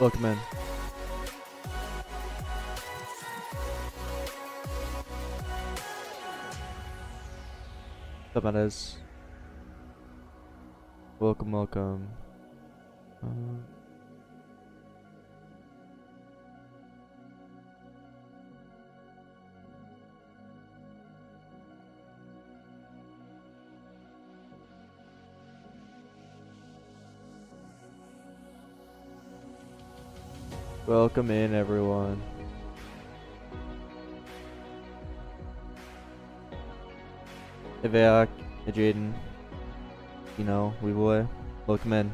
Welcome in. What's up, Metas? Welcome, welcome. Welcome in, everyone. Hey, Vayak. Hey, Jaden. You know, we boy. Welcome in.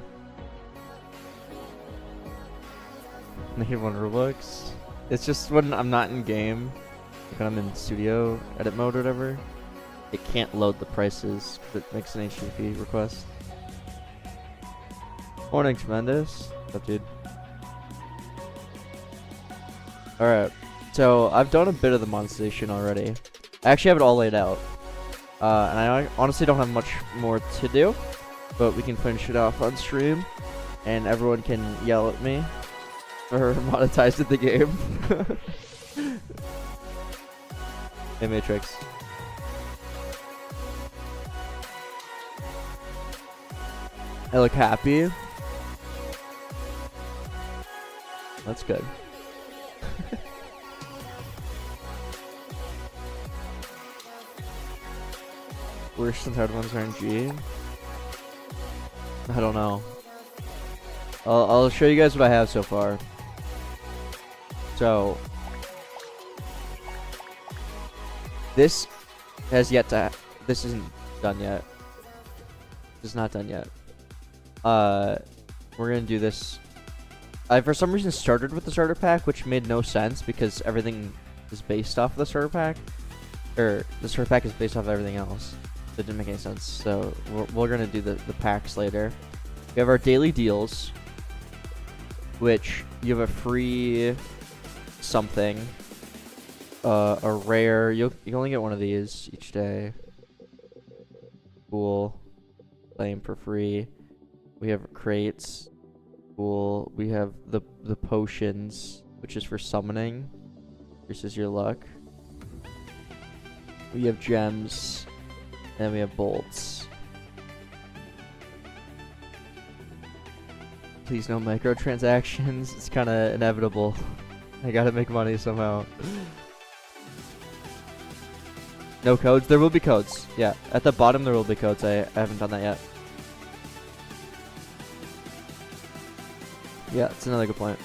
Native on Roblox. It's just when I'm not in game, like when I'm in studio edit mode or whatever, it can't load the prices because it makes an HTTP request. Morning, Tremendous. What's up, dude? Alright, so I've done a bit of the monetization already. I actually have it all laid out. And I honestly don't have much more to do, but we can finish it off on stream, and everyone can yell at me for monetizing the game. Hey, Matrix. I look happy. That's good. Worse than hard ones RNG? I don't know. I'll show you guys what I have so far. So this has yet to. This isn't done yet. This is not done yet. We're gonna do this. I for some reason started with the starter pack, which made no sense because everything is based off of the starter pack, or the starter pack is based off of everything else. It didn't make any sense, so we're gonna do the packs later. We have our daily deals, which you have a free something, a rare. You can only get one of these each day. Cool. Claim for free. We have crates. Cool. We have the potions, which is for summoning. This is your luck. We have gems. And we have bolts. Please no microtransactions. It's kind of inevitable. I gotta make money somehow. No codes? There will be codes. Yeah, at the bottom there will be codes. I haven't done that yet. Yeah, it's another good point.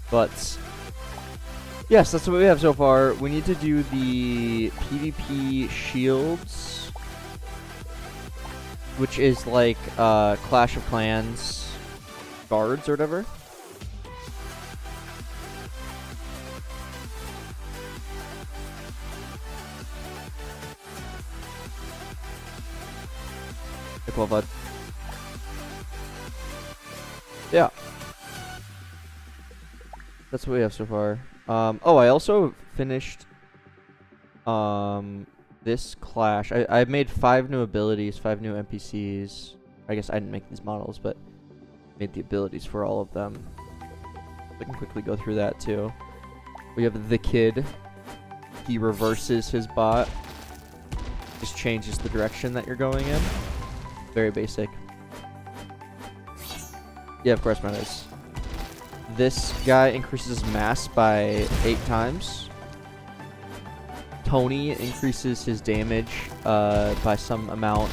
But yes, that's what we have so far. We need to do the PvP shields, which is like Clash of Clans guards or whatever. Cool, bud. Yeah. That's what we have so far. Oh, I also finished this Clash. I made 5 new abilities, 5 new NPCs. I guess I didn't make these models, but made the abilities for all of them. I can quickly go through that too. We have the kid. He reverses his bot. Just changes the direction that you're going in. Very basic. Yeah, of course, Menace. This guy increases mass by 8 times. Tony increases his damage by some amount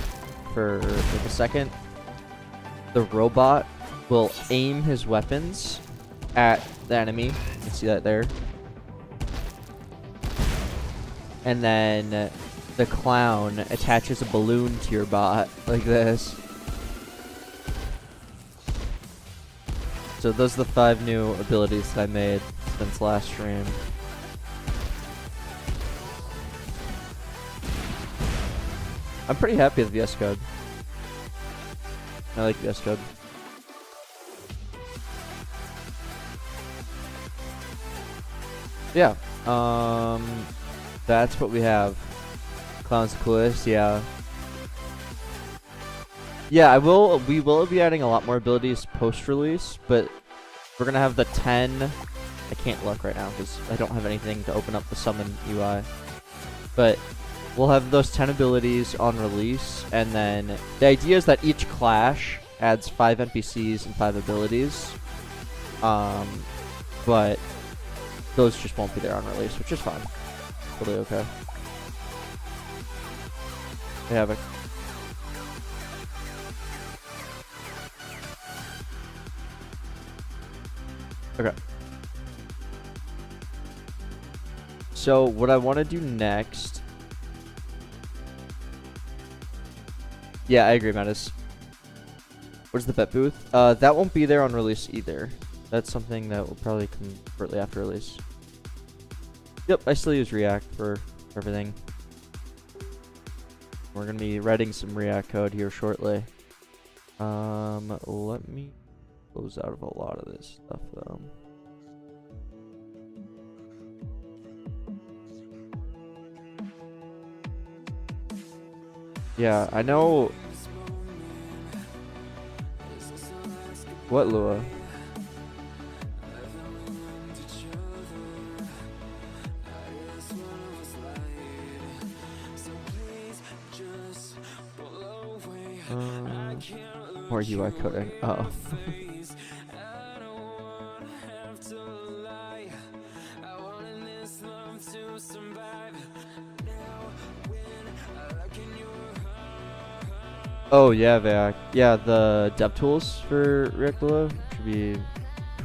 for like a second. The robot will aim his weapons at the enemy. You can see that there. And then the clown attaches a balloon to your bot like this. So those are the 5 new abilities that I made since last stream. I'm pretty happy with VS Code. I like VS Code. Yeah. That's what we have. Clown's the coolest, yeah. Yeah, we will be adding a lot more abilities post-release, but we're gonna have the 10. I can't look right now because I don't have anything to open up the summon UI. But we'll have those 10 abilities on release, and then the idea is that each clash adds 5 NPCs and 5 abilities. But those just won't be there on release, which is fine. Totally okay. We have it. Okay. So what I want to do next... Yeah, I agree, Mattis. Where's the bet booth? That won't be there on release either. That's something that will probably come shortly after release. Yep, I still use React for everything. We're going to be writing some React code here shortly. Let me close out of a lot of this stuff, though. Yeah, I know. What, Lua? More UI coding. Oh. Oh yeah, Vac. Yeah, the dev tools for React Lua should be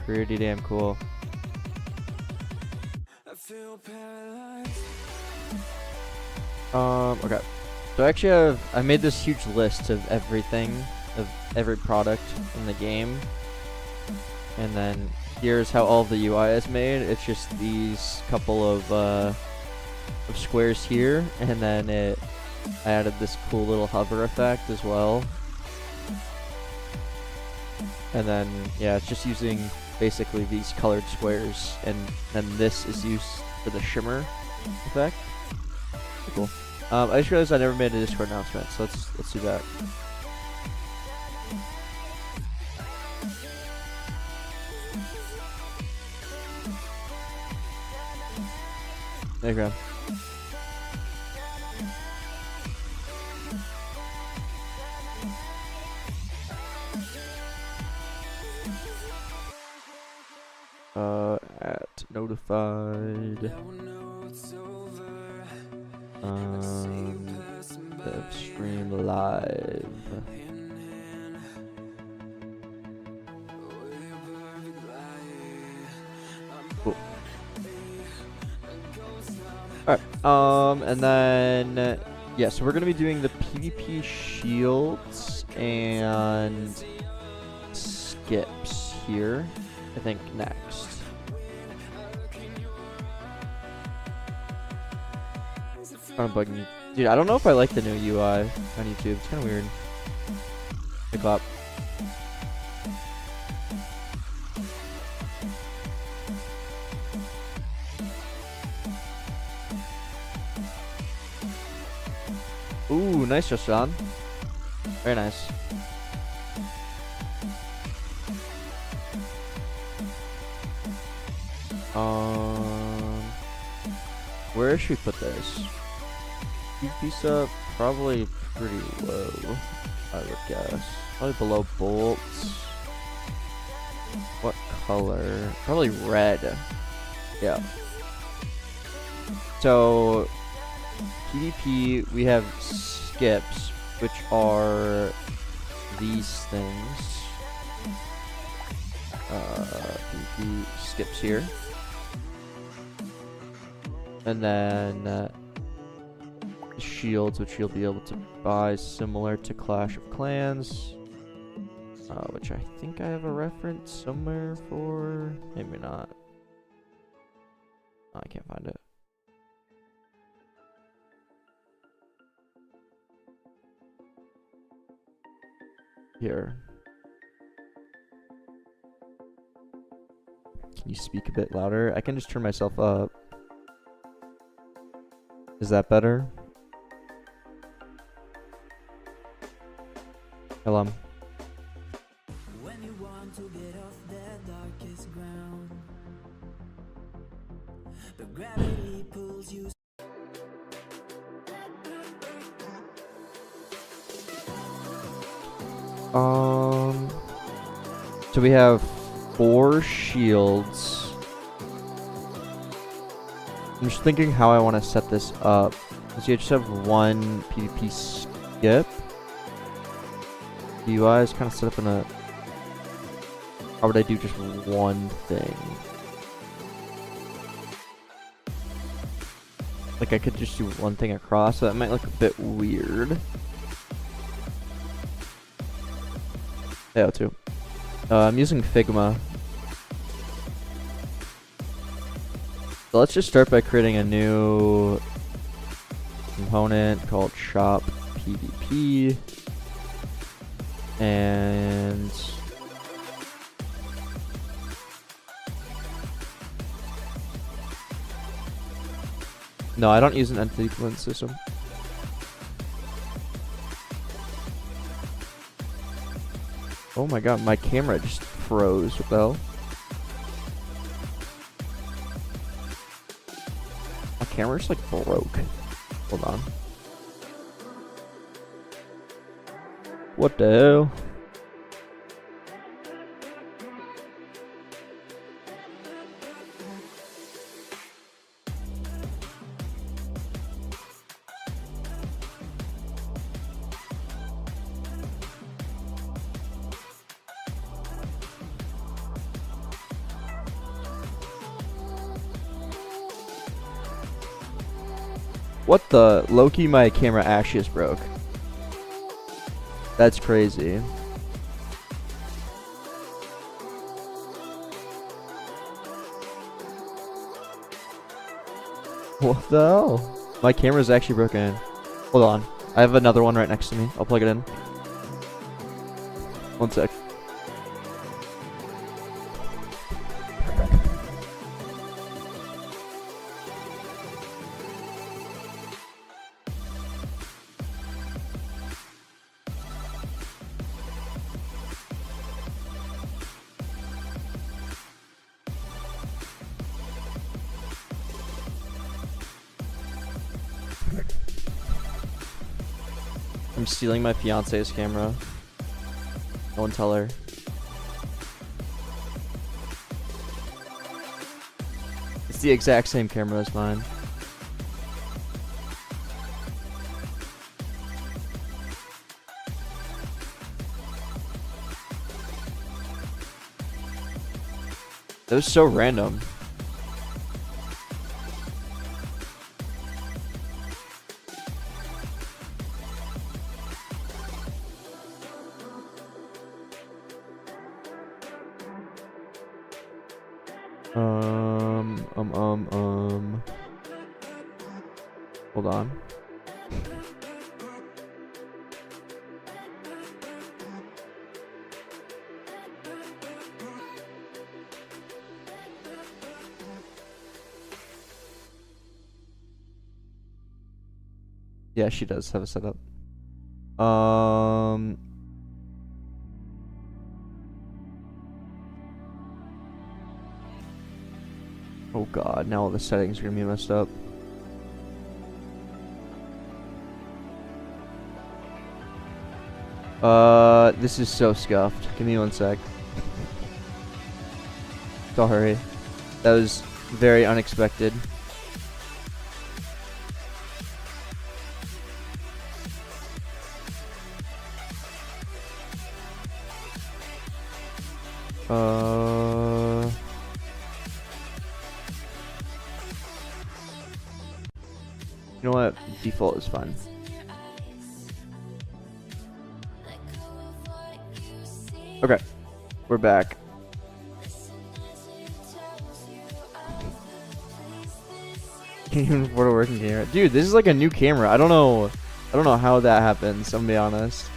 pretty damn cool. Okay. So I actually I made this huge list of everything, of every product in the game. And then here's how all of the UI is made. It's just these couple of squares here, and then I added this cool little hover effect as well. And then, yeah, it's just using basically these colored squares, and then this is used for the shimmer effect. Pretty cool. I just realized I never made a Discord announcement, so let's do that. There you go. At notified. Dev stream live. Cool. Alright, and then yeah, so we're gonna be doing the PvP shields and skips here, I think, next. I'm bugging you. Dude, I don't know if I like the new UI on YouTube. It's kind of weird. Pick up. Ooh, nice, Justin. Very nice. Where should we put this? PvP probably pretty low, I would guess. Probably below bolts. What color? Probably red. Yeah. So PvP, we have skips, which are these things. PvP skips here. And then shields, which you'll be able to buy, similar to Clash of Clans, which I think I have a reference somewhere for. Maybe not. Oh, I can't find it. Here. Can you speak a bit louder? I can just turn myself up. Is that better? Hello. When you want to get off that darkest ground, but gravity pulls you. So we have 4 shields. I'm just thinking how I want to set this up. Because you just have one PvP skip. The UI is kind of set up in a... How would I do just one thing? Like I could just do one thing across, so that might look a bit weird. Yeah, too. I'm using Figma. So let's just start by creating a new component called shop PvP. And no, I don't use an entity lint system. Oh my god, my camera just froze. What the hell? My camera's like broke. Hold on. What the hell? What the? Low-key, my camera actually just broke. That's crazy. What the hell? My camera's actually broken. Hold on. I have another one right next to me. I'll plug it in. One sec. I'm stealing my fiance's camera. No one tell her. It's the exact same camera as mine. That was so random. Hold on. Yeah, she does have a setup. Oh god, now all the settings are gonna be messed up. This is so scuffed. Give me one sec. Sorry. That was very unexpected. You know what? Default is fine. Okay, we're back. Can't even afford a working camera, dude. This is like a new camera. I don't know how that happens. I'm gonna be honest.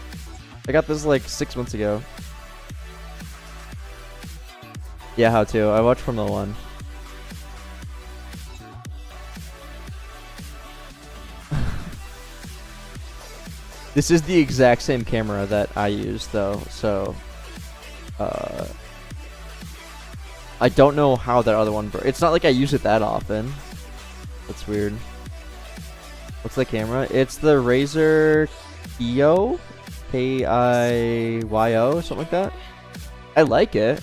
I got this like 6 months ago. Yeah, how to? I watched Formula 1. This is the exact same camera that I use though, so I don't know how that other one broke. It's not like I use it that often. That's weird. What's the camera? It's the Razer Kiyo, Kiyo, something like that. I like it.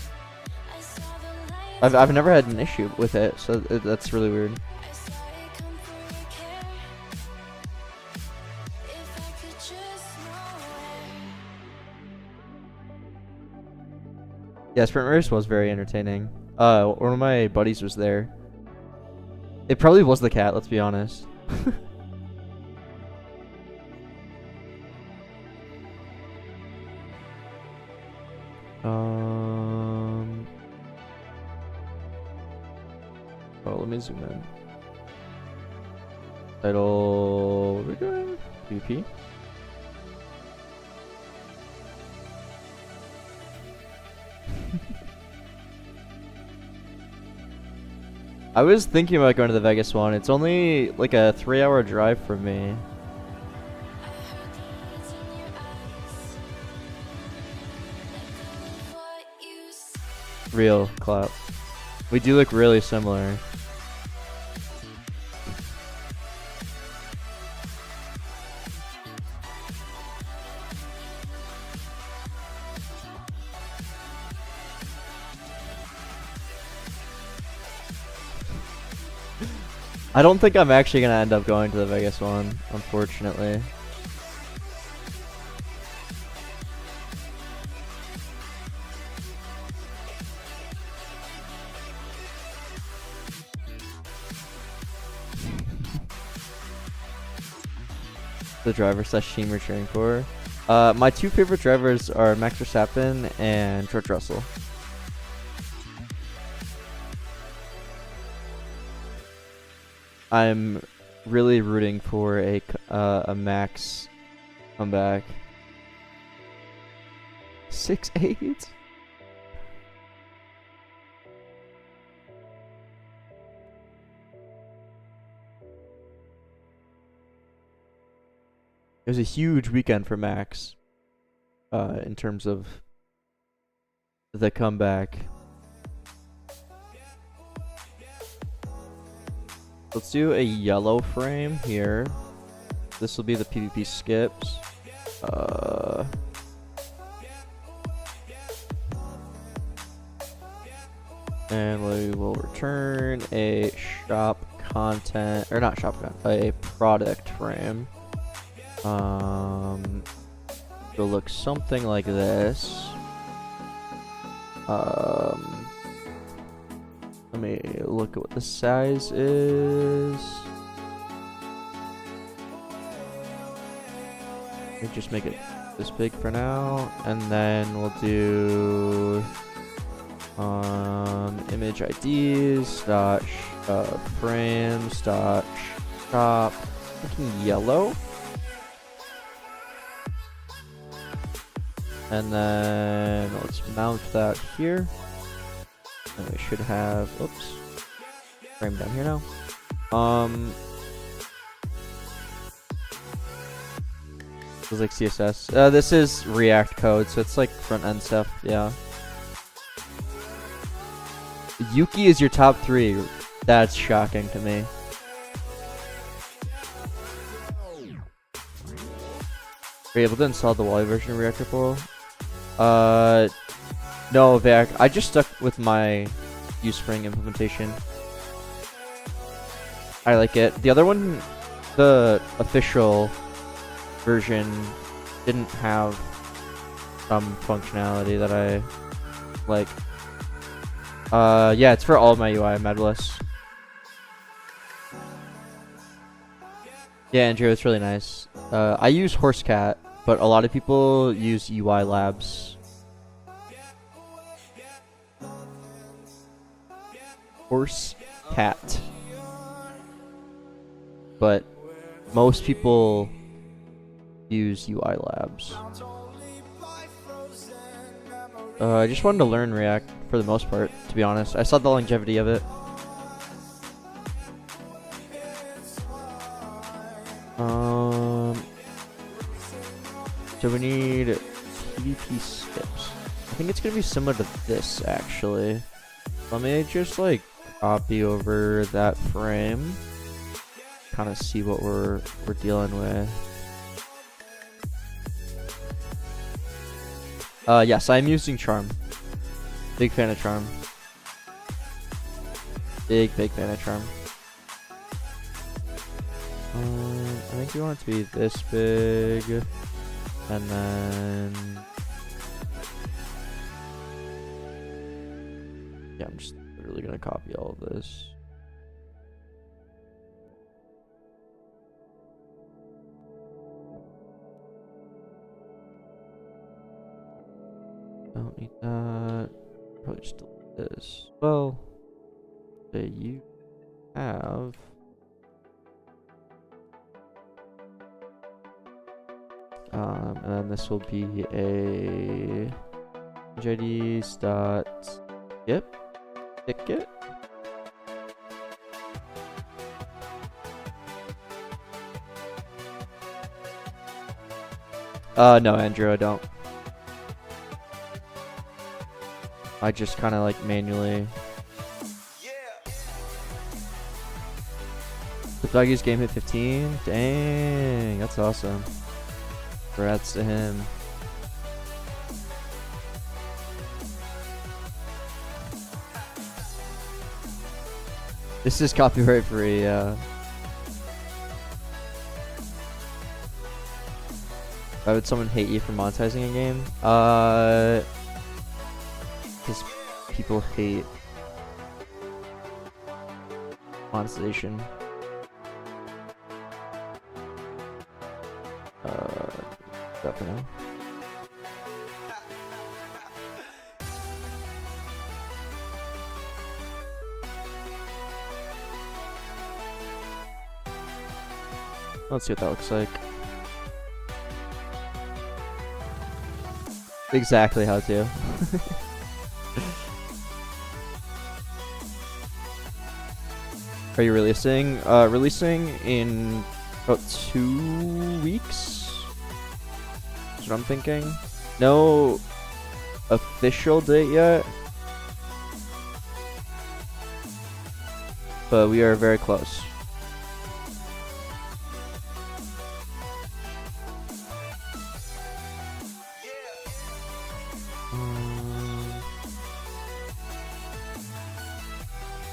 I've never had an issue with it, so that's really weird. Yeah, Sprint Race was very entertaining. One of my buddies was there. It probably was the cat, let's be honest. Oh, let me zoom in. Title, what are we doing? PvP? I was thinking about going to the Vegas one. It's only like a 3-hour drive from me. Real clap. We do look really similar. I don't think I'm actually gonna end up going to the Vegas one, unfortunately. The driver slash team we're cheering for. My two favorite drivers are Max Verstappen and George Russell. I'm really rooting for a Max comeback. 6'8"? It was a huge weekend for Max, in terms of the comeback. Let's do a yellow frame here. This will be the PvP skips. And we will return a shop content, or not shop content, a product frame. It'll look something like this. Let me look at what the size is. Let me just make it this big for now, and then we'll do image IDs dot frames dot shop. Thinking yellow. And then let's mount that here. And we should have, oops, frame down here now. This is like CSS. This is React code, so it's like front end stuff. Yeah. Yuki is your top 3. That's shocking to me. Are you able to install the Wally version of React Pro? No, Vac. I just stuck with my Spring implementation. I like it. The other one, the official version, didn't have some functionality that I like. Yeah, it's for all of my UI medalists. Yeah, Andrew, it's really nice. I use Horsecat, but a lot of people use UI Labs. Horsecat. But most people use UI Labs. I just wanted to learn React for the most part, to be honest. I saw the longevity of it. So we need PvP skips. I think it's gonna be similar to this actually. Let me just like copy over that frame. Kind of see what we're dealing with. Yes, I'm using Charm. Big fan of Charm. Big fan of Charm. I think we want it to be this big, and then yeah, I'm just literally gonna copy all of this. Don't need that. Probably just delete this. Well, okay, you have. And then this will be a JD's dot skip ticket. No, Andrew, I don't. I just kind of like manually. The Doggy's game hit 15. Dang, that's awesome. Congrats to him. This is copyright free, yeah. Why would someone hate you for monetizing a game? Because people hate monetization. Definitely. Let's see what that looks like. Exactly how to. Are you releasing? Releasing in about 2 weeks? That's what I'm thinking. No official date yet, but we are very close.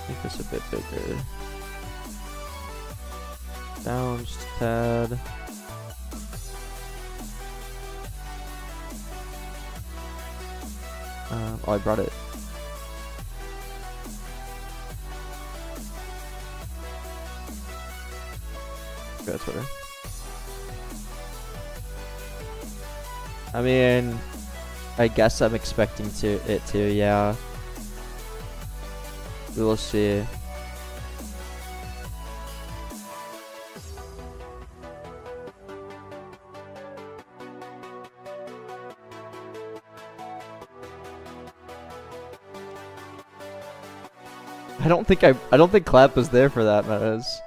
Make this a bit bigger. Down just a tad. Oh, I brought it. Go Twitter. I mean, I guess I'm expecting it to, yeah. We will see. I don't think Clap was there for that, Meadows.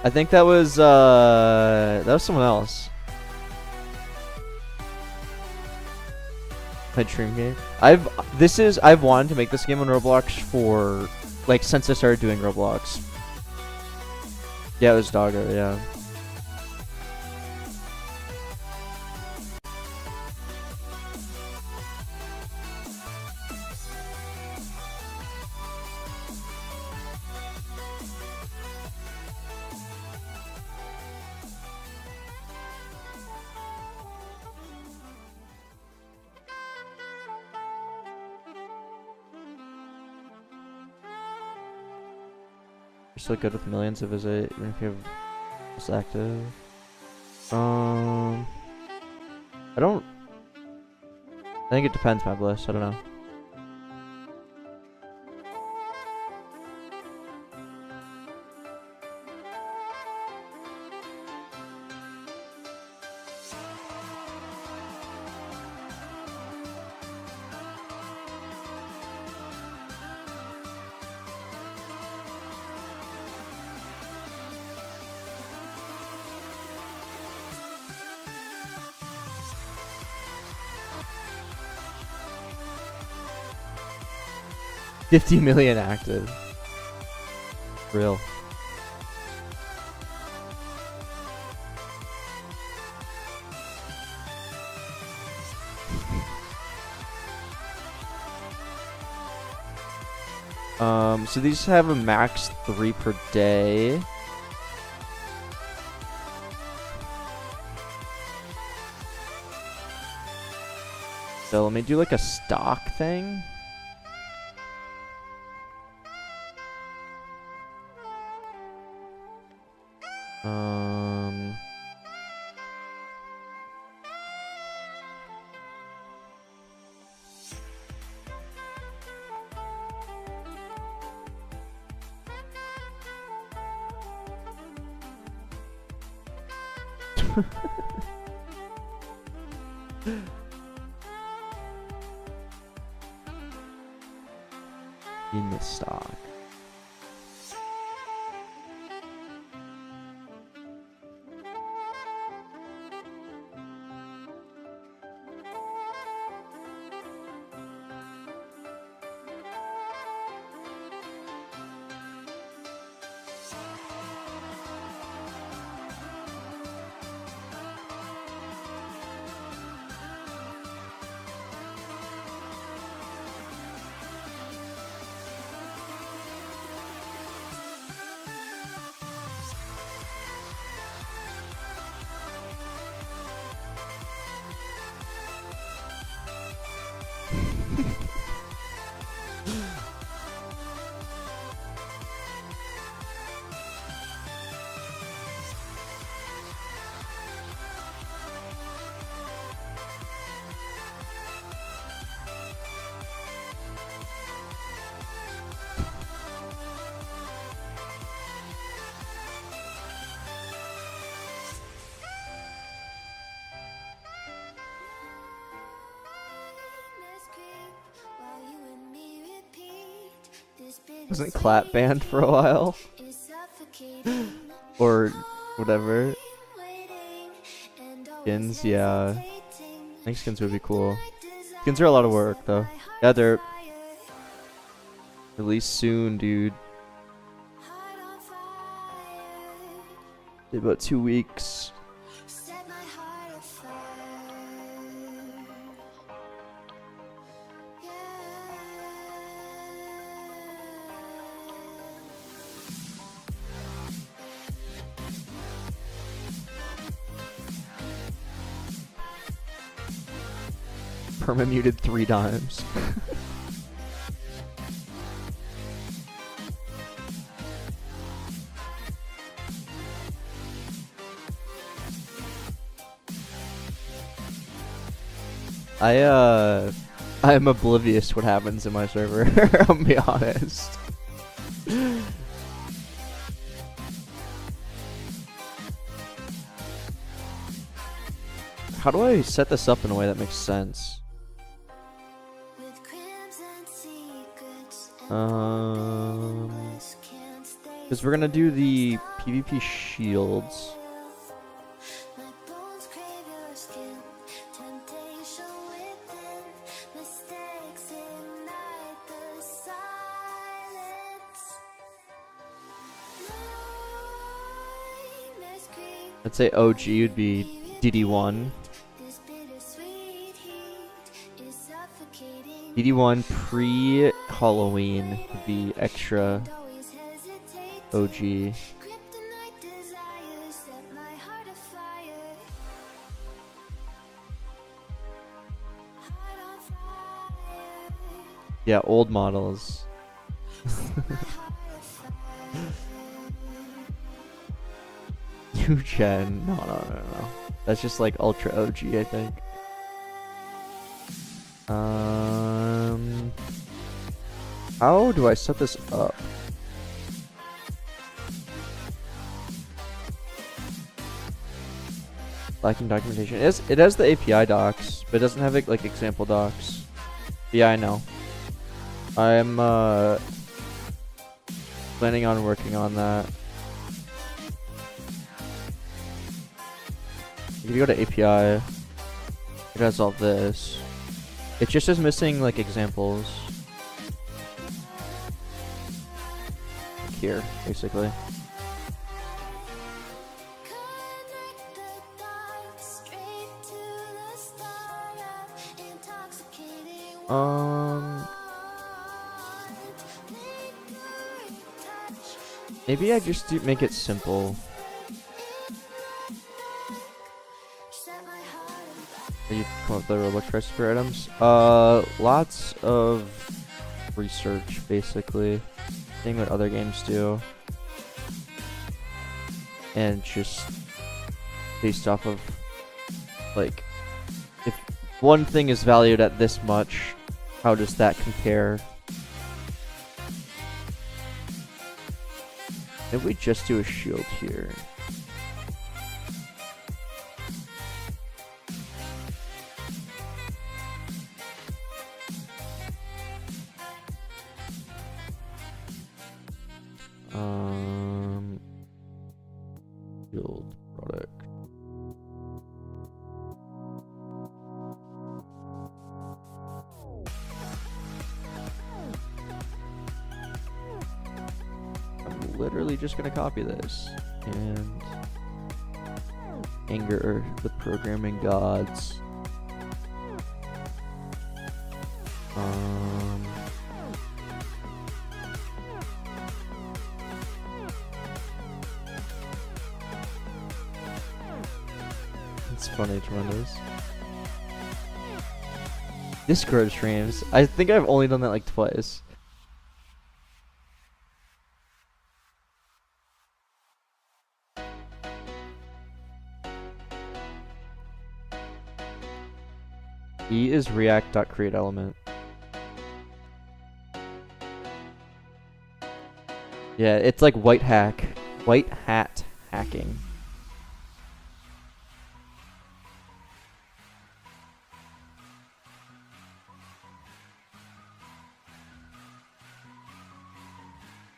I think that was someone else. My dream game. I've wanted to make this game on Roblox for like since I started doing Roblox. Yeah, it was Doggo, yeah. Still good with millions to visit, even if you have this active. I think it depends, my bliss. I don't know. 50 million active. Real. So these have a max 3 per day. So let me do like a stock thing. In the stock. Wasn't clap banned for a while? Or whatever. Skins, yeah. I think skins would be cool. Skins are a lot of work though. Yeah, they're released soon, dude. In about 2 weeks. Perma muted 3 times. I'm oblivious what happens in my server. I'll be honest. How do I set this up in a way that makes sense? Because we're gonna do the PvP shields. Let's say OG would be DD1. DD1 pre-Halloween would be extra OG. Yeah, old models. New gen. No. That's just like ultra OG, I think. How do I set this up? Lacking documentation. It has the API docs, but it doesn't have like example docs. Yeah, I know. I'm planning on working on that. If you go to API, it has all this. It just is missing like examples. here, basically. Maybe I just do make it simple. You come up with the Roblox prices for items. Lots of research, basically. Seeing what other games do. And just based off of, like, if one thing is valued at this much, how does that compare? If we just do a shield here. Shield product. I'm literally just gonna copy this and anger the programming gods. It's funny to run this. Discord streams. I think I've only done that like twice. E is react.createElement. Yeah, it's like white hat hacking.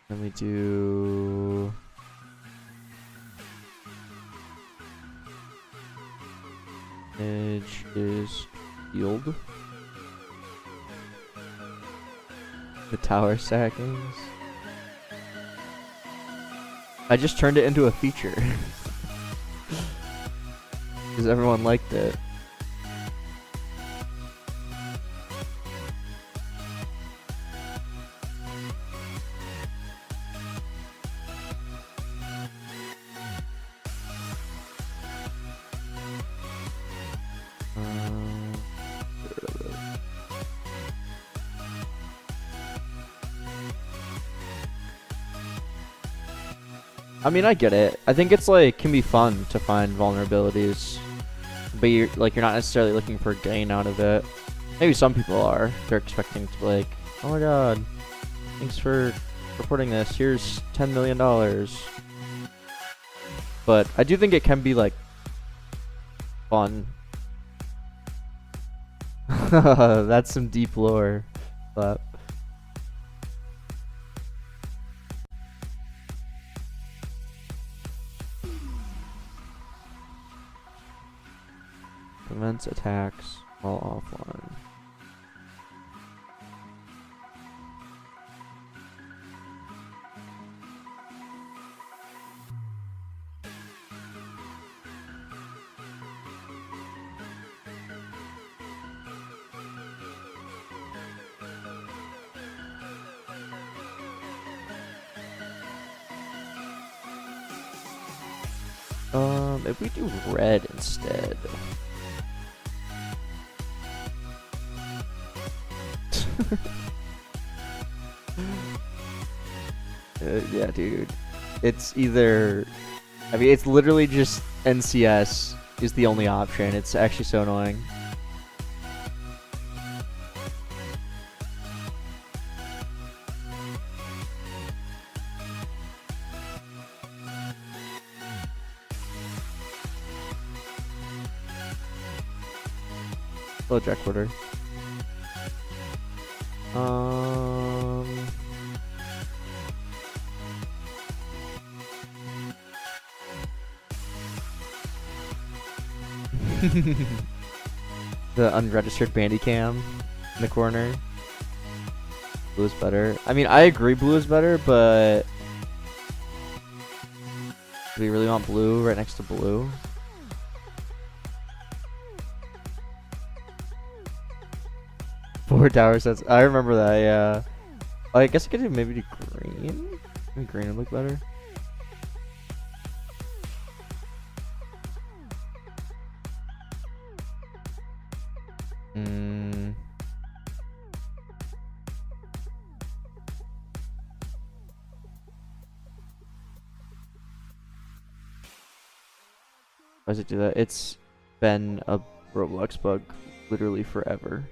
Then we do edge is field. The tower sackings. I just turned it into a feature because everyone liked it. I mean, I get it. I think it's like can be fun to find vulnerabilities, but you're not necessarily looking for gain out of it. Maybe some people are. They're expecting to be like, oh my god, thanks for reporting this. Here's $10 million. But I do think it can be like fun. That's some deep lore. But prevents attacks while offline. If we do red instead. Yeah, dude. It's either... I mean, it's literally just NCS is the only option. It's actually so annoying. Hello, Jack Porter. The unregistered Bandicam in the corner. Blue is better. I mean, I agree blue is better, but Do we really want blue right next to blue? Four tower sets. I remember that, yeah. Oh, I guess I could do maybe do green. Maybe green would look better. Why does it do that? It's been a Roblox bug literally forever.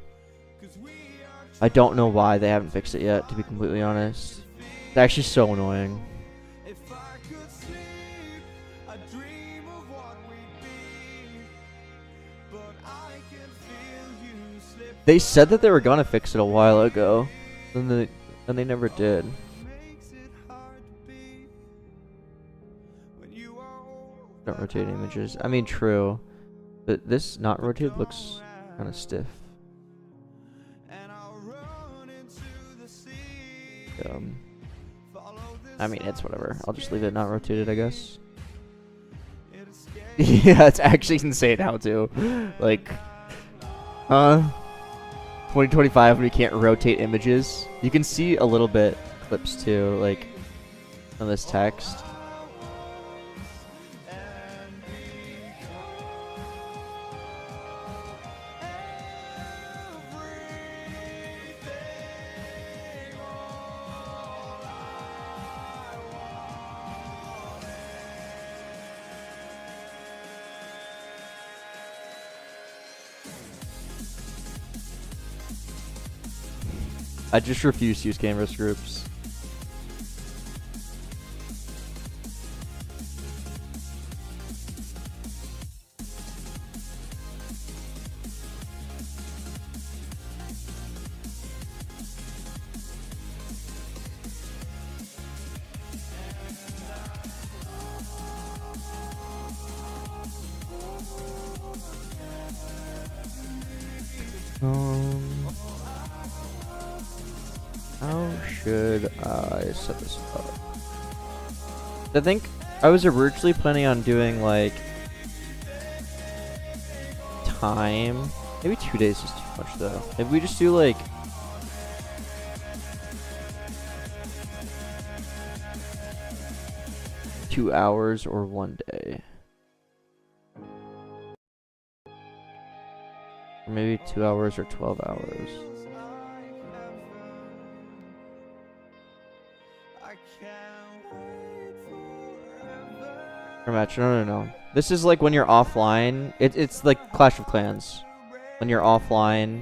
I don't know why they haven't fixed it yet, to be completely honest. It's actually so annoying. They said that they were gonna fix it a while ago, and they never did. Don't rotate images. I mean, true, but this not rotated looks kind of stiff. I mean, it's whatever. I'll just leave it not rotated, I guess. Yeah, it's actually insane how to, like, 2025 when we can't rotate images. You can see a little bit clips too, like, on this text. I just refuse to use canvas groups. How should I set this up? I think I was originally planning on doing like time. Maybe 2 days is too much though. Maybe we just do like two hours or 1 day. Or maybe 2 hours or 12 hours. Or match. No. This is like when you're offline. It's like Clash of Clans. When you're offline,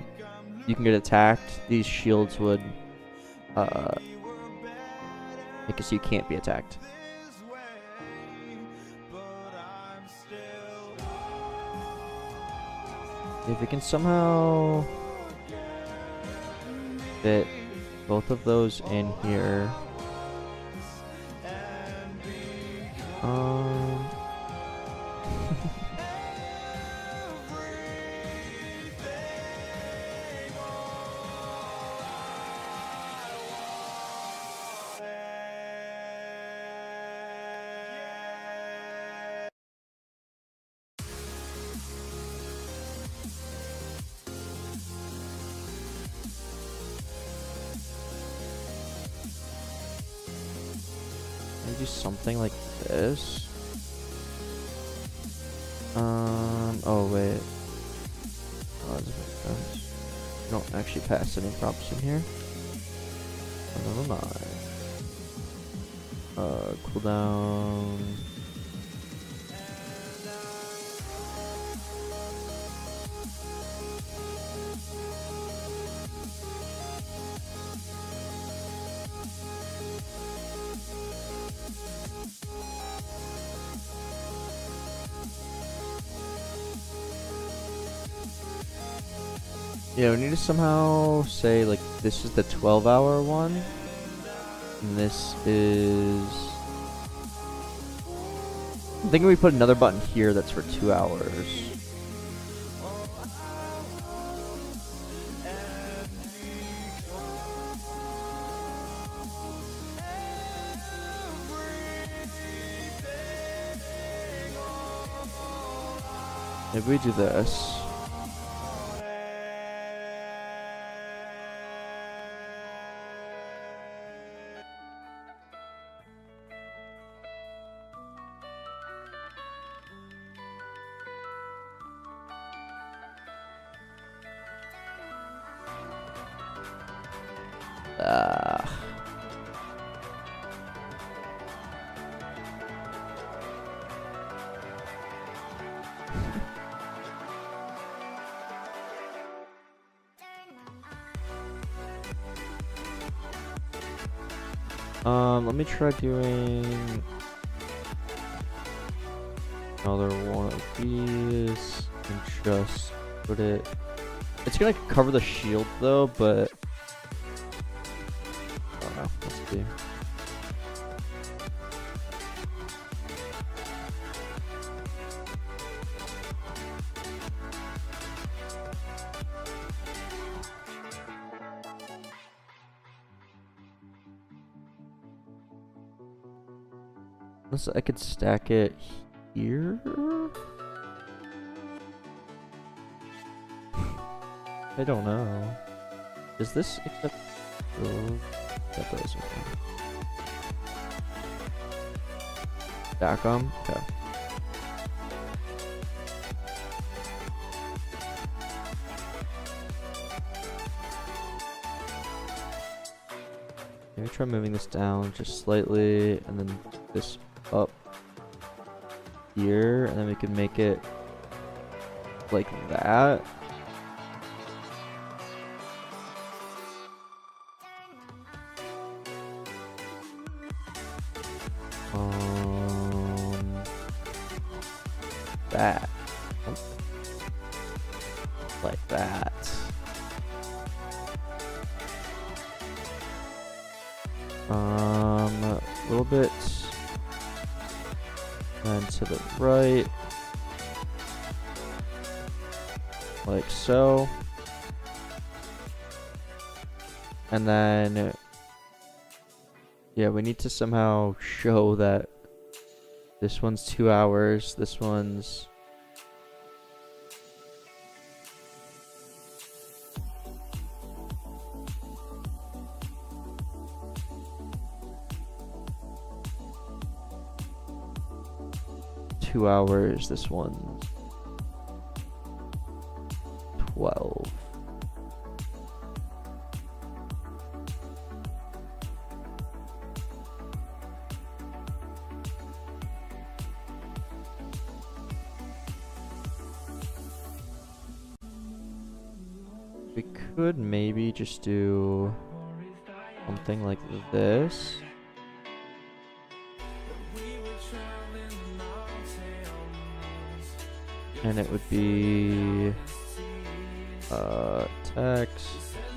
you can get attacked. These shields would make it so you can't be attacked. If we can somehow fit both of those in here. Do something like this. Oh wait. Oh, that doesn't make sense. We don't actually pass any props in here. Oh, never mind. Cooldown. Yeah, we need to somehow say, like, this is the 12-hour one. And this is... I'm thinking we put another button here that's for 2 hours. Maybe we do this. Let me try doing another one of these and just put it. It's gonna cover the shield though, but I don't know. Let's see. Unless I could stack it here? I don't know. Is this accept? Oh, that does. Okay. Stack 'em? Okay. Maybe try moving this down just slightly, and then this up here, and then we can make it like that. That. Like that. A little bit. And to the right. Like so. And then, yeah, we need to somehow show that this one's 2 hours, this one's $2, this one's 12. We could maybe just do something like this. And it would be text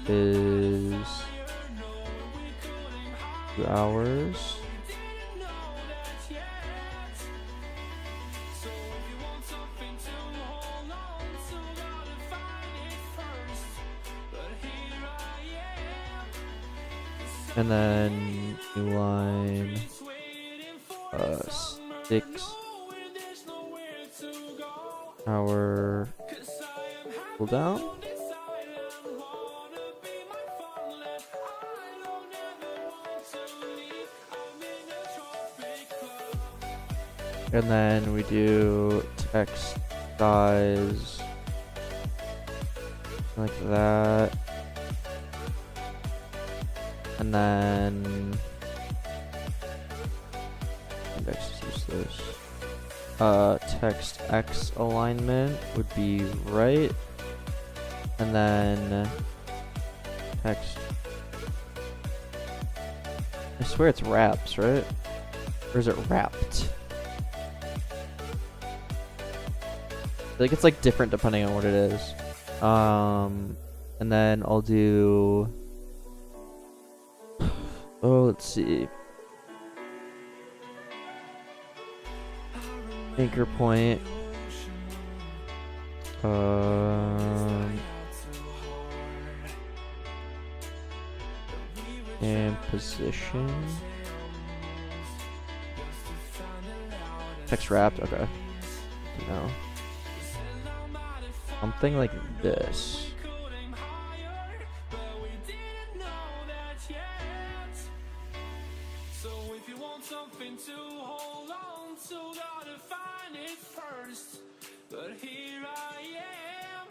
is 2 hours. And then new line 6 hour cooldown. And then we do text size like that. And then index is useless. Text X alignment would be right. And then text, I swear it's wraps, right? Or is it wrapped? I think it's like different depending on what it is. And then I'll do, oh, let's see. Anchor point. And position. Text wrapped. Okay. No. Something like this. So if you want something to hold on to, gotta find it first. But here I am,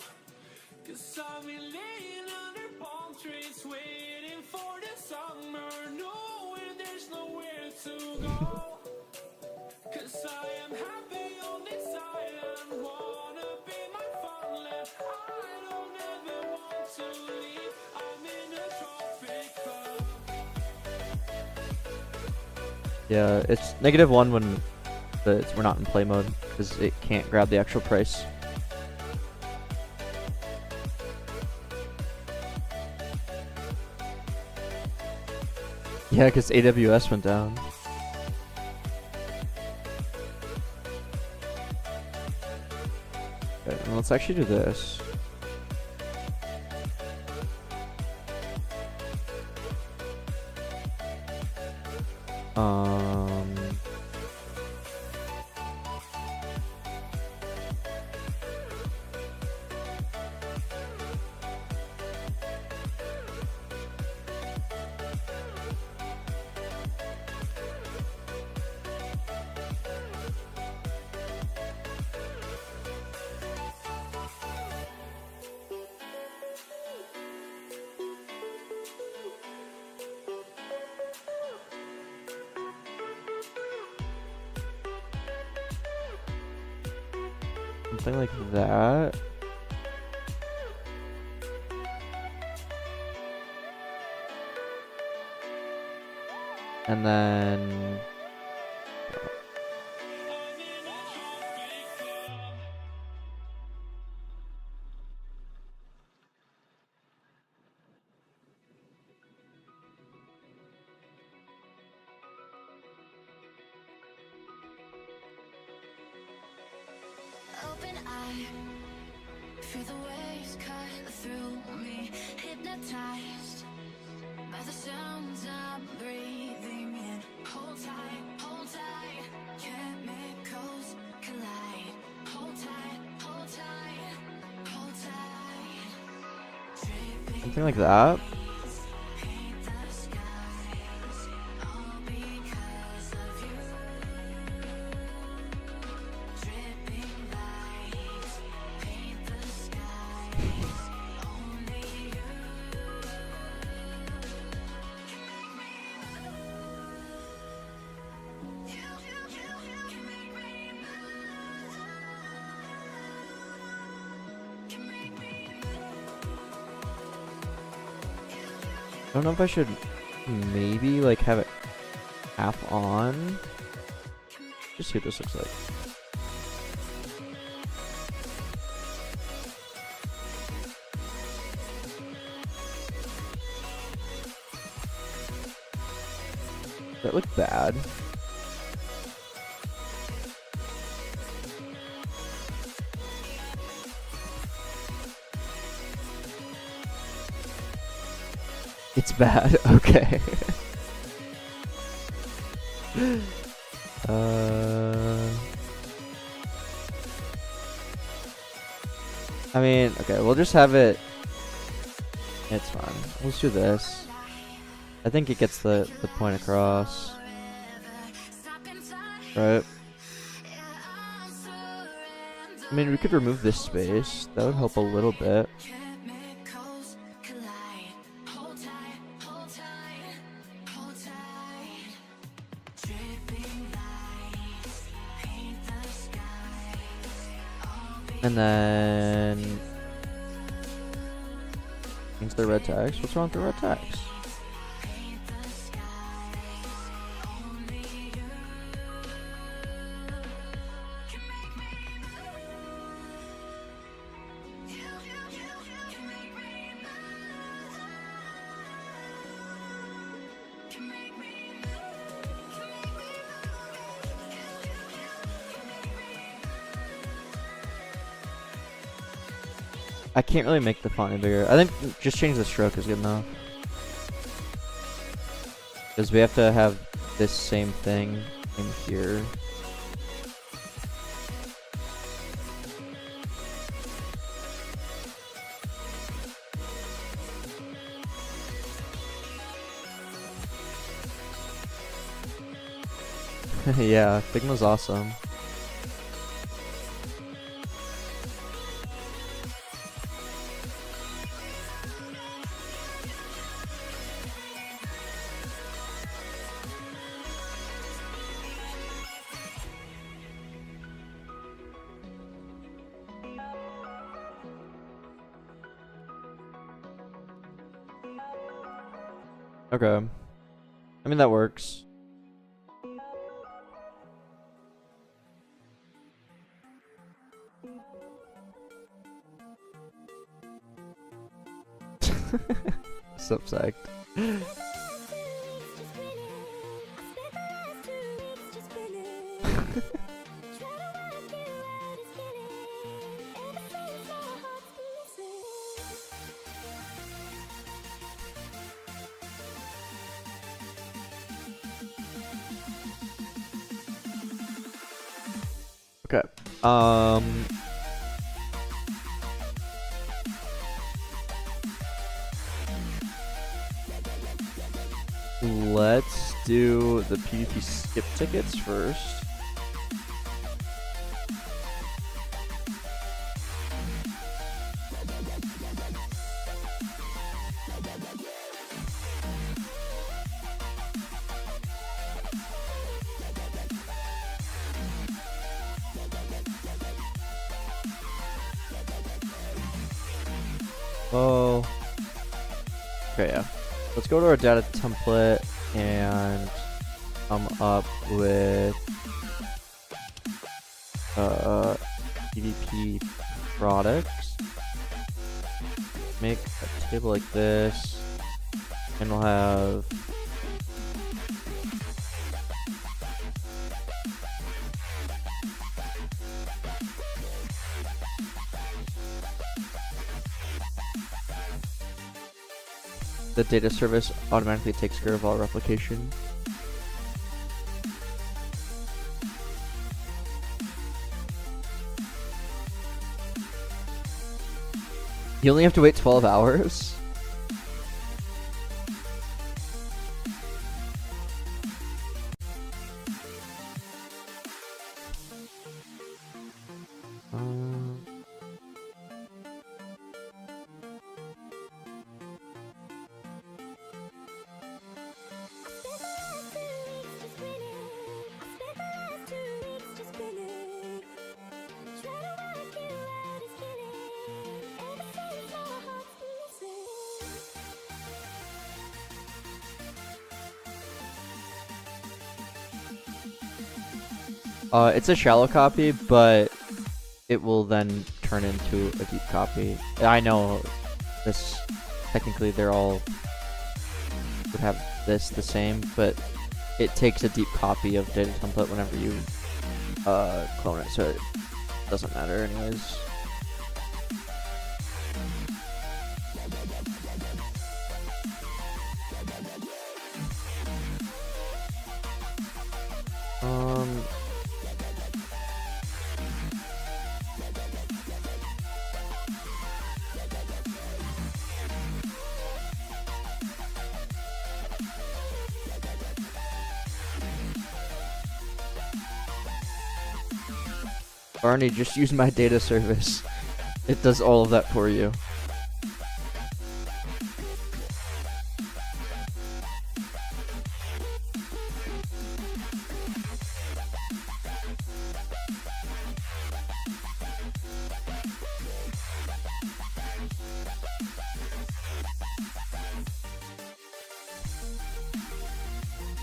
'cause I've been laying under palm trees, waiting for the summer, knowing there's nowhere to go. 'Cause I am happy on this island, wanna be my farmland. I don't ever want to leave, I'm in a tropic club. Yeah, it's -1 when we're not in play mode because it can't grab the actual price. Yeah, because AWS went down. Okay, well, let's actually do this. Something like that. And then Open eye, feel the waves cut through me, hypnotized by the sounds I'm breathing in. Hold tight, chemicals collide. Hold tight, hold tight, hold tight. Dripping something like that. paint the skies, all because of you. Dripping lights, paint the skies, only you. I don't know if I should maybe like have it half on. Just see what this looks like. That looked bad. It's bad. Okay. I mean, okay, we'll just have it. It's fine. Let's do this. I think it gets the point across. Right? I mean, we could remove this space. That would help a little bit. Chemicals collide. Hold tight, hold tight, hold tight. Dripping lights, paint the skies, all And then change the red tags. What's wrong with the red tags? paint the skies, only you. Can make me can make me can make me I can't really make the font any bigger. I think just change the stroke is good enough. Because we have to have this same thing in here. Yeah, Figma's awesome. Okay. I mean, that works. So psyched. Okay. Let's do the PvP skip tickets first. Oh. Okay, yeah. Let's go to our data template and come up with PvP products. Make a table like this, and we'll have the data service automatically takes care of all replication. You only have to wait 12 hours? It's a shallow copy, but it will then turn into a deep copy. I know this, technically they're all would have this the same, but it takes a deep copy of data template whenever you clone it, so it doesn't matter anyways. Barney, just use my data service. It does all of that for you.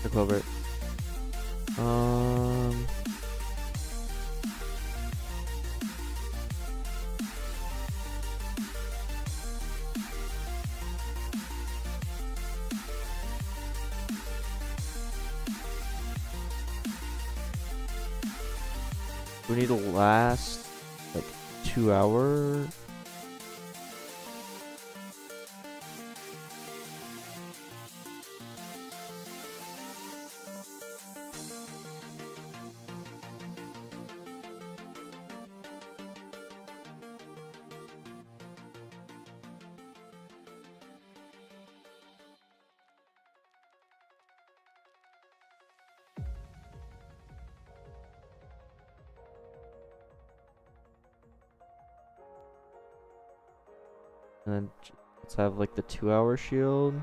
Clover. We need to last like 2 hours. And then let's have like the 2-hour shield.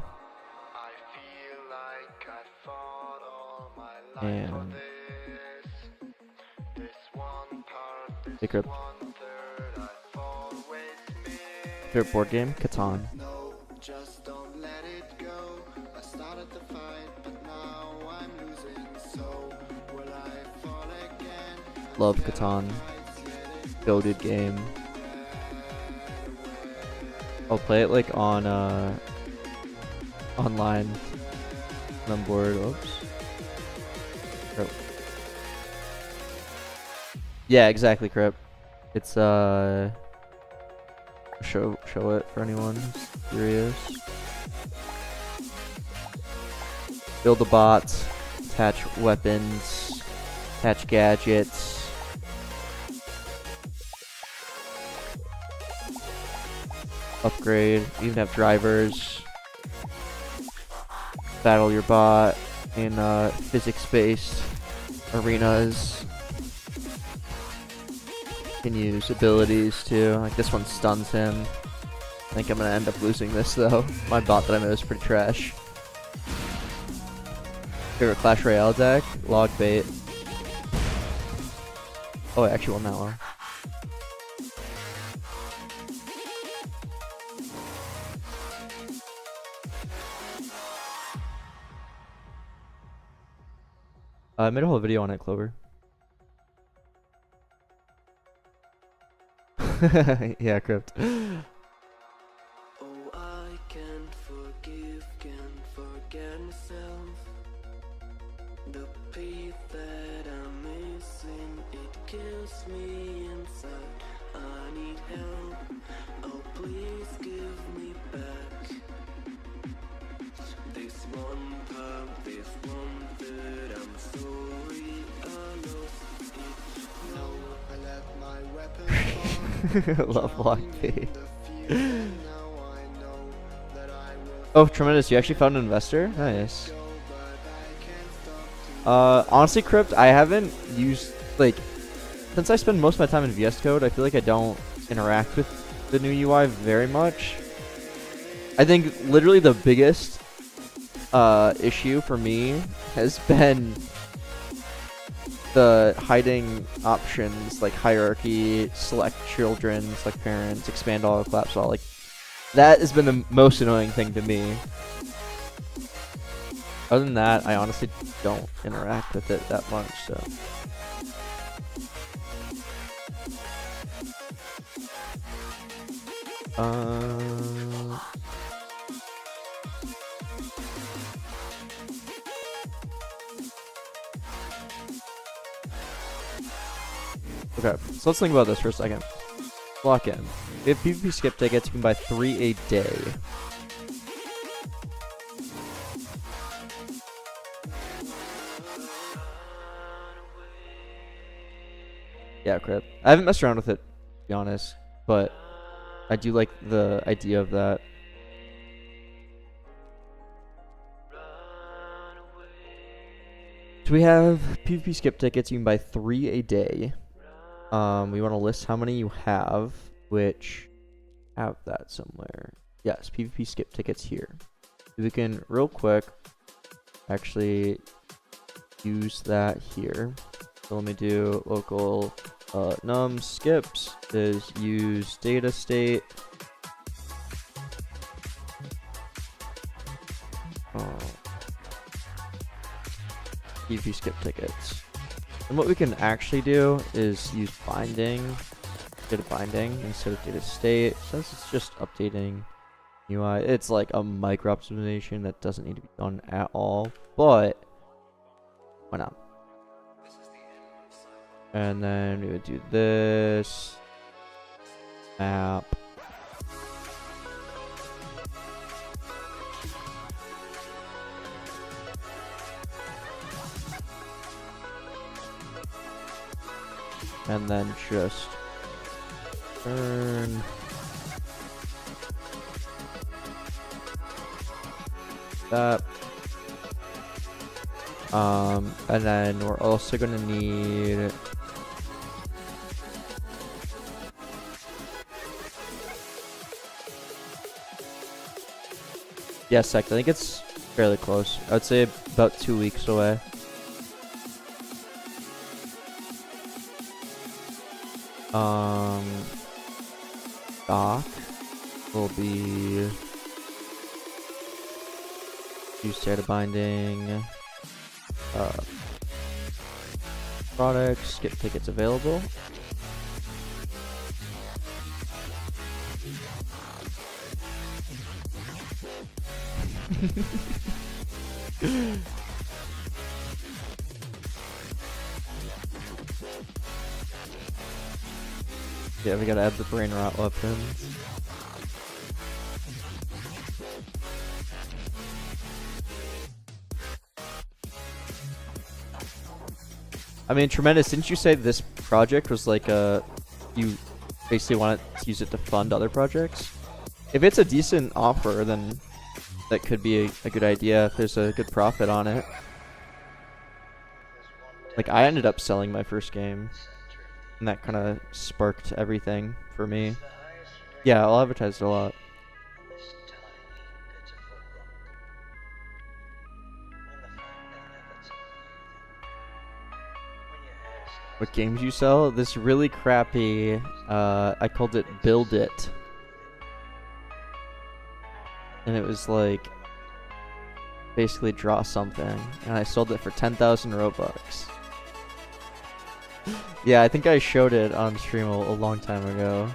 I feel like I fought all my life And for this one part, this Secret. 1/3 I've always missed. Favorite board game? Catan. No, just don't let it go. I started the fight, but now I'm losing. So will I fall again? Love Catan. Goated game. I'll play it like on online. On board. Oops. Oh. Yeah, exactly, Crip. It's show it for anyone who's curious. Build the bots, attach weapons, attach gadgets. Upgrade, even have drivers. Battle your bot in physics-based arenas. Can use abilities too. Like this one stuns him. I think I'm gonna end up losing this though. My bot that I made is pretty trash. Favorite Clash Royale deck? Log bait. Oh, I actually won that one. I made a whole video on it, Clover. Yeah, Crypt. Oh, I can't forget myself. The piece that I'm missing, it kills me inside. I need help. Oh, please give me back this one part, this one that I'm sorry I lost it. No, I let my weapon fall. Love block bait. Oh, tremendous. You actually found an investor? Nice. Honestly, Crypt, I haven't used, like, since I spend most of my time in VS Code, I feel like I don't interact with the new UI very much. I think literally the biggest issue for me has been the hiding options, like hierarchy, select children, select parents, expand all, collapse all. Like, that has been the most annoying thing to me. Other than that, I honestly don't interact with it that much, so. Okay, so let's think about this for a second. Lock in. If PvP skip tickets, you can buy 3 a day. Yeah, crap. I haven't messed around with it, to be honest, but I do like the idea of that. So we have PvP skip tickets. You can buy 3 a day. We want to list how many you have, which have that somewhere. Yes, PvP skip tickets here. We can real quick actually use that here. So let me do local num skips is use data state. PvP skip tickets. And what we can actually do is use binding, data binding instead of data state. Since it's just updating UI, it's like a micro optimization that doesn't need to be done at all, but why not? And then we would do this map. And then just turn that. And then we're also gonna need Yeah, sec. I think it's fairly close. I'd say about 2 weeks away. Doc will be use data binding. Products, get tickets available. Yeah, we gotta add the brain rot weapons. I mean, Tremendous, didn't you say this project was like you basically want to use it to fund other projects? If it's a decent offer, then that could be a good idea if there's a good profit on it. Like, I ended up selling my first game, and that kind of sparked everything for me. Yeah, I'll advertise it a lot. What games you sell? This really crappy, I called it Build It. And it was like, basically draw something. And I sold it for 10,000 Robux. Yeah, I think I showed it on stream a long time ago.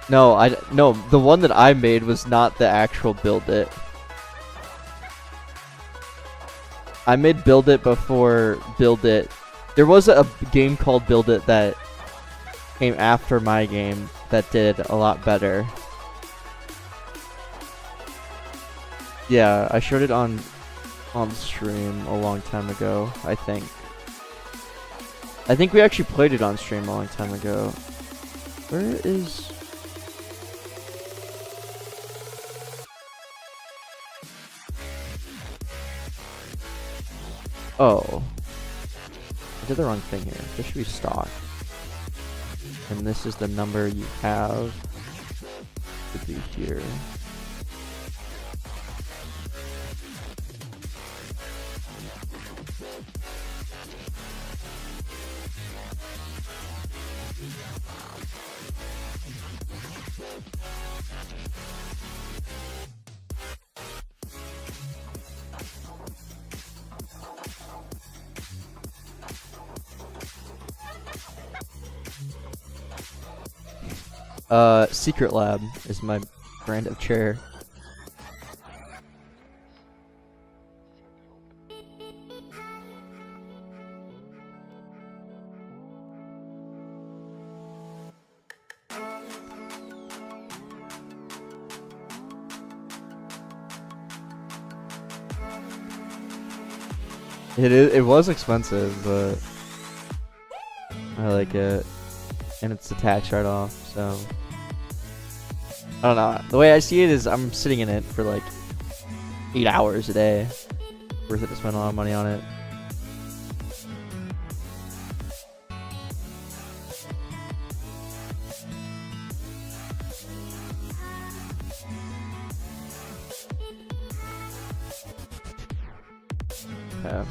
No, no, the one that I made was not the actual Build It. I made Build It before Build It. There was a game called Build It that came after my game that did a lot better. Yeah, I showed it on stream a long time ago, I think. I think we actually played it on stream a long time ago. Where is... Oh. I did the wrong thing here. This should be stock. And this is the number you have. Should be here. Secret Lab is my brand of chair. It was expensive, but I like it, and it's a tax write-off, so I don't know. The way I see it is I'm sitting in it for like 8 hours a day. Worth it to spend a lot of money on it. Okay.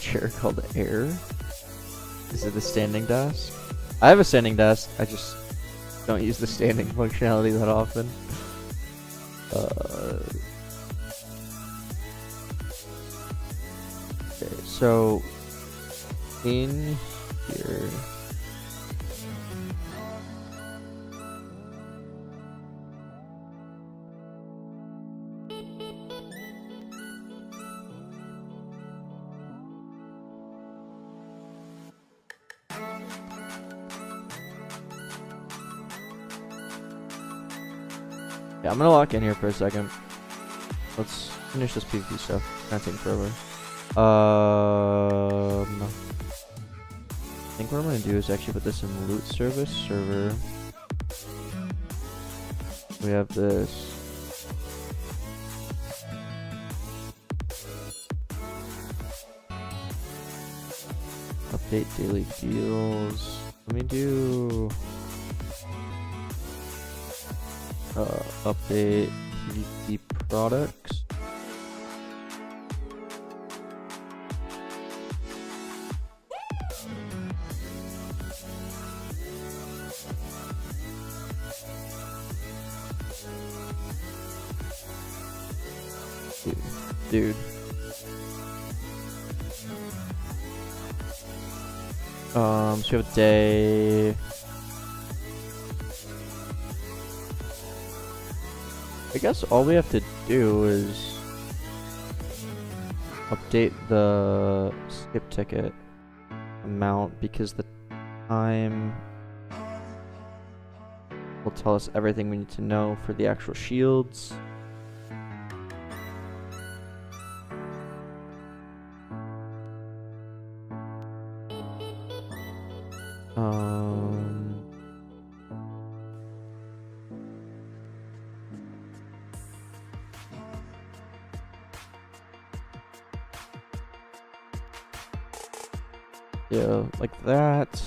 Chair called Air. Is it the standing desk? I have a standing desk. I just don't use the standing functionality that often. Okay, so in here. Yeah, I'm gonna lock in here for a second. Let's finish this PvP stuff. It's gonna take forever. I think what I'm gonna do is actually put this in loot service server. We have this. update daily deals. Let me do update PvP products. Dude. So we have a day. I guess all we have to do is update the skip ticket amount, because the time will tell us everything we need to know for the actual shields. Yeah, like that.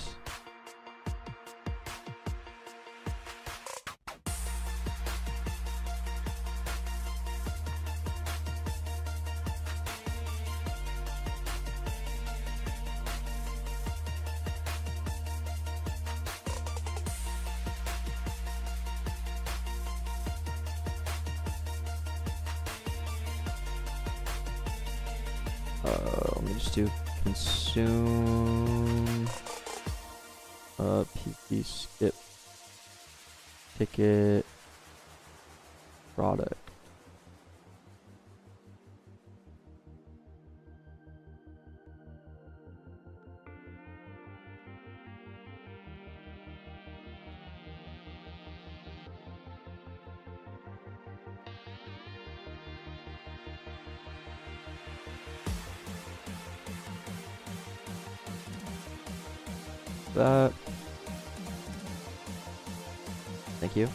Let me just do consume PP skip ticket product. That. Thank you.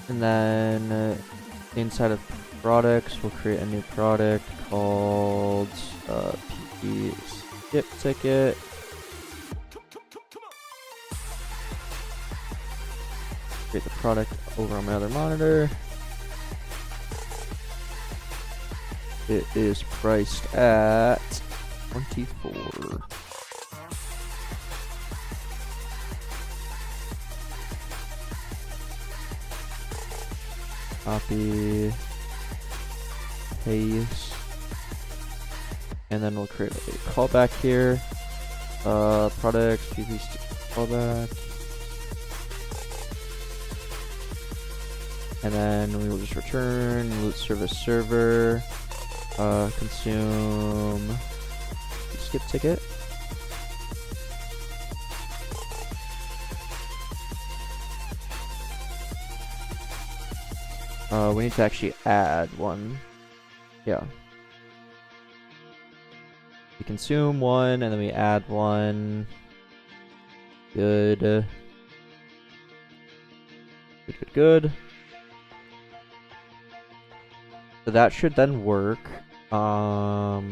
And then inside of products, we'll create a new product called PP skip ticket. Create the product over on my other monitor. It is priced at 24. Copy, paste, and then we'll create a callback here. Products, PP callback, and then we will just return root service server. Consume skip ticket. We need to actually add one. Yeah. We consume one and then we add one. Good. Good, good, good. So that should then work. So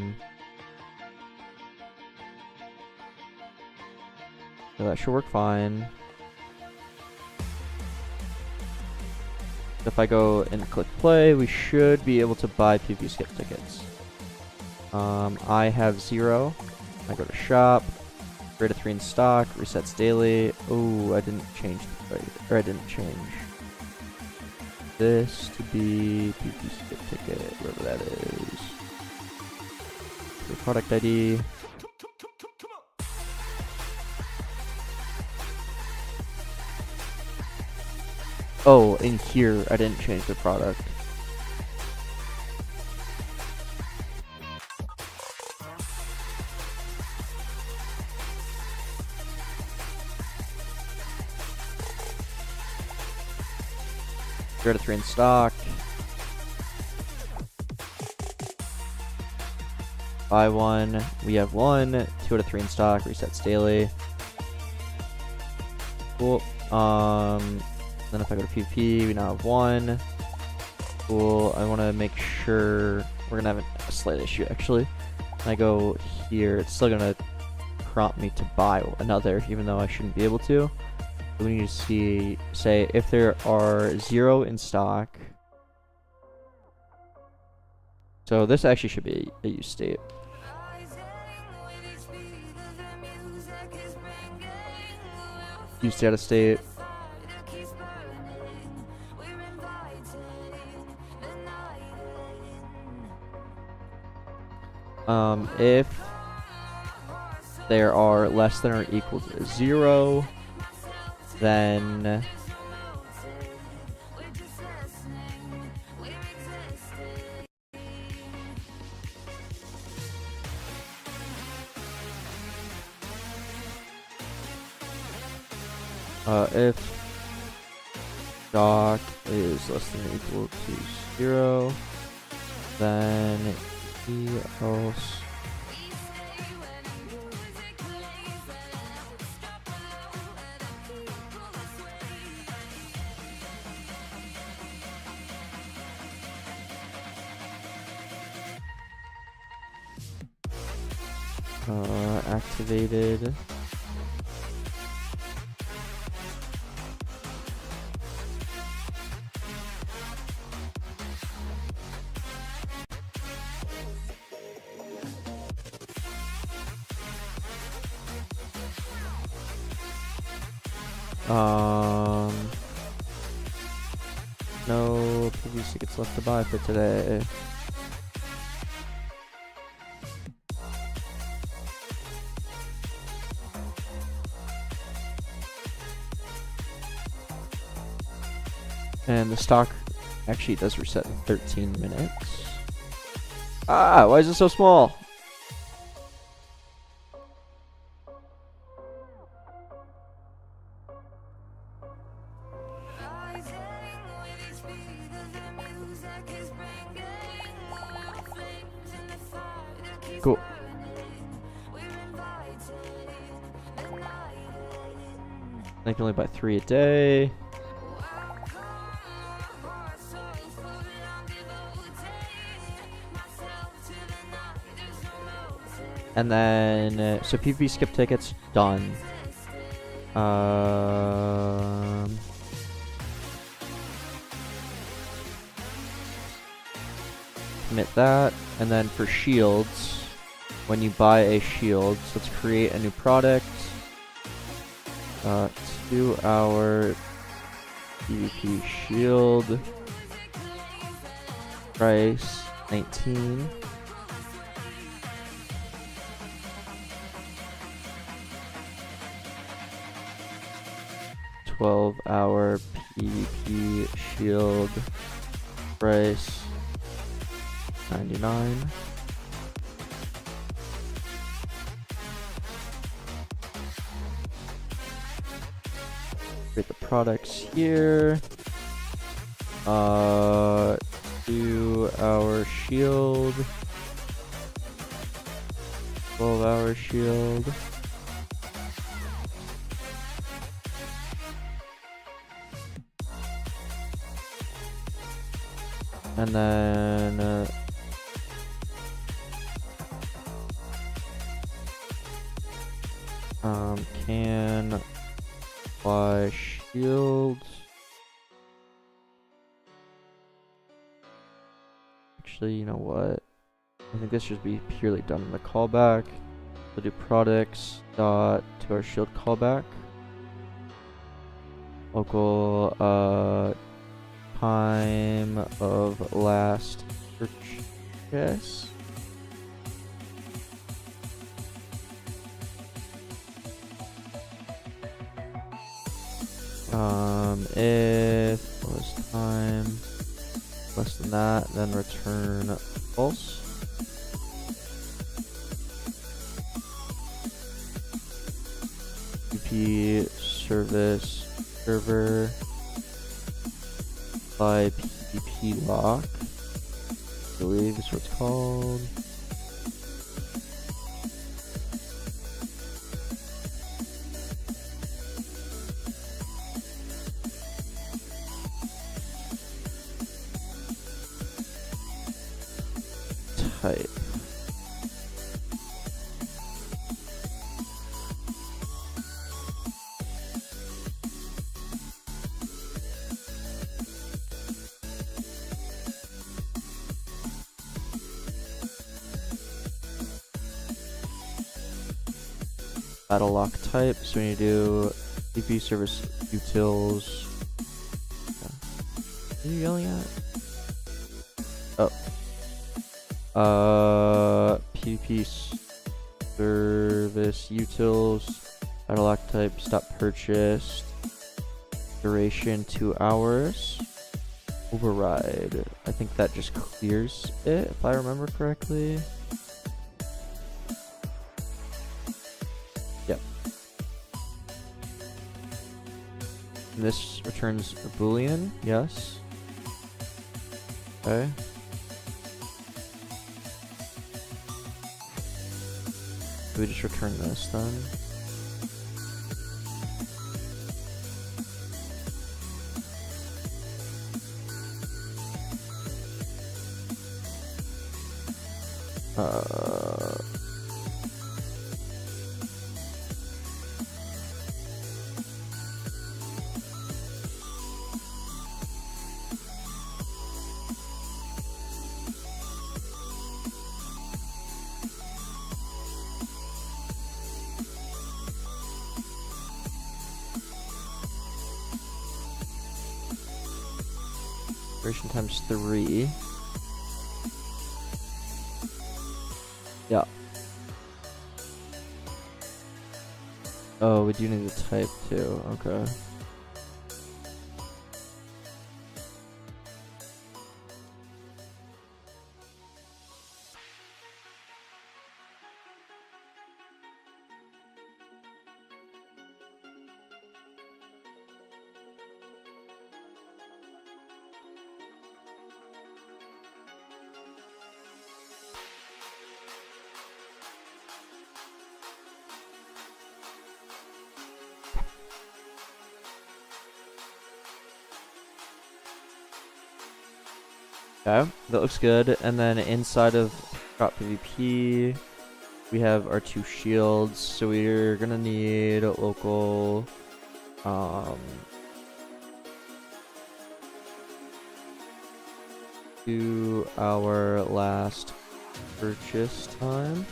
that should work fine. If I go and click play, we should be able to buy PvP skip tickets. I have 0. I go to shop, grade of 3 in stock, resets daily. Oh, I didn't change the price, or I didn't change this to be PvP skip ticket, whatever that is. The product ID. Oh, in here, I didn't change the product. Grade of 3 in stock. Buy one. We have 1. 2 out of 3 in stock. Resets daily. Cool. Then if I go to PvP, we now have 1. Cool. I want to make sure we're gonna have a slight issue actually. When I go here, it's still gonna prompt me to buy another, even though I shouldn't be able to. So we need to say if there are 0 in stock. So this actually should be a use state. Use data state. If there are less than or equal to 0, then if stock is less than or equal to 0, then else activated. No previous tickets left to buy for today. And the stock actually does reset in 13 minutes. Ah, why is it so small? Cool. I can only buy 3 a day. And then, so PvP skip tickets, done. Commit that. And then for shields, when you buy a shield, so let's create a new product. 2-hour PvP shield. Price, 19. $12-hour PvP shield, price 99. Create the products here. 2-hour shield, 12-hour shield. And then can buy shield. Actually, you know what? I think this should be purely done in the callback. We'll do products dot to our shield callback. Local time of last purchase. If was time less than that, then return false. PvP service server by PvP lock, I believe is what it's called. add a lock type. So we need to do PvP service utils. What are you yelling at? Oh. PvP service utils. Add a lock type. Stop purchased. Duration 2 hours. Override. I think that just clears it, if I remember correctly. Yep. And this returns a boolean, yes. Okay. Do we just return this then? Duration times 3. Yeah. Oh, we do need to type too. Okay. Okay, that looks good. And then inside of .pvp, we have our 2 shields. So we're gonna need local to our last purchase time.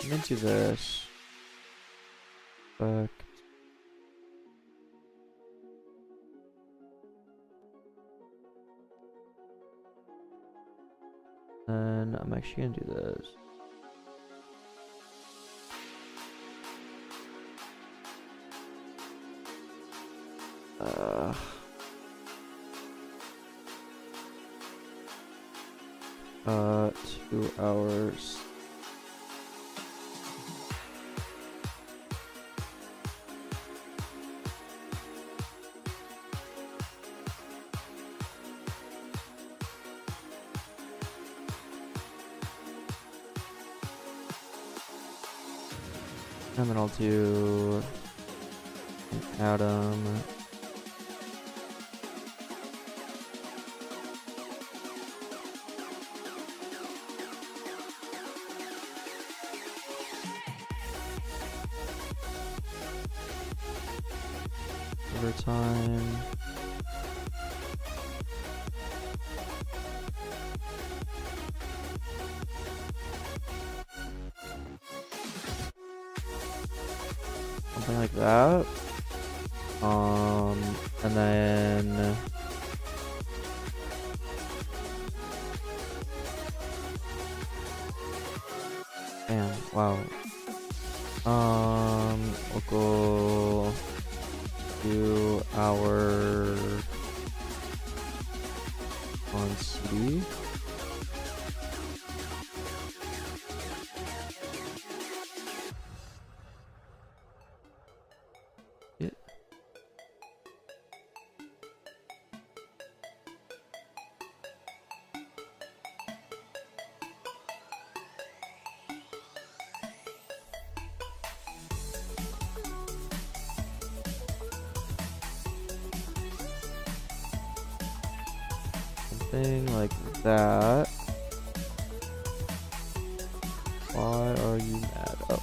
I'm into this. Back. And I'm actually gonna do this. Uh, 2 hours. And then I'll do an atom. Overtime. Something like that. And then damn, wow. We'll go do hour on CD. Something like that. Why are you mad? Oh.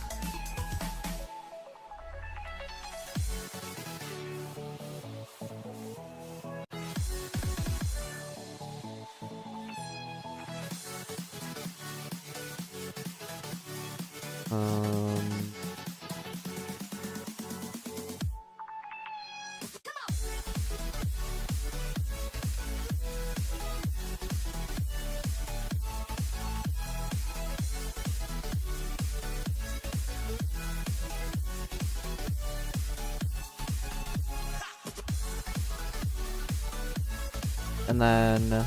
And then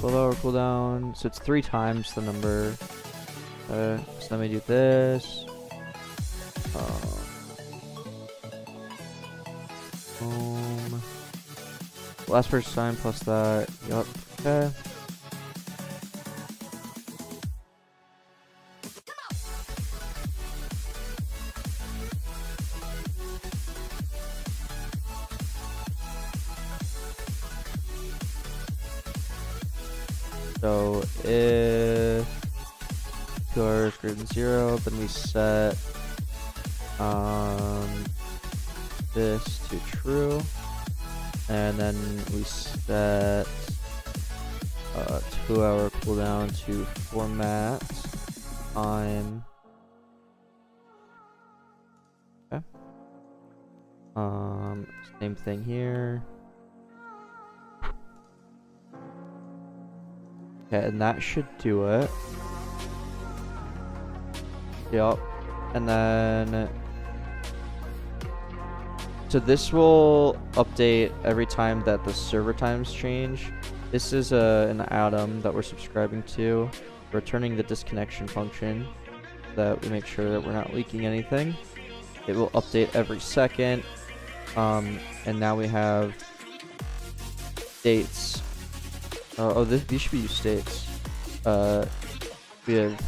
lower cooldown, so it's 3 times the number. So let me do this. Last first time plus that. Yup. Okay. So if 2 hours greater than 0, then we set this to true, and then we set 2-hour cooldown to format time. Okay. Same thing here. Okay, and that should do it. Yep. And then so this will update every time that the server times change. This is an atom that we're subscribing to, returning the disconnection function, so that we make sure that we're not leaking anything. It will update every second. And now we have dates. These should be used states. We have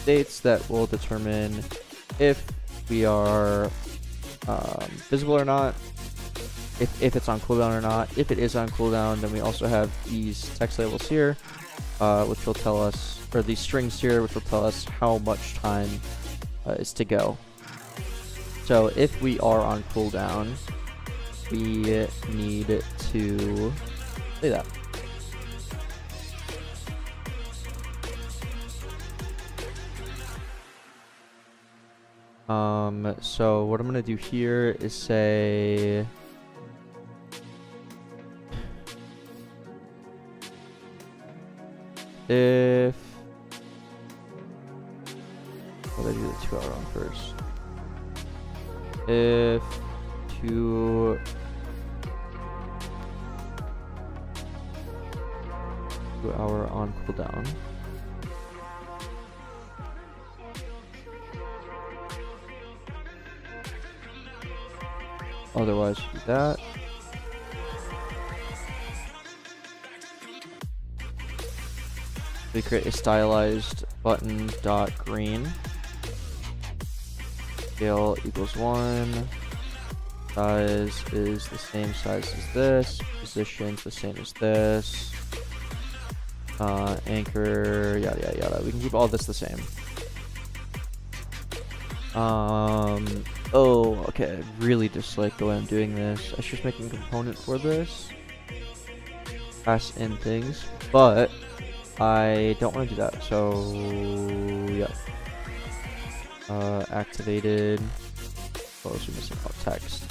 dates that will determine if we are visible or not, if it's on cooldown or not. If it is on cooldown, then we also have these text labels here, which will tell us, or these strings here, which will tell us how much time is to go. So if we are on cooldown, we need to say that. So what I'm gonna do here is say if what did I do the 2 hour on first? If 2 hour on cooldown. Otherwise, do that. We create a stylized button dot green. Scale equals 1. size is the same size as this. Position's the same as this. Anchor, yada yada yada. We can keep all this the same. Oh, okay. I really dislike the way I'm doing this. I should just make a component for this. Pass in things, but I don't want to do that. So yeah. Activated. What else are we missing? Oh, text.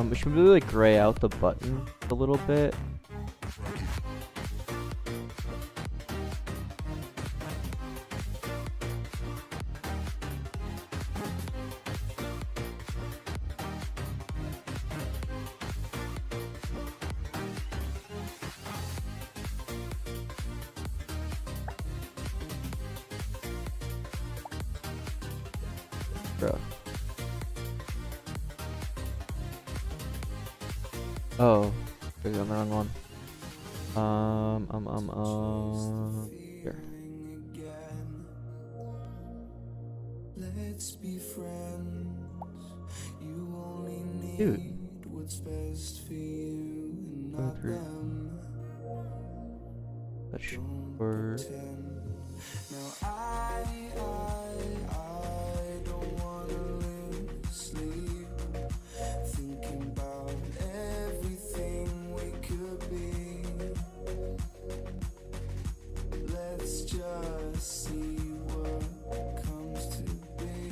We should really like gray out the button a little bit. Bro. Oh, I'm on the wrong one. Here. Let's be friends. You only need Dude. what's best for you and not them. That should work. Now I don't wanna lose sleep, thinking about everything we could be. Let's just see what comes to be.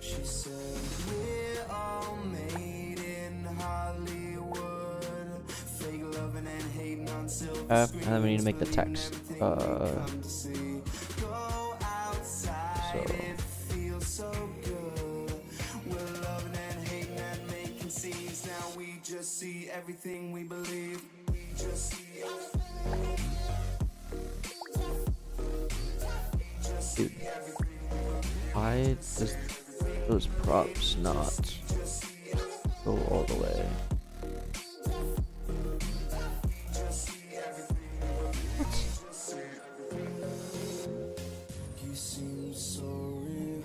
She said we're all made in Hollywood, fake loving and hating on silver And then we need to make the text. So good. We're loving and hating and making scenes. Now we just see everything we believe. We just see Dude, why does those props not go all the way?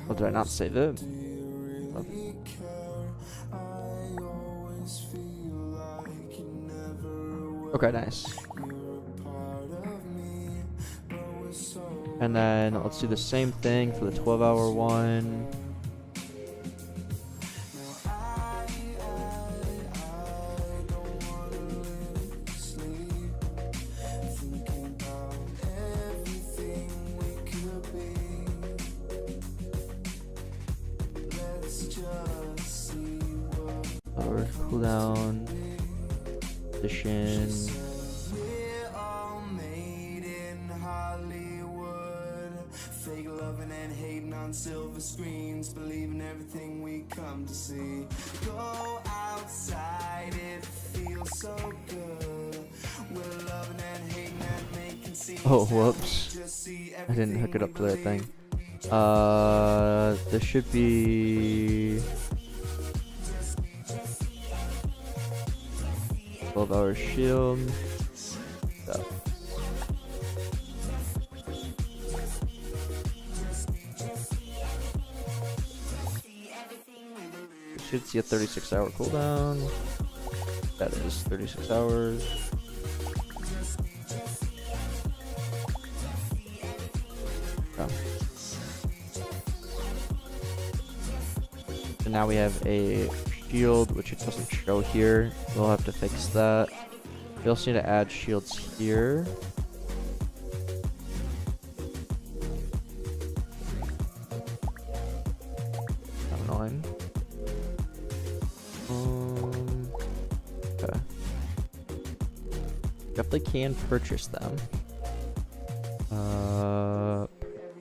Oh, did I not save it? Okay, nice. And then let's do the same thing for the 12-hour one. Our cooldown edition. Fake loving and hating on silver screens, believing everything we come to see. Go outside, it feels so good. We're loving and hating and making scenes. Oh, whoops. I didn't hook it up to that thing. This should be 12-hour shield. So. Should see a 36-hour cooldown. That is 36 hours. Okay. And now we have a shield, which it doesn't show here. We'll have to fix that. We also need to add shields here. Annoying. Okay. Definitely can purchase them.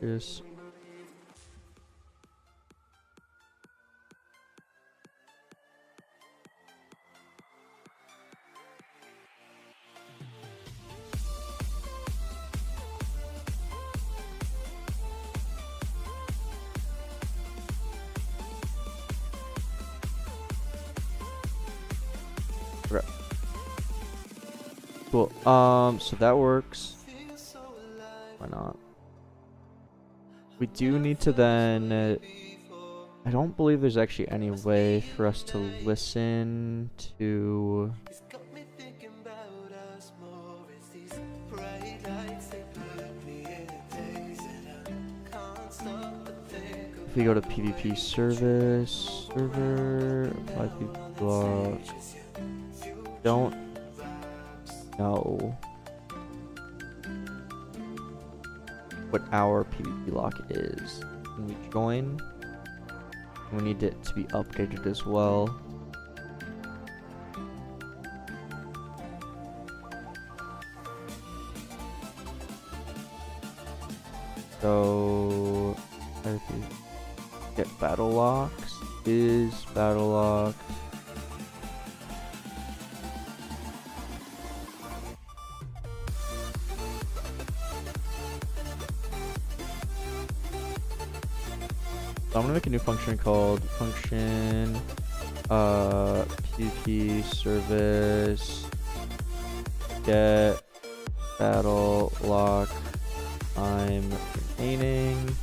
Purchase. Cool. So that works. Why not? We do need to then. I don't believe there's actually any way for us to listen to. If we go to PvP service, server, apply PvP block. Don't know what our PvP lock is. Can we join? We need it to be updated as well. So get battle locks. Is battle locks. So I'm gonna make a new function called function PvP service get battle lock time remaining.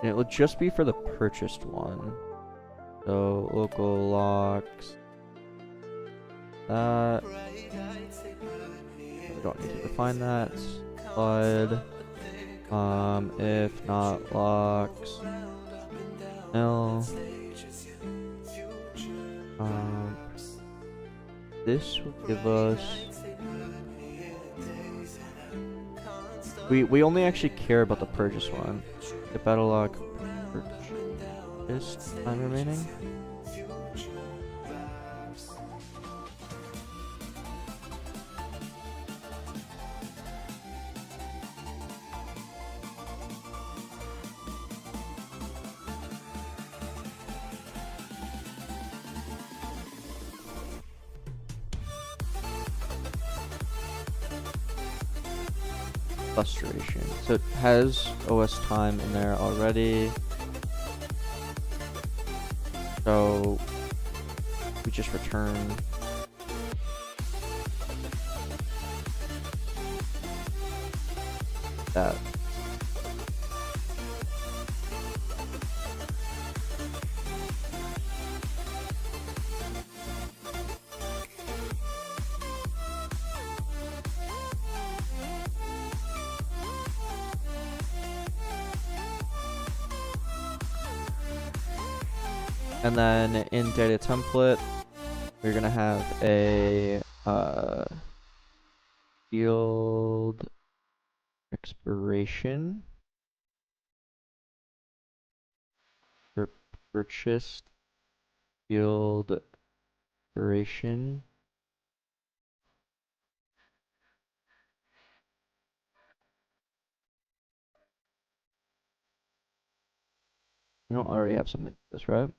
And it will just be for the purchased one. So local locks. That. We don't need to define that. But if not locks. No. This will give us. We only actually care about the purchase one. The battle log purchase time remaining. Frustration. So it has OS time in there already. So we just return that. And then in data template, we're gonna have a field expiration for purchased field expiration. We don't already have something like this, right?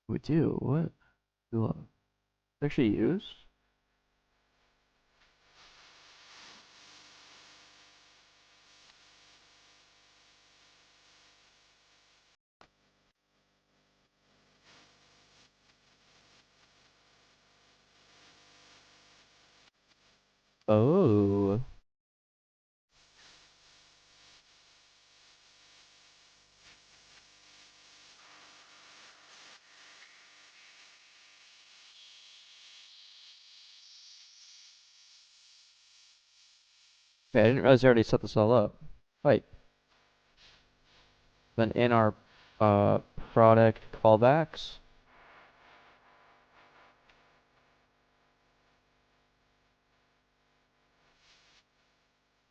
We do. What? Do I actually use? Oh. Okay, I didn't realize I already set this all up. Right. Then in our product callbacks,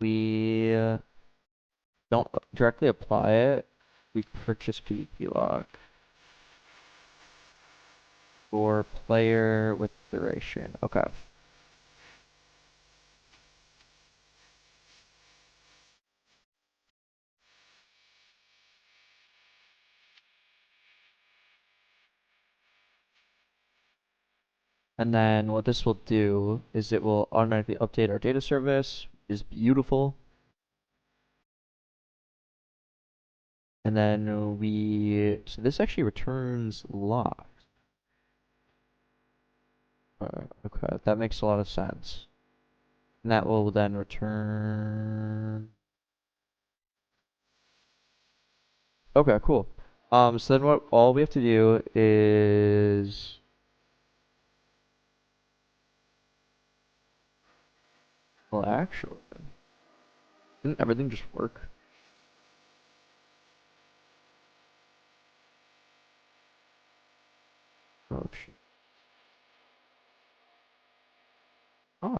we don't directly apply it. We purchase PvP lock for player with duration. Okay. And then what this will do is it will automatically update our data service, which is beautiful. And then so this actually returns locked. Okay, that makes a lot of sense. And that will then return. Okay, cool. So then what all we have to do is well actually didn't everything just work? Oh shit. Oh,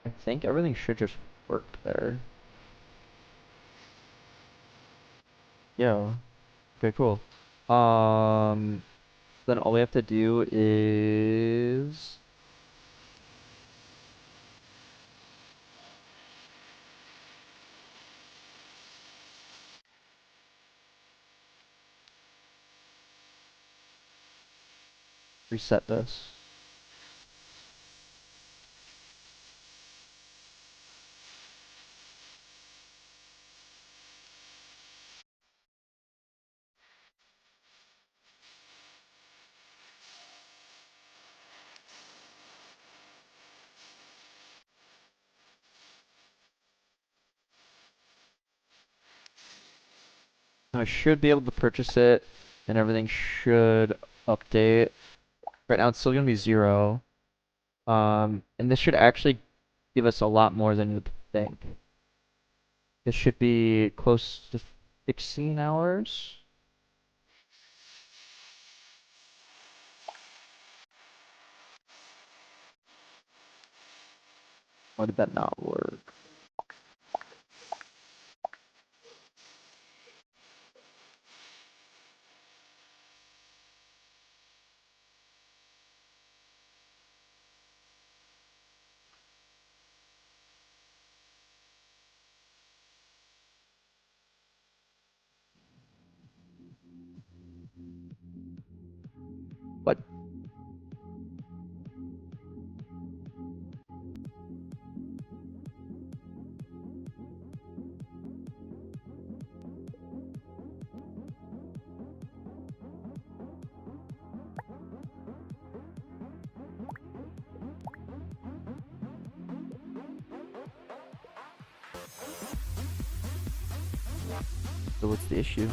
I think everything should just work there. Yeah. Okay, cool. Then all we have to do is reset this. I should be able to purchase it, and everything should update. Right now it's still gonna be 0. And this should actually give us a lot more than you'd think. This should be close to 16 hours. Why did that not work? What? So what's the issue?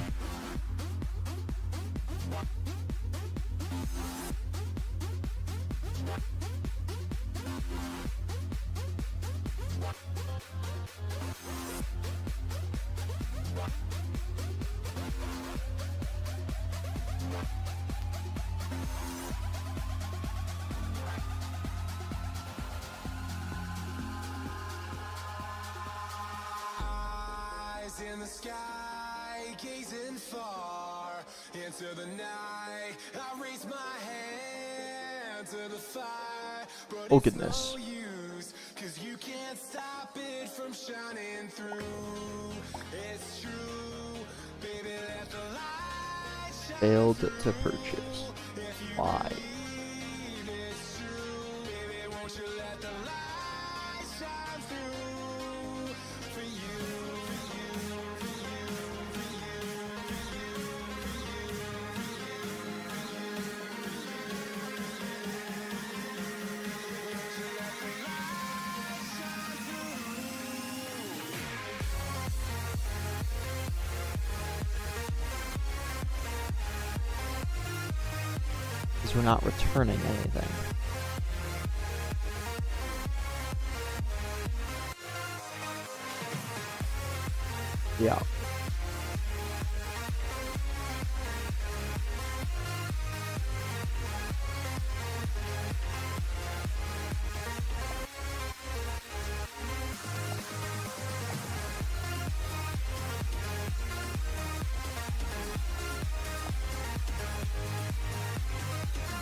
In the sky, gazing far into the night, I raise my hand to the fire, but Oh, it's goodness. no use, 'cause you can't stop it from shining through. It's true, baby, let the light shine. Failed to purchase. Why? It's true, baby, won't you let the light shine through for you. Because we're not returning anything. Yeah.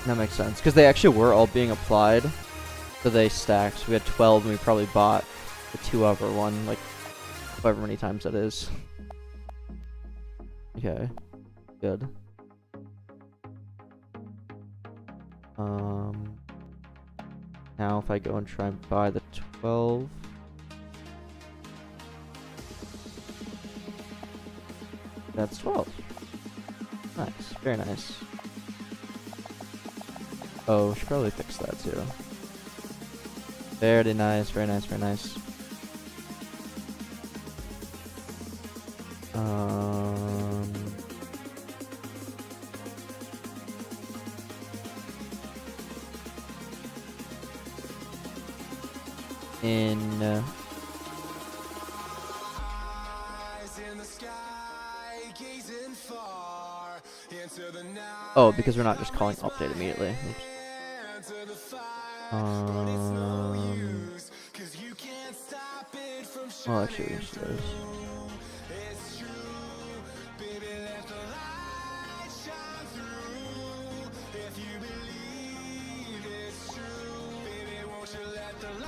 That makes sense, because they actually were all being applied, so they stacked. So we had 12, and we probably bought the 2-hour one, like, however many times that is. Okay, good. Now if I go and try and buy the 12, that's 12. Nice, very nice. Oh, should probably fix that too. Very nice, very nice, very nice. Oh, because we're not just calling update immediately. Oops. Well, actually, we should do this.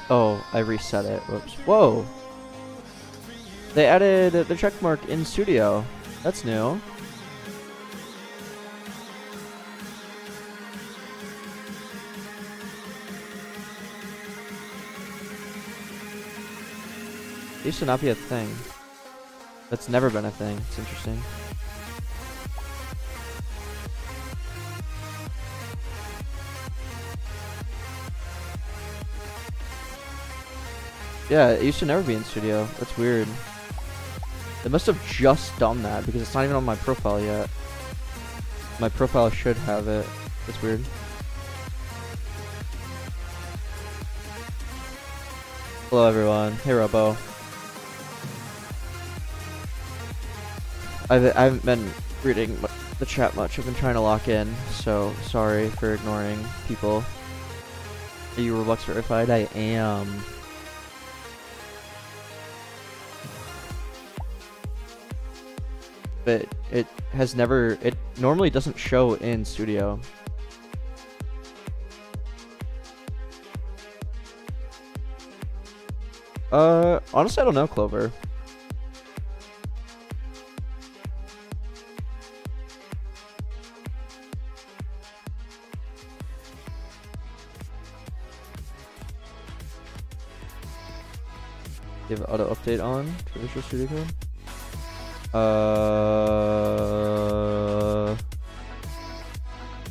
Oh, I reset it. Whoops. Whoa! They added the checkmark in Studio. That's new. It used to not be a thing. That's never been a thing. It's interesting. Yeah, it used to never be in Studio. That's weird. They must have just done that because it's not even on my profile yet. My profile should have it. That's weird. Hello everyone. Hey Robo. I haven't been reading the chat much. I've been trying to lock in, so sorry for ignoring people. Are you Roblox verified? I am. But it has never, it normally doesn't show in Studio. Honestly, I don't know, Clover. You have auto update on for Visual Studio Code?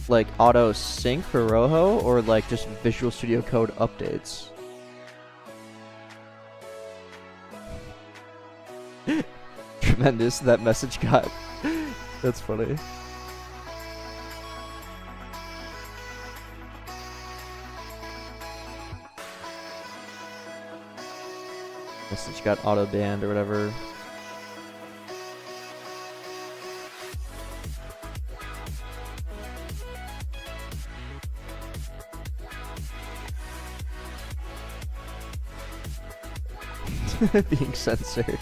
Like auto sync for Rojo, or like just Visual Studio Code updates? Tremendous, that message got. That's funny. Message got auto banned or whatever. Being censored.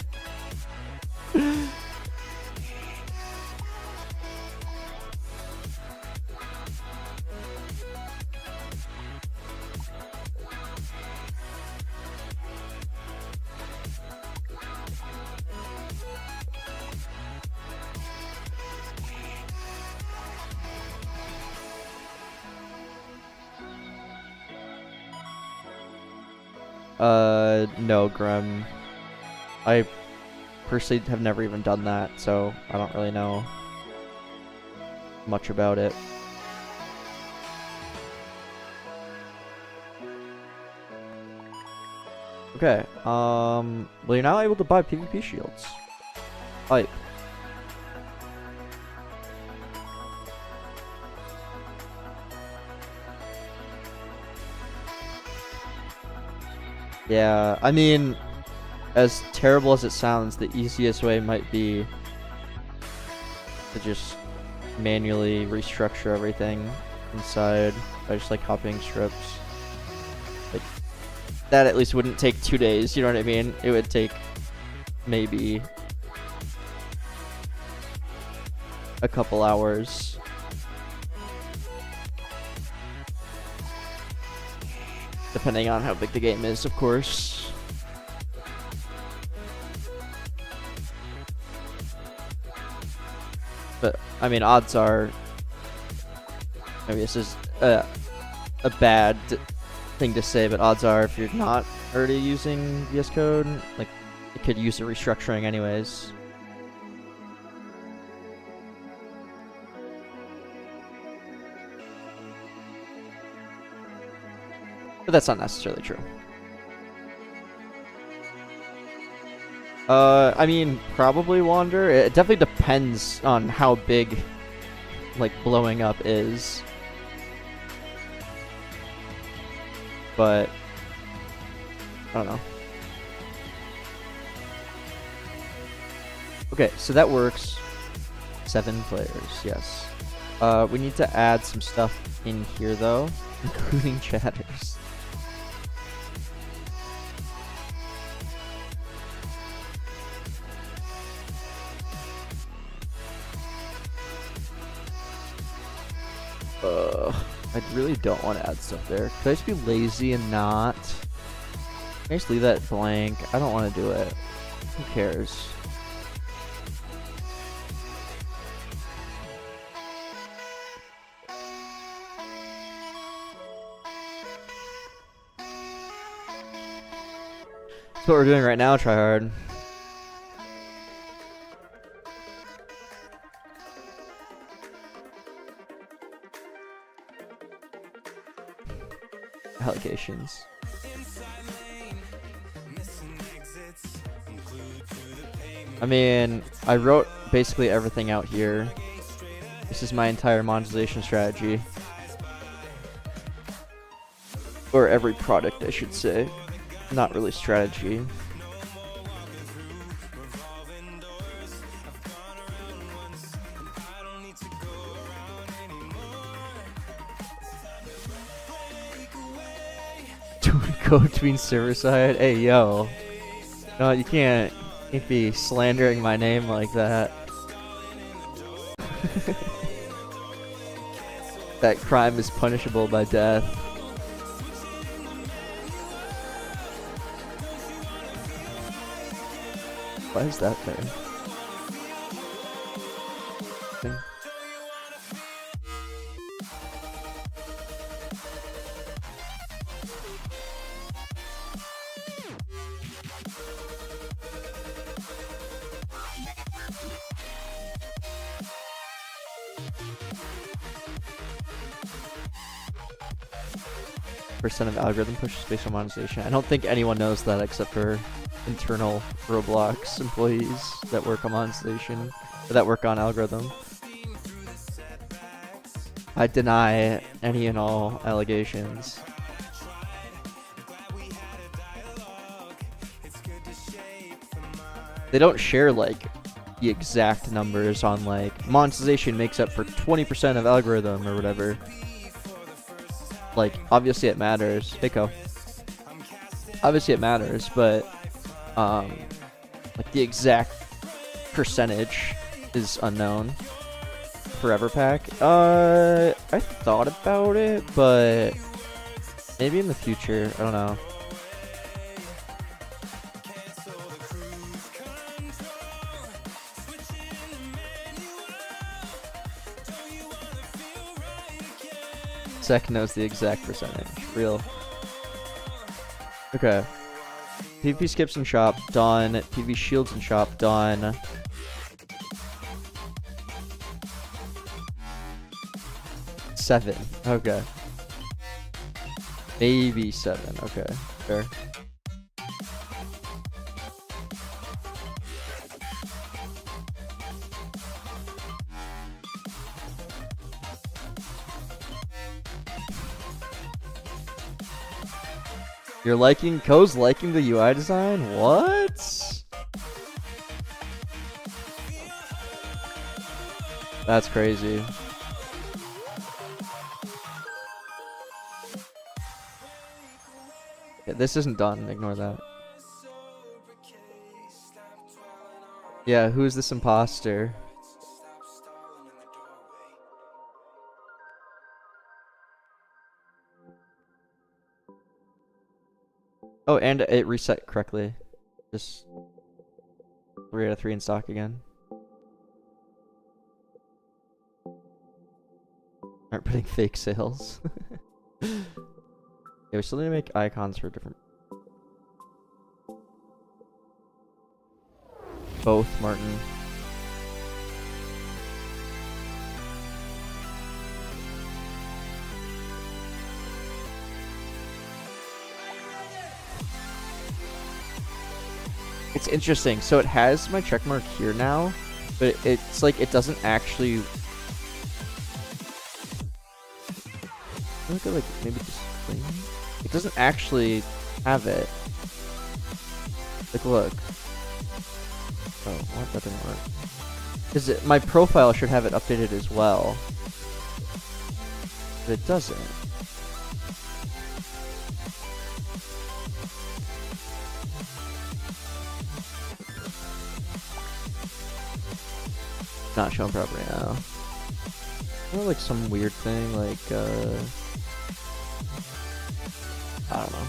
No, Grem. I personally have never even done that, so I don't really know much about it. Okay, well, you're now able to buy PvP shields. Hype. Yeah, I mean, as terrible as it sounds, the easiest way might be to just manually restructure everything inside by just like copying scripts. Like, that at least wouldn't take 2 days, you know what I mean? It would take maybe a couple hours. Depending on how big the game is, of course. But, I mean, odds are... Maybe this is a bad thing to say, but odds are if you're not already using VS Code, like, it could use a restructuring anyways. But that's not necessarily true. I mean, probably Wander. It definitely depends on how big, like, blowing up is. But, I don't know. Okay, so that works. 7 players, yes. We need to add some stuff in here, though, including chatters. I really don't want to add stuff there. Could I just be lazy and not? Can I just leave that blank? I don't want to do it. Who cares? That's what we're doing right now, try hard. Allocations. I mean, I wrote basically everything out here. This is my entire monetization strategy. Or every product, I should say. Not really strategy. Go between server side. Hey yo, no, you can't be slandering my name like that. That crime is punishable by death. Why is that there? percent of algorithm pushes based on monetization. I don't think anyone knows that except for internal Roblox employees that work on monetization, or that work on algorithm. I deny any and all allegations. They don't share like the exact numbers on like monetization makes up for 20% of algorithm or whatever. Like obviously it matters. Hey Co. Obviously it matters, but like the exact percentage is unknown. Forever Pack. I thought about it, but maybe in the future. I don't know. Sec knows the exact percentage. Real. Okay. PvP skips in shop, done. PvP shields in shop, done. Seven. Okay. Maybe 7. Okay. Fair. You're liking Co's liking the UI design? What? That's crazy. Yeah, this isn't done. Ignore that. Yeah, who's this imposter? Oh, and it reset correctly. Just 3 out of 3 in stock again. Aren't putting fake sales. Yeah, we still need to make icons for different. Both, Martin. It's interesting. So it has my check mark here now, but it's like it doesn't actually. Look at like maybe just clean. It doesn't actually have it. Like look. Oh, what? That didn't work. Because my profile should have it updated as well, but it doesn't. Not showing properly now. Or like some weird thing, like I don't know.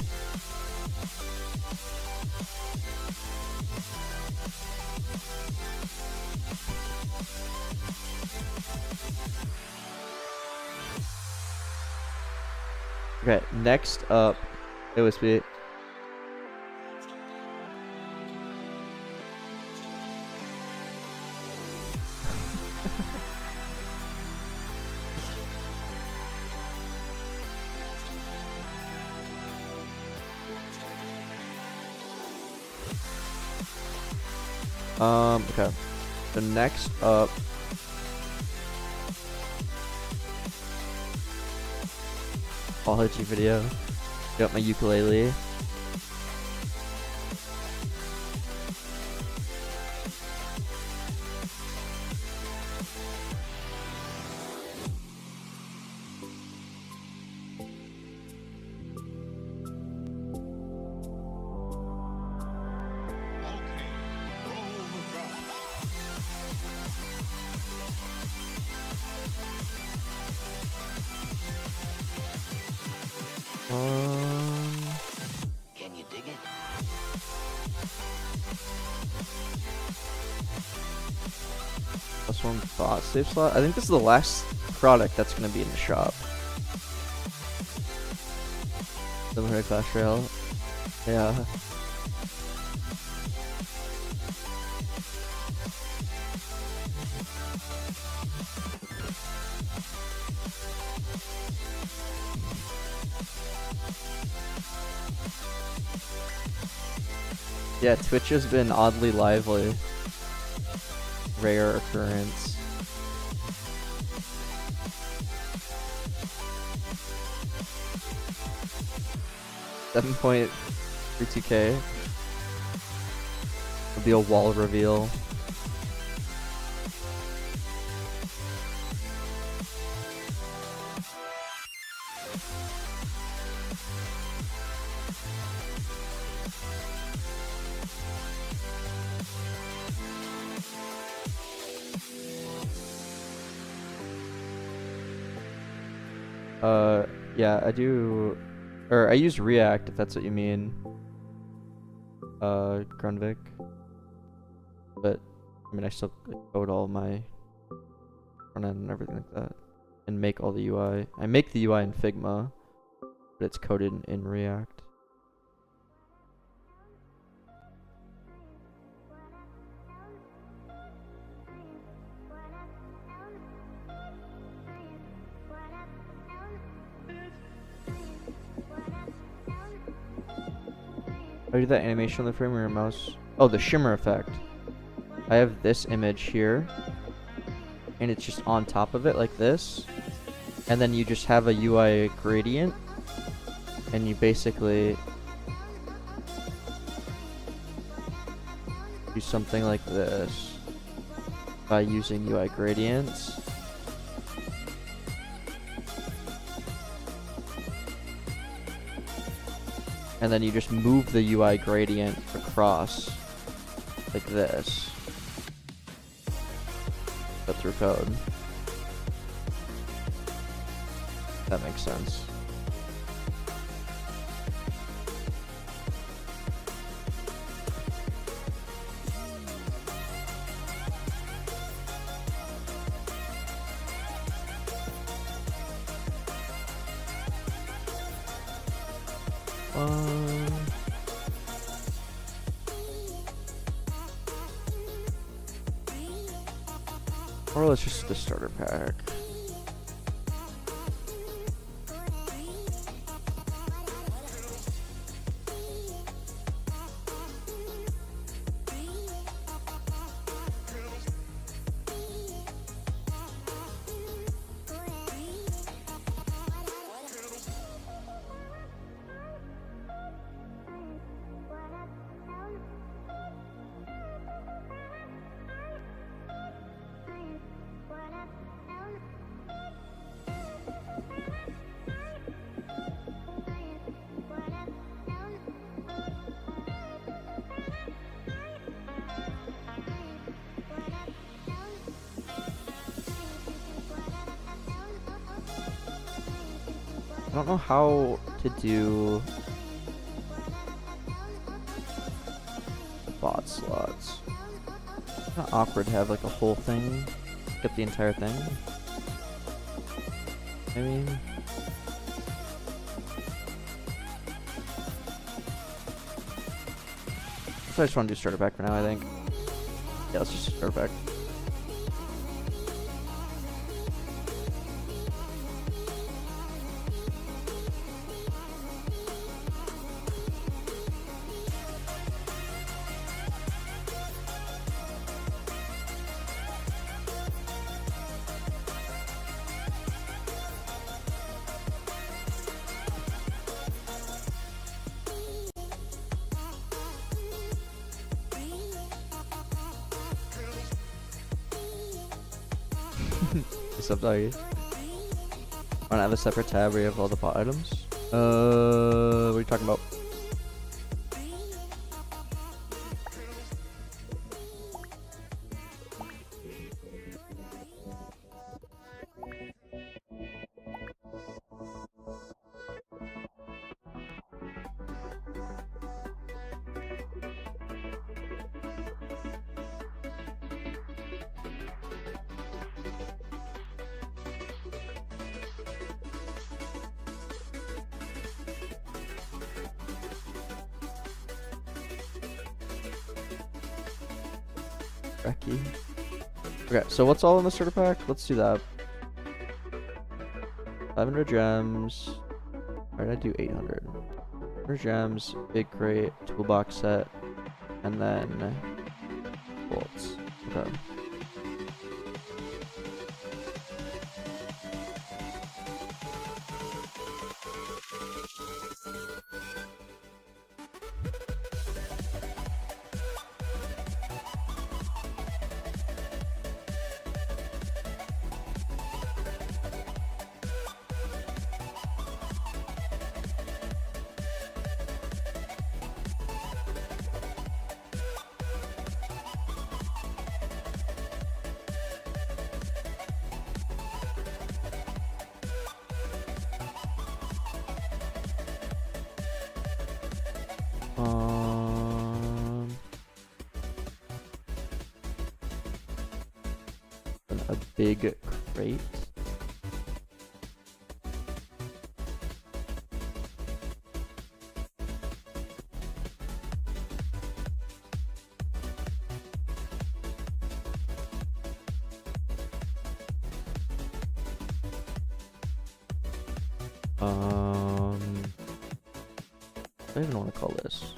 Okay, next up, it was be. Okay. So next up, apology video. Got my ukulele. Can you dig it? Plus 1 bot save slot. I think this is the last product that's going to be in the shop. Similar to Clash Royale. Yeah. Yeah, Twitch has been oddly lively. Rare occurrence. $7.32K. Will be a wall reveal. Yeah, I do, or I use React if that's what you mean. Grundvik. But, I mean, I still code all my front end and everything like that. And make all the UI. I make the UI in Figma, but it's coded in React. I do that animation on the frame or your mouse? Oh, the shimmer effect. I have this image here, and it's just on top of it like this. And then you just have a UI gradient, and you basically do something like this by using UI gradients. And then you just move the UI gradient across like this, but through code. That makes sense. Or let's just the starter pack. I don't know how to do the bot slots. It's kind of awkward to have like a whole thing, get the entire thing. I mean, so I just want to do starter pack for now, I think. Yeah, let's just starter pack. What's up, doggy? Why not have a separate tab where you have all the bot items? What are you talking about? Okay, so what's all in the starter pack? Let's do that. 500 gems. Why did I do 800? 100 gems, big crate, toolbox set, and then bolts. Okay. A big crate. I don't even want to call this.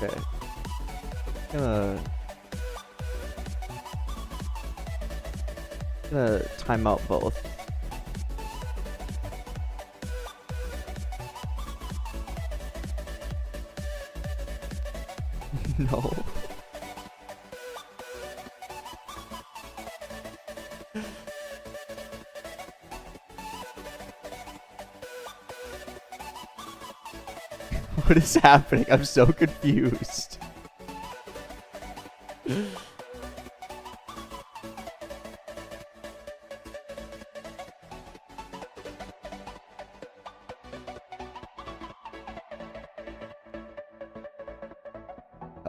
Okay. Gonna time out both. No. What is happening? I'm so confused.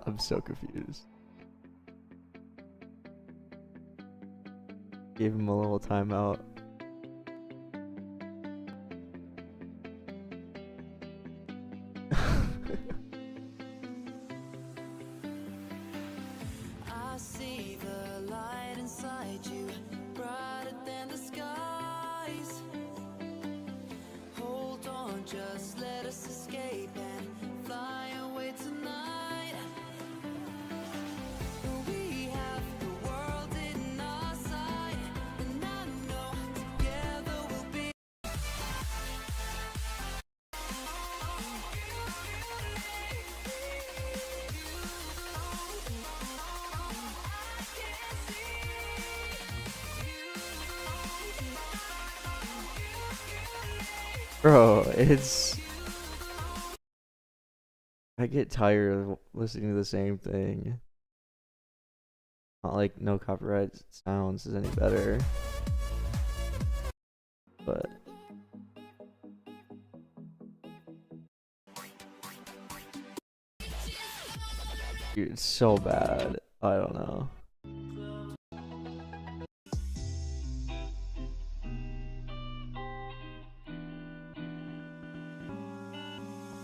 I'm so confused. Gave him a little timeout. I see the light inside you, brighter than the skies. Hold on, just let us escape and fly away tonight. We have the world in our sight, and I know together we'll be. Bro, it's... I get tired of listening to the same thing. Not like no copyright sounds is any better. But... Dude, it's so bad. I don't know.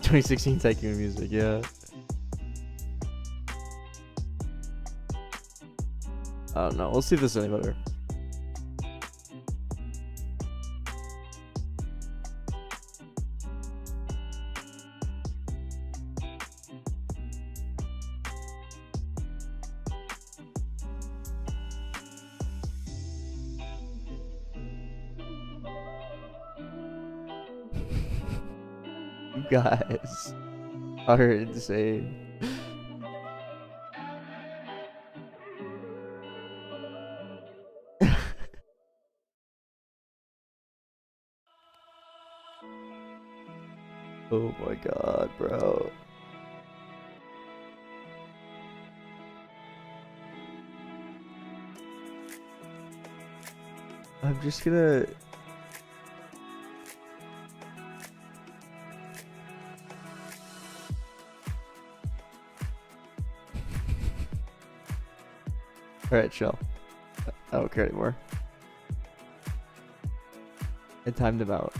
"2016 Tycoon music," yeah. I don't know. We'll see if this is any better. You guys are insane. Oh my god, bro. I'm just gonna... Alright, chill. I don't care anymore. I timed him out.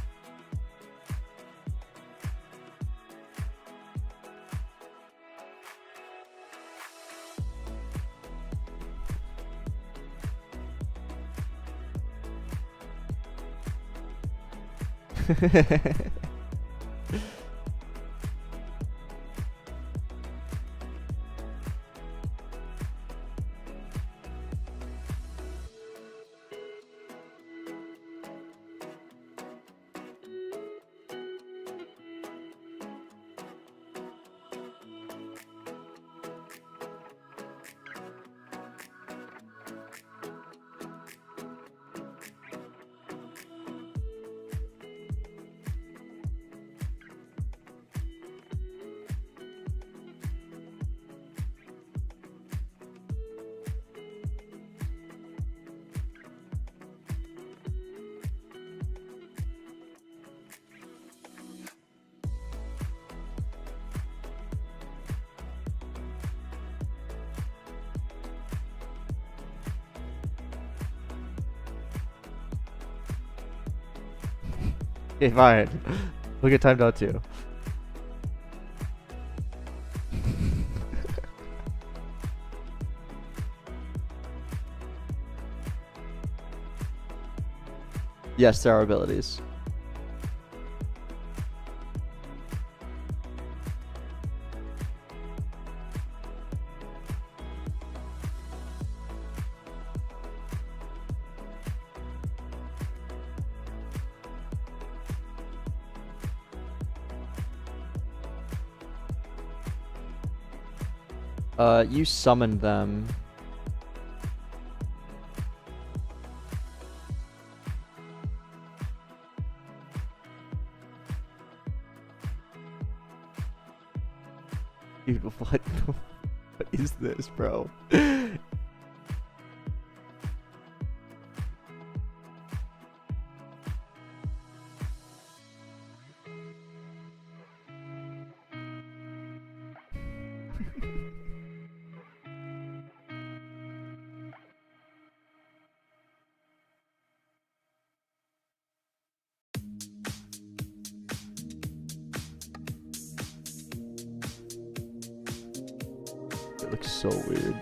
Okay, fine. We'll get timed out too. Yes, there are abilities. You summoned them. Dude, what is this, bro? It looks so weird.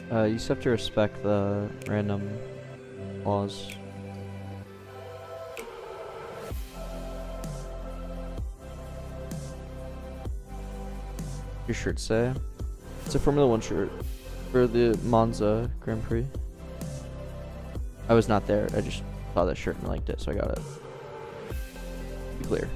You just have to respect the random laws. Your shirt say? It's a Formula 1 shirt for the Monza Grand Prix. I was not there. I just saw that shirt and liked it, so I got it. Be clear.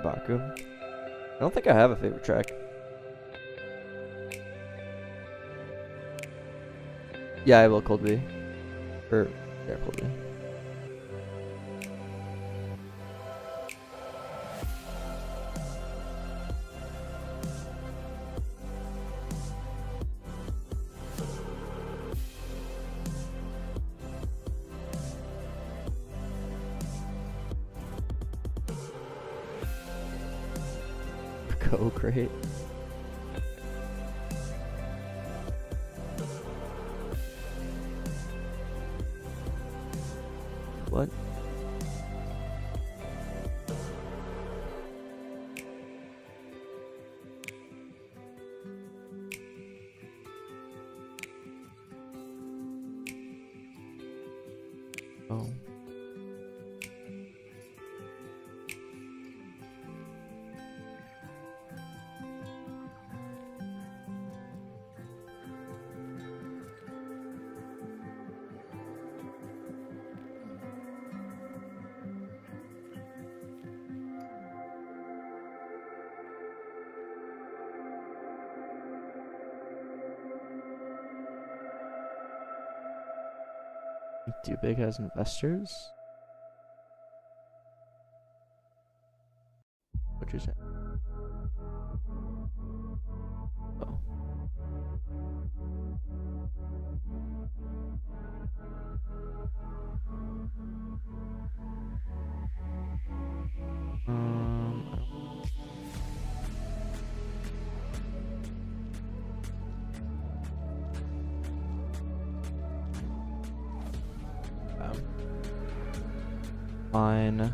Baku. I don't think I have a favorite track. Yeah, I will Cold B. Or, yeah, Cold B. Go great. What? Oh. Too big has investors? What you say? Oh. Fine.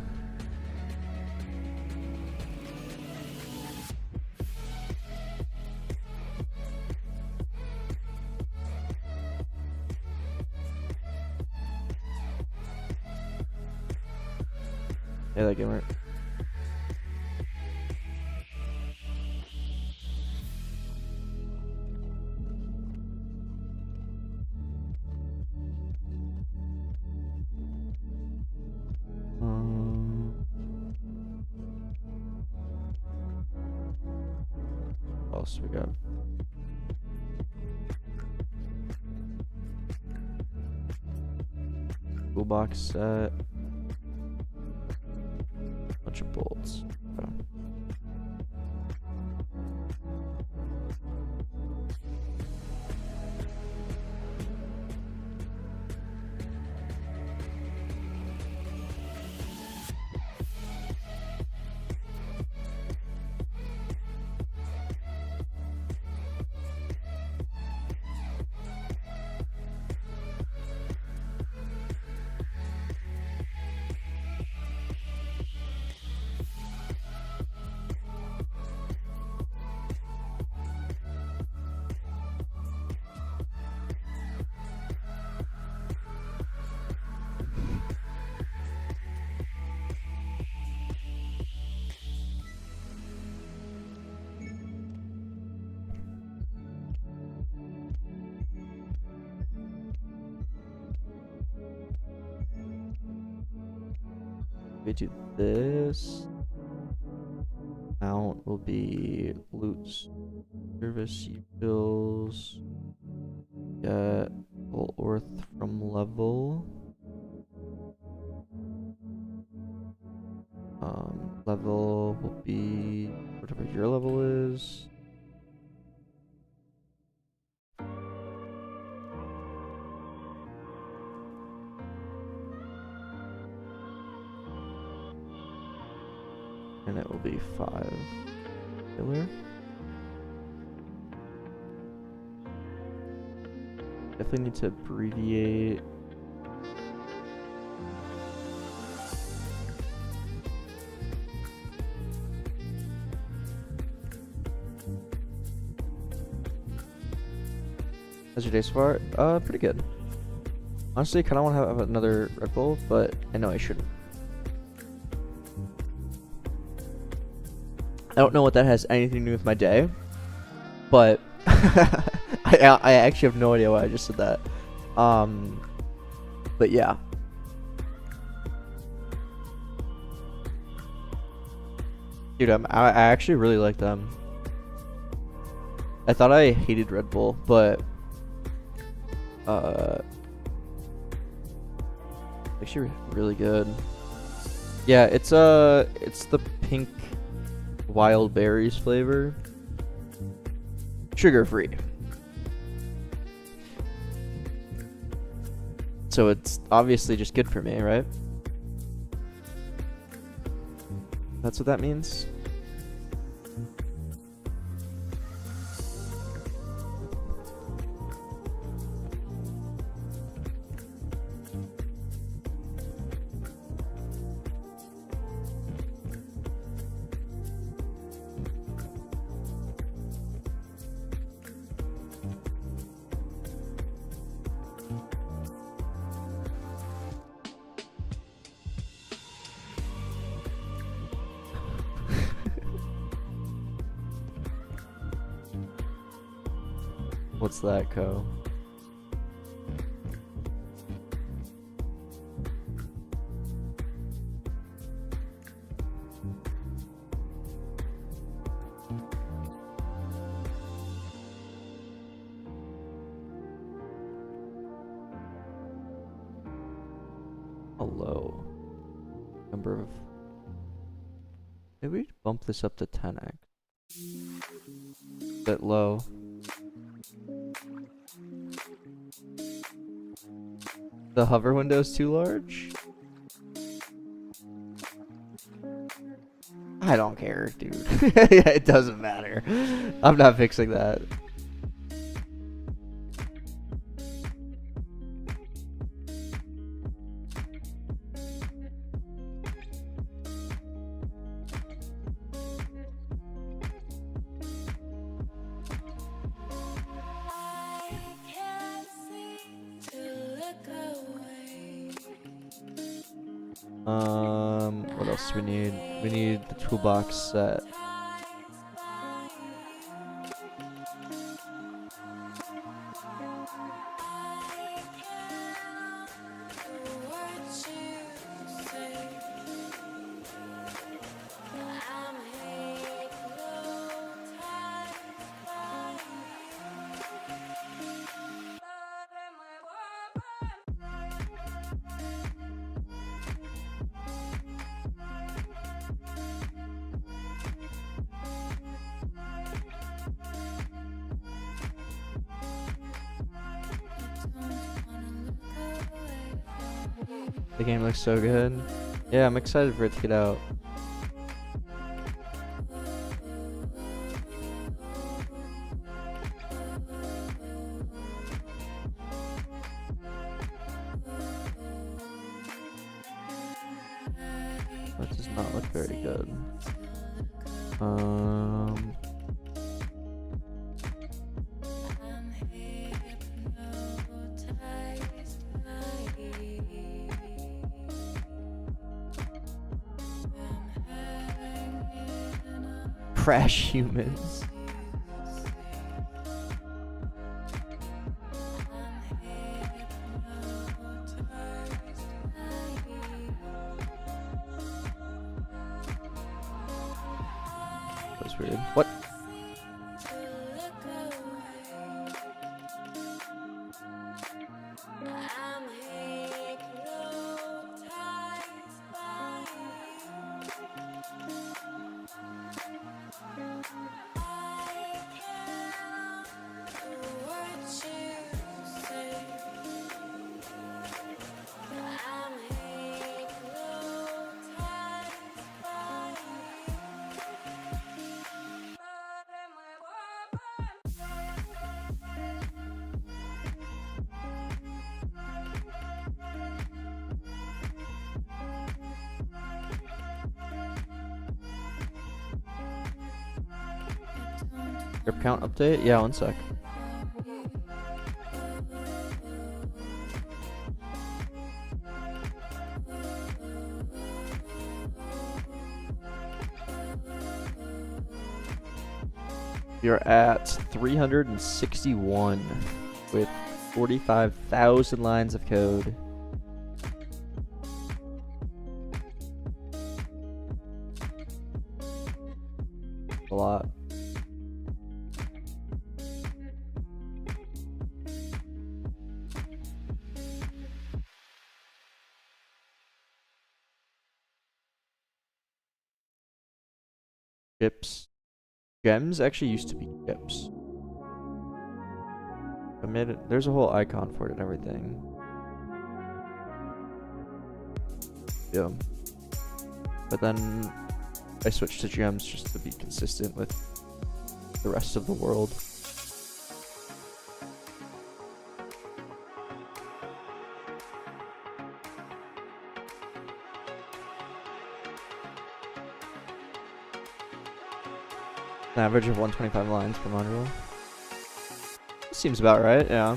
Yeah, that gamer. What else we got? Toolbox set. Bunch of bolts. Okay. We do this. Amount will be loot service bills. Get full worth from level. Level will be whatever your level is. And it will be 5 killer. Definitely need to abbreviate. How's your day so far? Pretty good. Honestly, kind of want to have another Red Bull, but I know I shouldn't. I don't know what that has anything to do with my day, but I actually have no idea why I just said that. But yeah. Dude, I actually really like them. I thought I hated Red Bull, but actually really good. Yeah, it's the pink wild berries flavor. Sugar free. So it's obviously just good for me, right? That's what that means. What's that, Co? Hello. Number of... Maybe we bump this up to 10x. Bit low. The hover window is too large? I don't care, dude. Yeah, it doesn't matter. I'm not fixing that. What else do we need? We need the toolbox set. The game looks so good. Yeah, I'm excited for it to get out. That does not look very good. Crash humans. That's weird. What? Grip count update? Yeah, 1 sec. You're at 361 with 45,000 lines of code. A lot. Chips. Gems actually used to be chips. I made it. There's a whole icon for it and everything. Yeah. But then I switched to gems just to be consistent with the rest of the world. An average of 125 lines per module. Seems about right, yeah.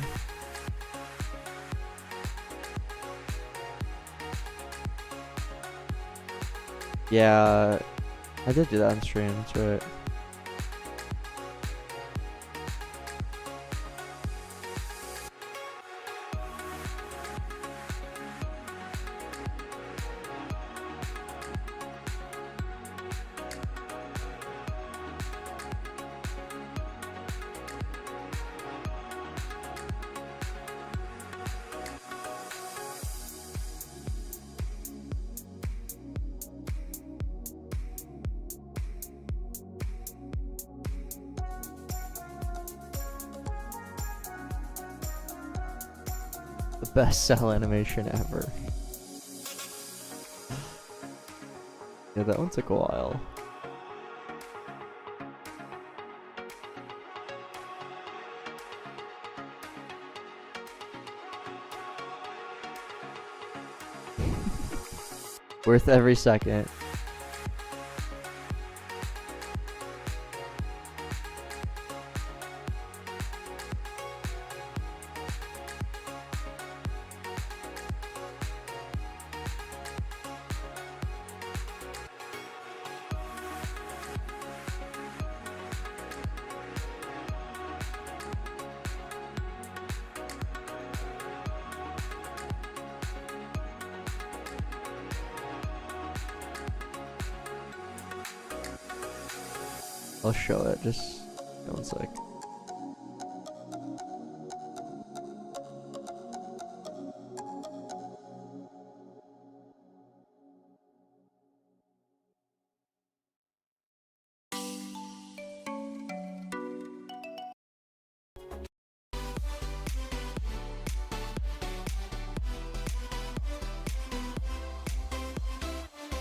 Yeah, I did do that on stream, that's right. Best sell animation ever. Yeah, that one took a while. Worth every second. I'll show it, just 1 sec.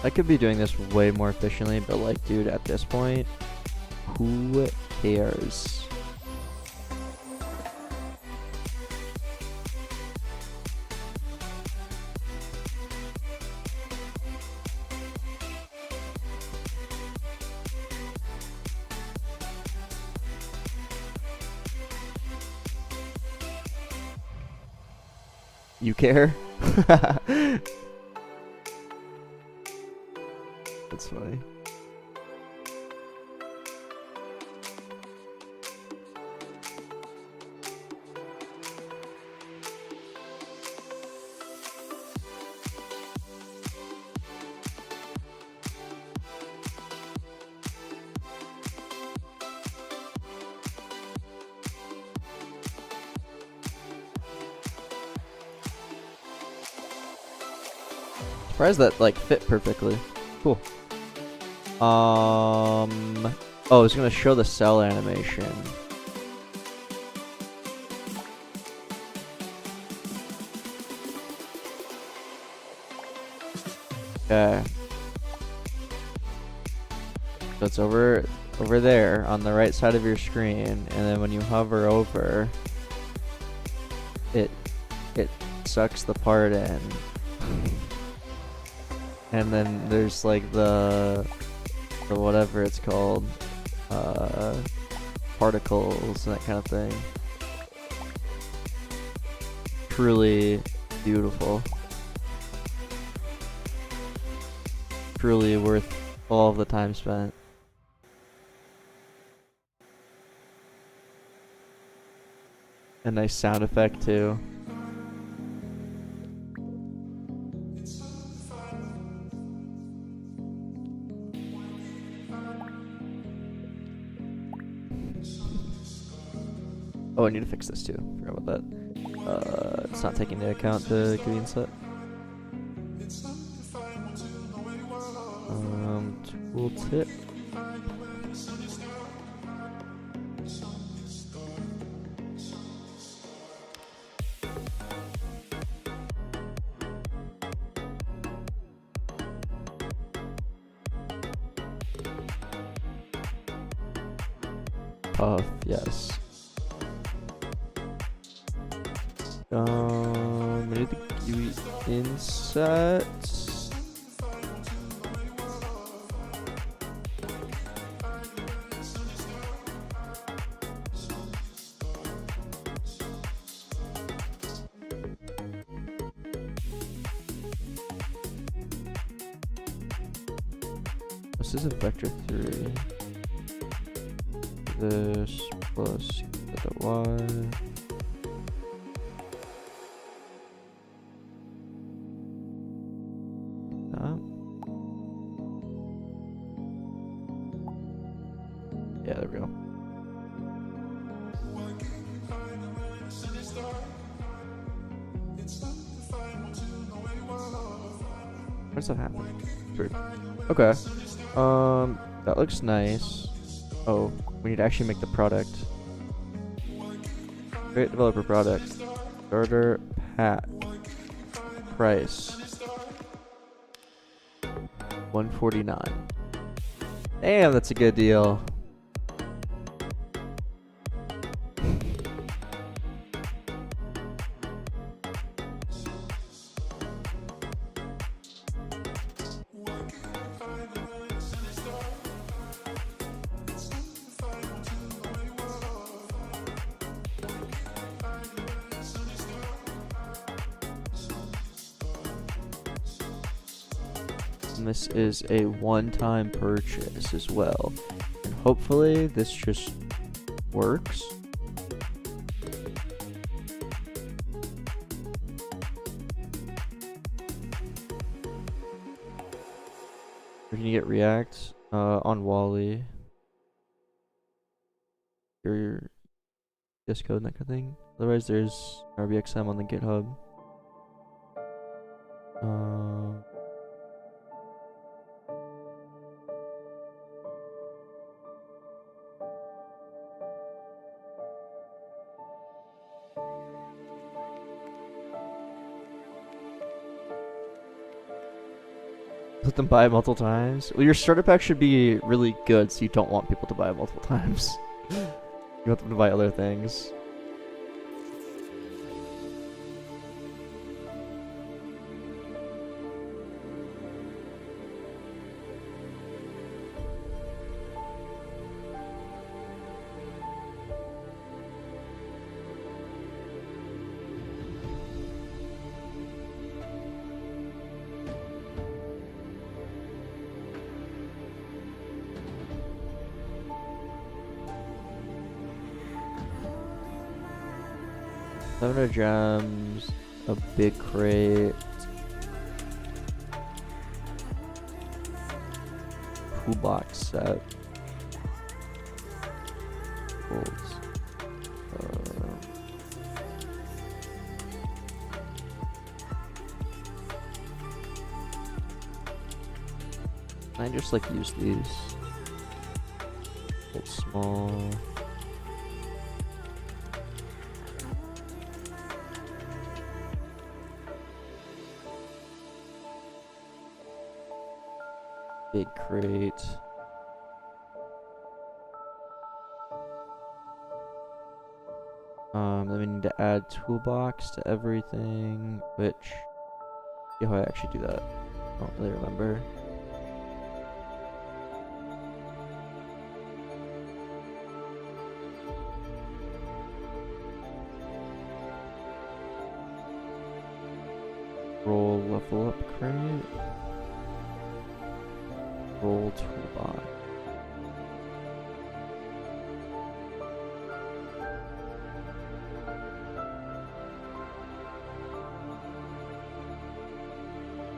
I could be doing this way more efficiently, but like, dude, at this point, who cares? You care? That's funny. Surprised that like fit perfectly. Cool. Oh, I was gonna show the cell animation. Okay. So it's over there on the right side of your screen, and then when you hover over, it sucks the part in. And then there's like the whatever it's called, particles and that kind of thing. Truly beautiful. Truly worth all of the time spent. A nice sound effect too. Oh, I need to fix this too. Forgot about that. It's not taking into account the green set. Tooltip. Puff, yes. We need the GUI inset. This is a vector 3. This plus the y. Yeah, there we go. Why does that happen? Weird. Okay. That looks nice. Oh, we need to actually make the product. Create developer product. Starter pack. Price. $149. Damn, that's a good deal. And this is a one-time purchase as well. And hopefully this just works. We can get React on Wally. Your VS Code and that kind of thing. Otherwise there's RBXM on the GitHub. Let them buy it multiple times. Well, your starter pack should be really good, so you don't want people to buy it multiple times. You want them to buy other things. $700 gems, a big crate, toolbox set, bolts, I just like use these. It's small. Big crate. Then we need to add toolbox to everything, which, yeah, how I actually do that? I don't really remember. Roll level upgrade. Roll toolbox.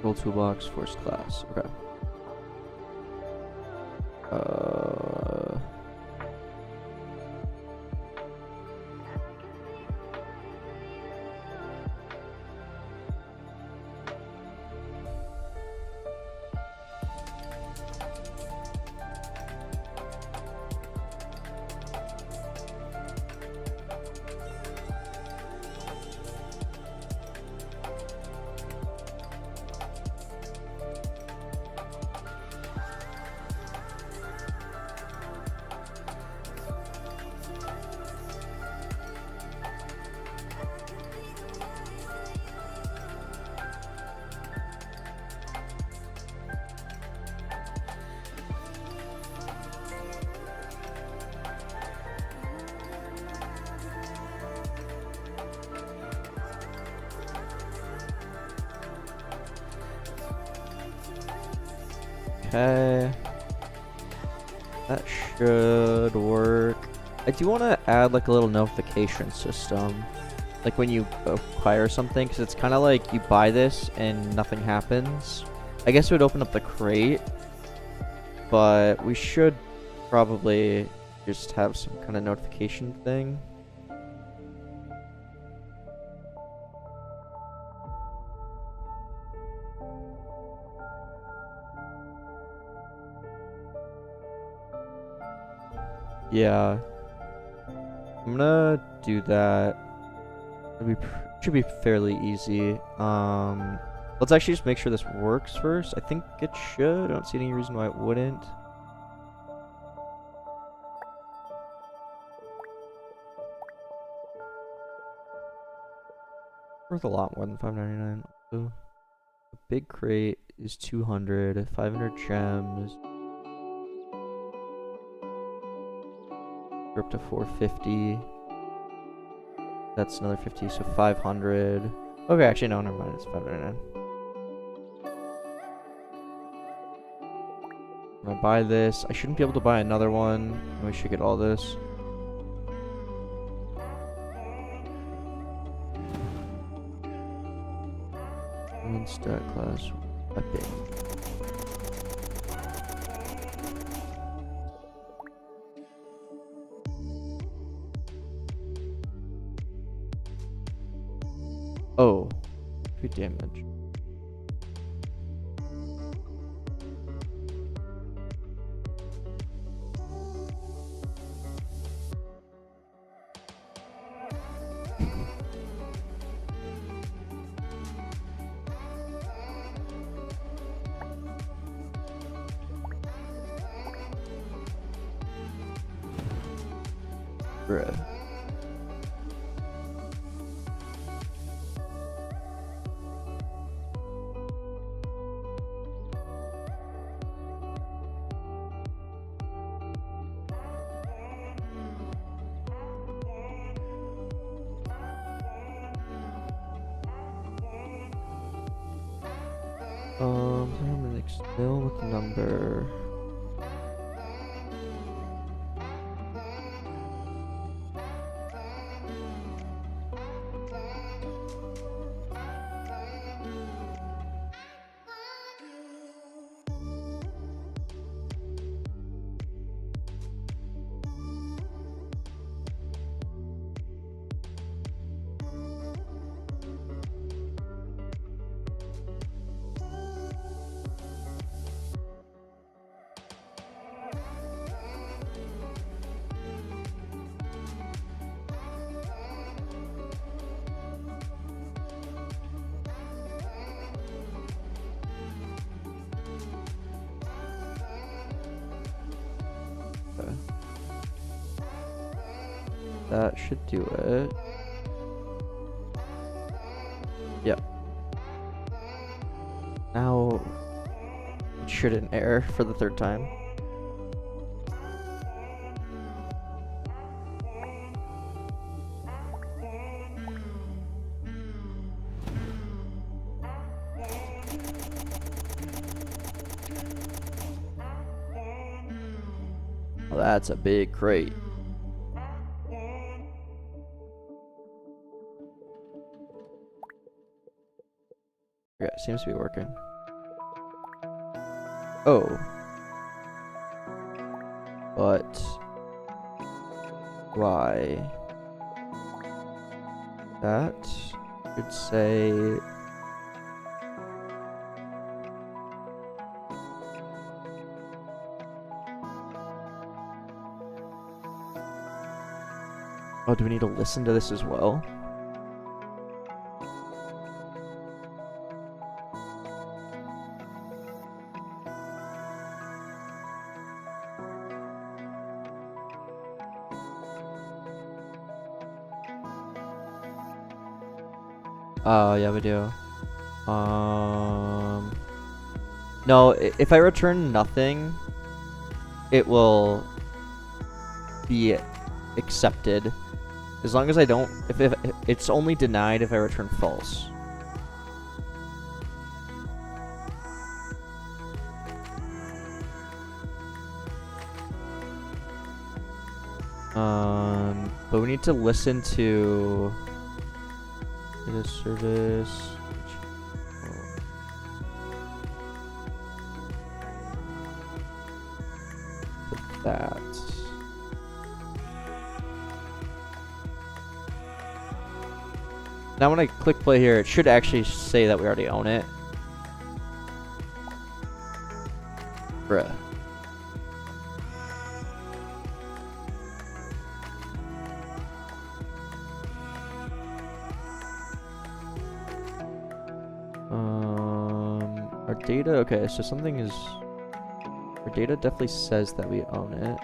Roll toolbox, force class. Okay. Okay. That should work. I do want to add like a little notification system. Like when you acquire something, because it's kind of like you buy this and nothing happens. I guess it would open up the crate, but we should probably just have some kind of notification thing. Yeah, I'm gonna do that. Should be fairly easy. Let's actually just make sure this works first. I think it should. I don't see any reason why it wouldn't. Worth a lot more than $5.99. So, the big crate is 200, 500 gems. We're up to 450. That's another 50, so 500. Okay, actually, no, never mind. It's $5.99. I'm gonna buy this. I shouldn't be able to buy another one. We should get all this. One stat class. Epic. Oh, 3 damage. Bruh. I'm gonna expel with number. That should do it. Yep. Now it shouldn't error for the 3rd time. that's a big crate. Yeah, it seems to be working. Oh. But why? That should say oh, do we need to listen to this as well? Oh, yeah, we do. No, if I return nothing, it will be accepted. As long as I don't, if it's only denied if I return false. But we need to listen to data service. Put that. Now when I click play here, it should actually say that we already own it. Bruh. Our data, okay, so something is, our data definitely says that we own it.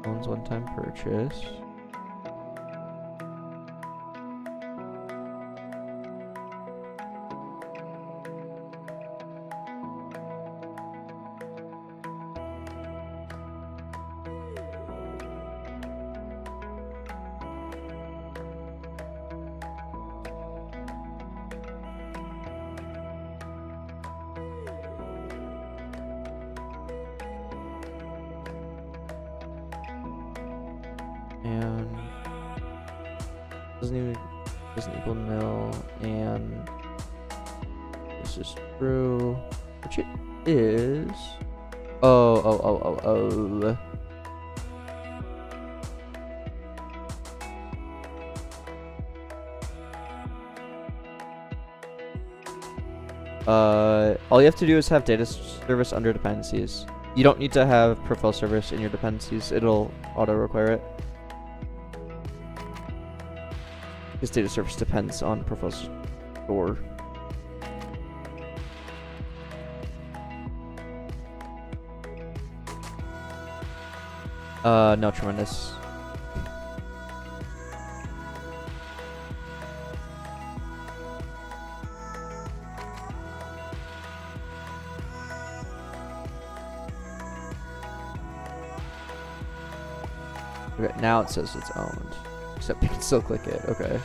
Owns one-time purchase. And doesn't equal nil, and this is true, which it is. Oh. All you have to do is have data service under dependencies. You don't need to have profile service in your dependencies. It'll auto require it. This data service depends on profile store. No, tremendous. Okay, now it says it's owned. Except you can still click it. Okay.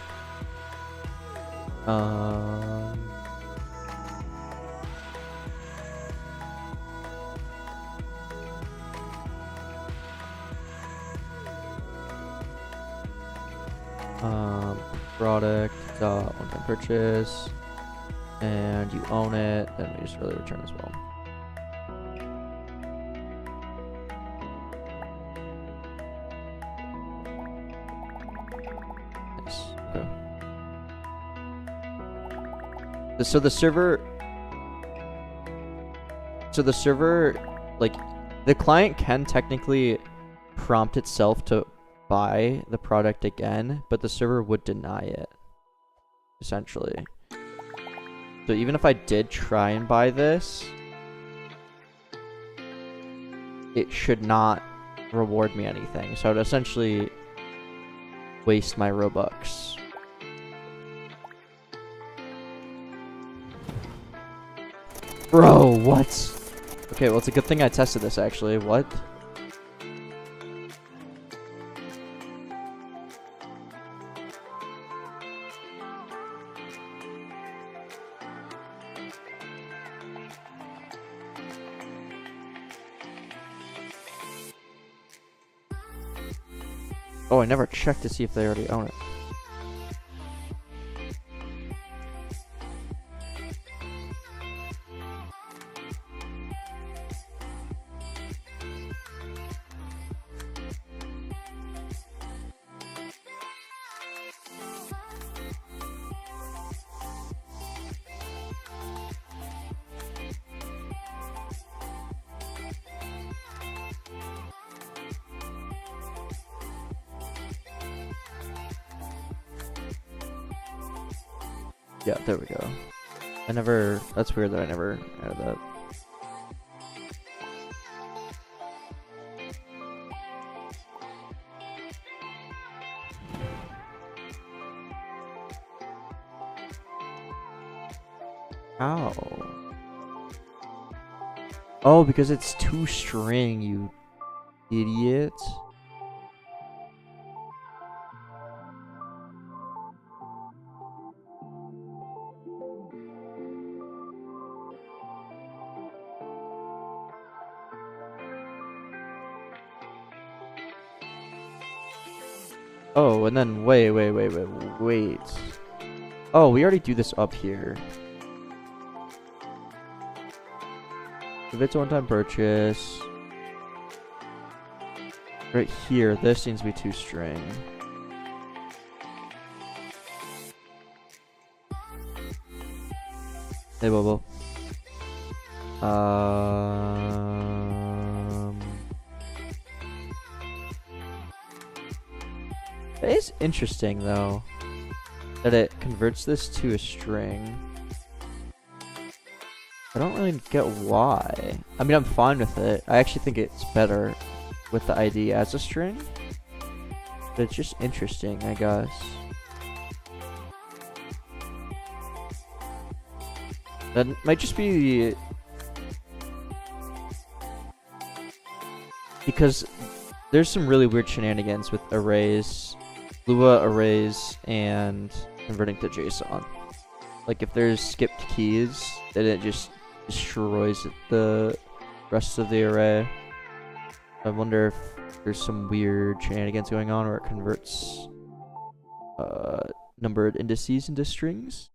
Product one-time purchase, and you own it. Then we just really return as well. Okay. So the server, like, the client can technically prompt itself to buy the product again, but the server would deny it, essentially. So even if I did try and buy this, it should not reward me anything. So I'd essentially waste my Robux. Bro, what? Okay, well, it's a good thing I tested this, actually. What? Oh, I never checked to see if they already own it. Yeah, there we go. That's weird that I never added that. How? Oh, because it's toString, you idiot. Oh, and then wait. Oh, we already do this up here. If it's a one-time purchase, right here, this seems to be toString. Hey, Bobo. It is interesting though that it converts this to a string. I don't really get why. I mean, I'm fine with it. I actually think it's better with the ID as a string. But it's just interesting, I guess. That might just be because there's some really weird shenanigans with arrays, Lua arrays, and converting to JSON. Like if there's skipped keys, then it just destroys the rest of the array. I wonder if there's some weird shenanigans going on where it converts numbered indices into strings.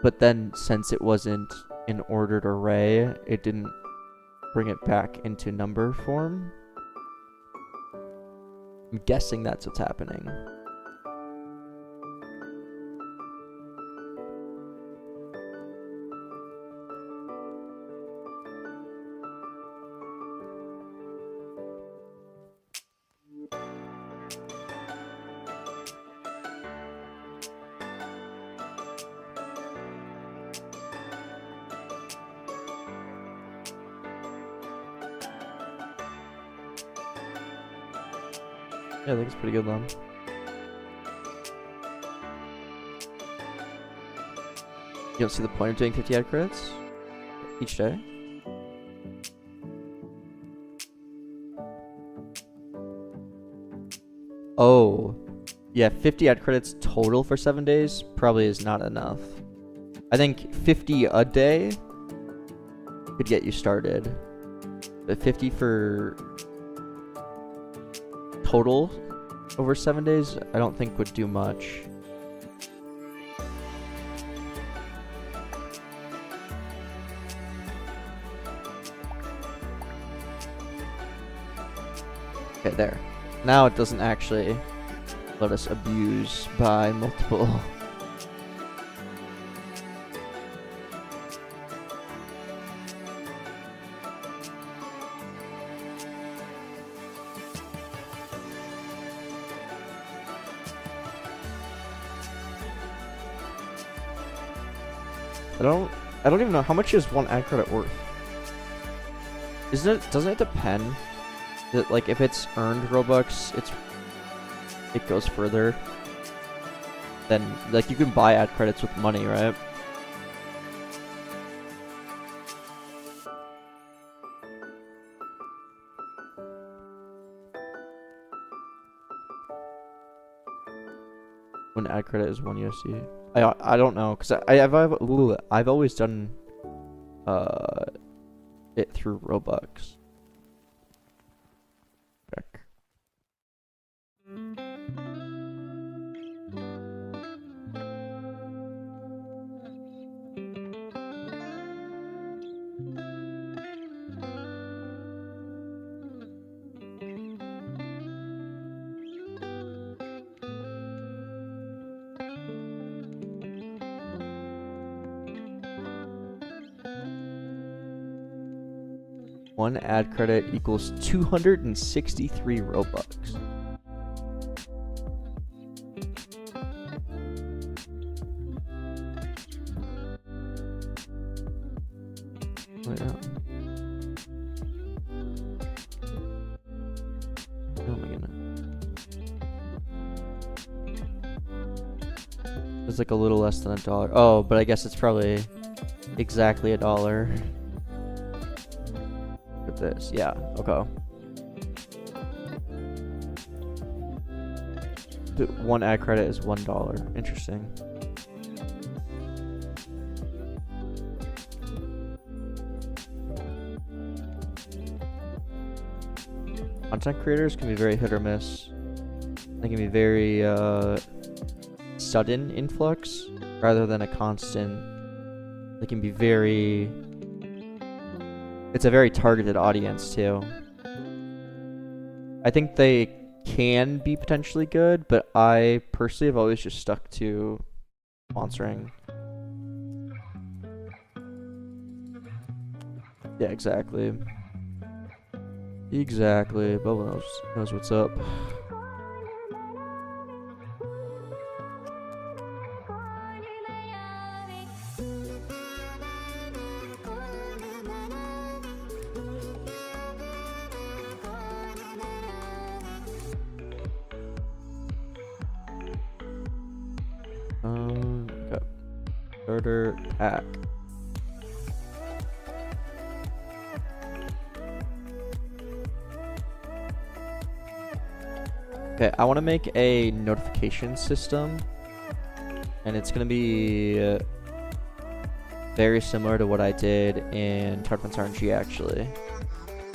But then since it wasn't an ordered array, it didn't bring it back into number form. I'm guessing that's what's happening. Yeah, I think it's pretty good then. You don't see the point of doing 50 ad credits each day? Oh, yeah, 50 ad credits total for 7 days probably is not enough. I think 50 a day could get you started, but 50 for total over 7 days, I don't think would do much. Okay, there. Now it doesn't actually let us abuse by multiple. I don't even know how much is one ad credit worth. Doesn't it depend? That like if it's earned Robux, it goes further. Then like you can buy ad credits with money, right? When ad credit is 1 USD. I don't know, cause I've always done it through Robux. Check. One ad credit equals 263 Robux. Oh, yeah. Oh my goodness. It's like a little less than $1. Oh, but I guess it's probably exactly $1. Look at this. Yeah, okay. The one ad credit is $1. Interesting. Content creators can be very hit or miss. They can be very sudden influx rather than a constant. They can be very... It's a very targeted audience too. I think they can be potentially good, but I personally have always just stuck to sponsoring. Yeah, exactly. Exactly. Bubba knows what's up. Okay. Starter pack. Okay, I want to make a notification system, and it's going to be very similar to what I did in StarterGui actually.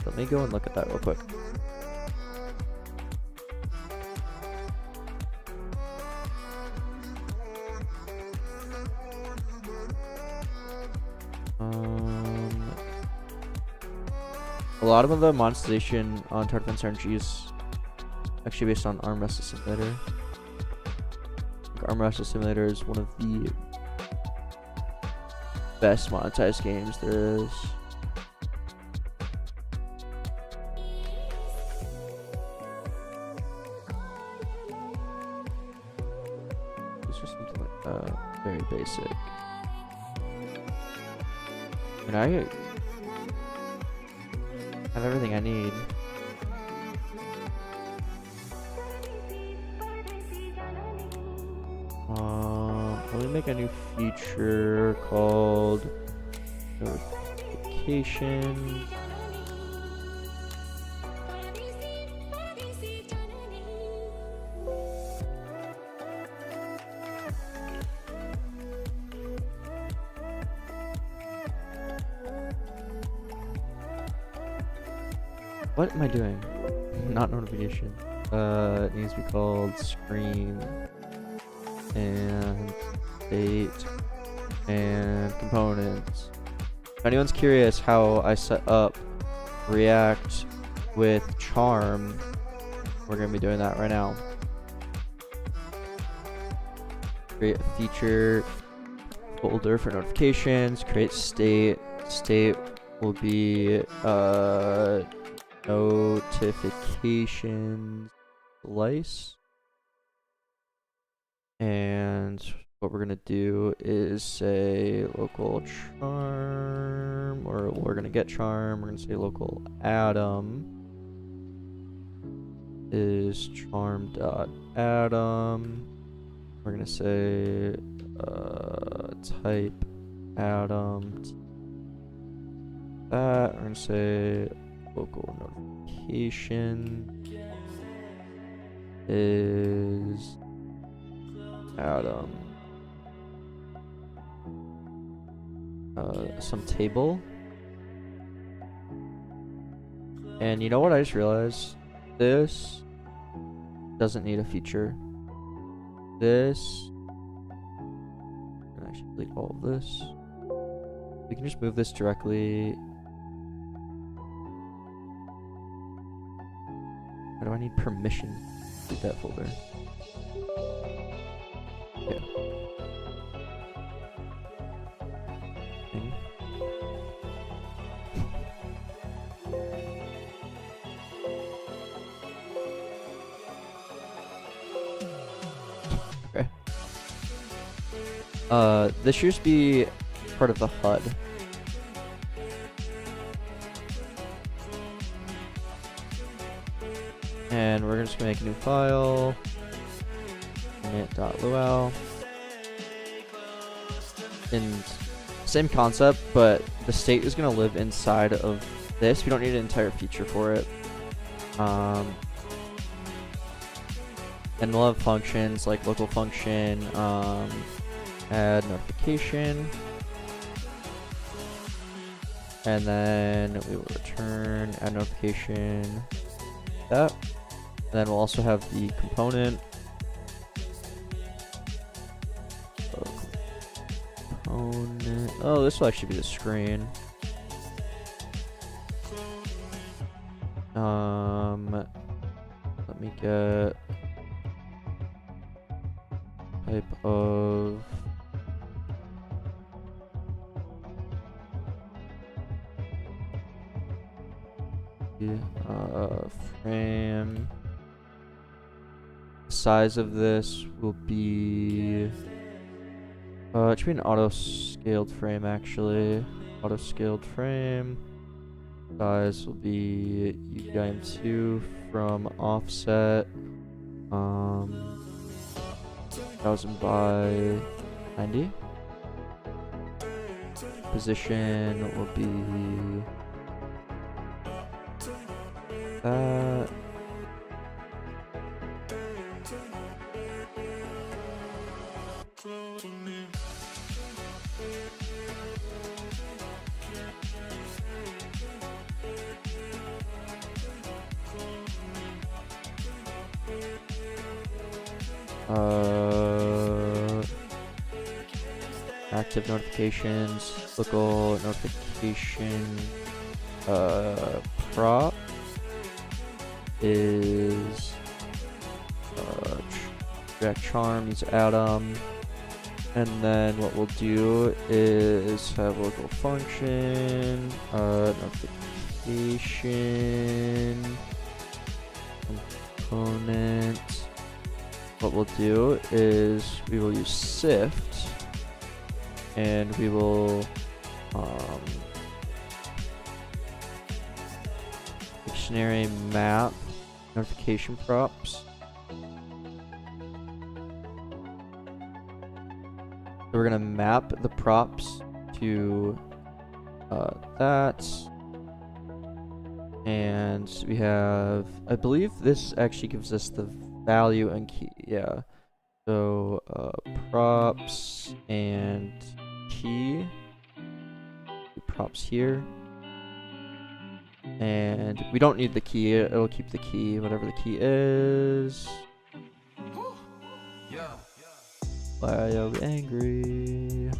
Let me go and look at that real quick. A lot of the monetization on StarterGui is actually based on Arm Wrestle Simulator. Arm Wrestle Simulator is one of the best monetized games there is. It's just something like very basic. And I have everything I need. Let me make a new feature called notification. What am I doing? Not notification. It needs to be called screen and state and components. If anyone's curious how I set up React with Charm, we're going to be doing that right now. Create a feature folder for notifications, create state. State will be notifications slice. And what we're gonna do is say local charm, or we're gonna get charm. We're gonna say local Atom is charm.atom. We're gonna say type Atom. That we're gonna say local notification is Atom. Some table. And you know what I just realized? This doesn't need a feature. This, and actually delete all of this. We can just move this directly. Why do I need permission to delete that folder? Okay. Thing. Okay. This should just be part of the HUD. And we're just gonna make a new file. Init.lua. And same concept, but the state is gonna live inside of this. We don't need an entire feature for it. And we'll have functions like local function, add notification, and then we will return add notification. That, and then we'll also have the component. Oh, this will actually be the screen. Let me get type of frame. Size of this will be it should be an auto-scaled frame actually. Auto-scaled frame. Size will be UPIM2 from offset 1000 by 90. Position will be that. Active notifications, local notification, prop is React charm, use atom, and then what we'll do is have local function, notification, component. What we'll do is we will use sift, and we will dictionary map notification props. So we're gonna map the props to that, and we have, I believe this actually gives us the value and key, yeah. So props and key, props here, and we don't need the key, it'll keep the key, whatever the key is. Why are we angry?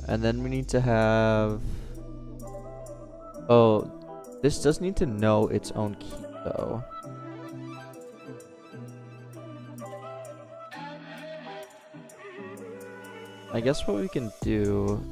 And then we need to have, oh, this does need to know its own key though. I guess what we can do,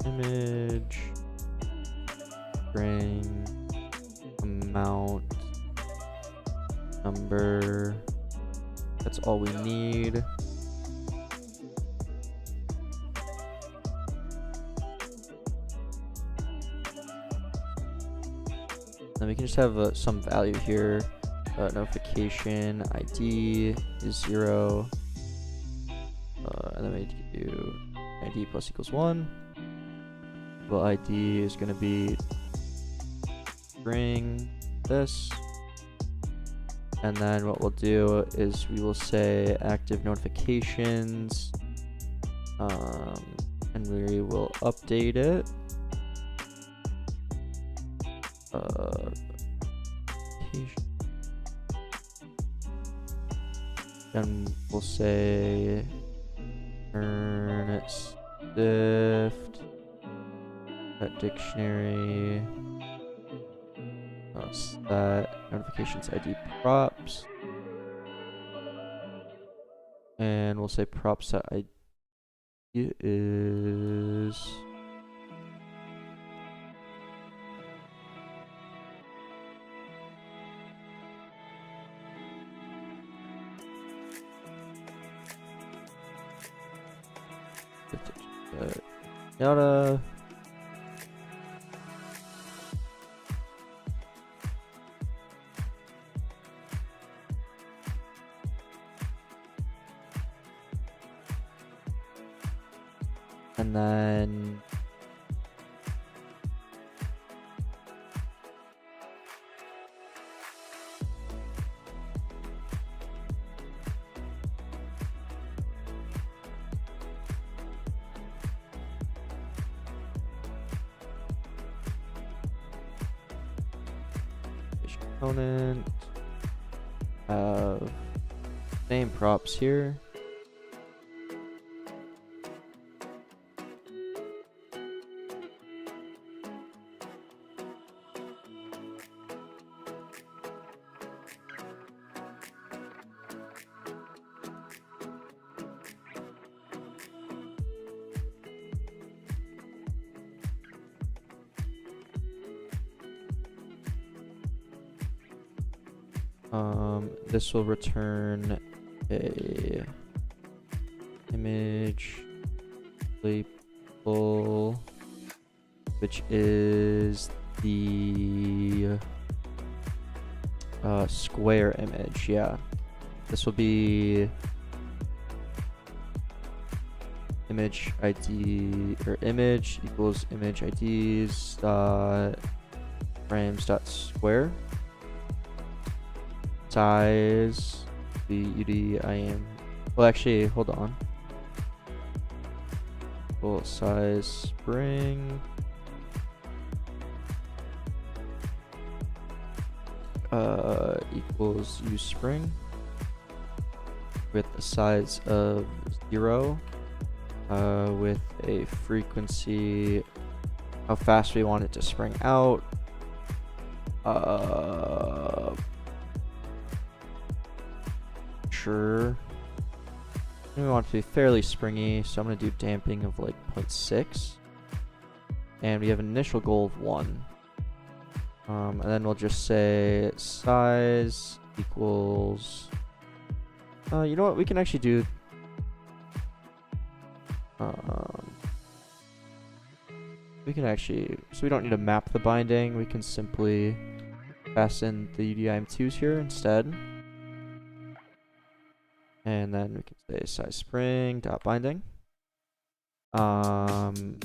image, string, amount, number, That's all we need. Then we can just have some value here. Notification ID is 0. And then we can do ID plus equals 1. Well, ID is going to be string this. And then what we'll do is we will say active notifications. And we will update it. And we'll say turn stift dictionary set notifications ID props, and we'll say prop set ID is yada. And then component have same props here. This will return a image label, which is the square image. Yeah, this will be image ID or image equals image IDs dot frames dot square. Size the UDIM. Well, actually, hold on. Full size spring. Equals use spring with a size of 0. With a frequency, how fast we want it to spring out. Sure. We want it to be fairly springy, so I'm going to do damping of like 0.6. And we have an initial goal of 1. And then we'll just say size equals... you know what? We can actually do... we can actually... So we don't need to map the binding. We can simply pass in the UDIM2s here instead. And then we can say size spring dot binding. And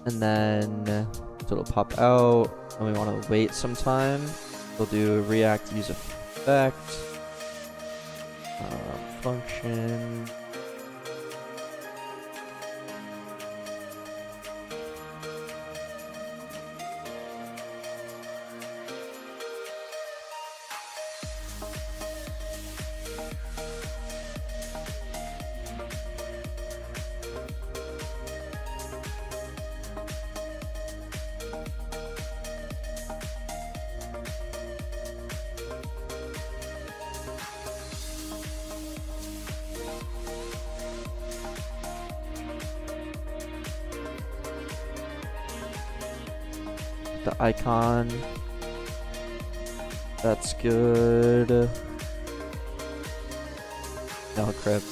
then so it'll pop out, and we want to wait some time. We'll do React use effect function. the icon. That's good. No crypt.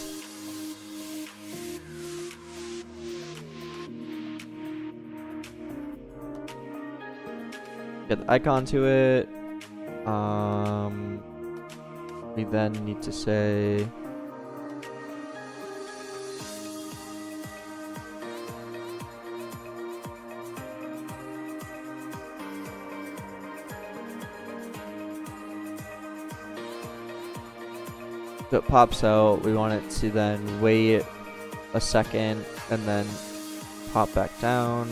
Get the icon to it. We then need to say so it pops out. We want it to then wait a second and then pop back down.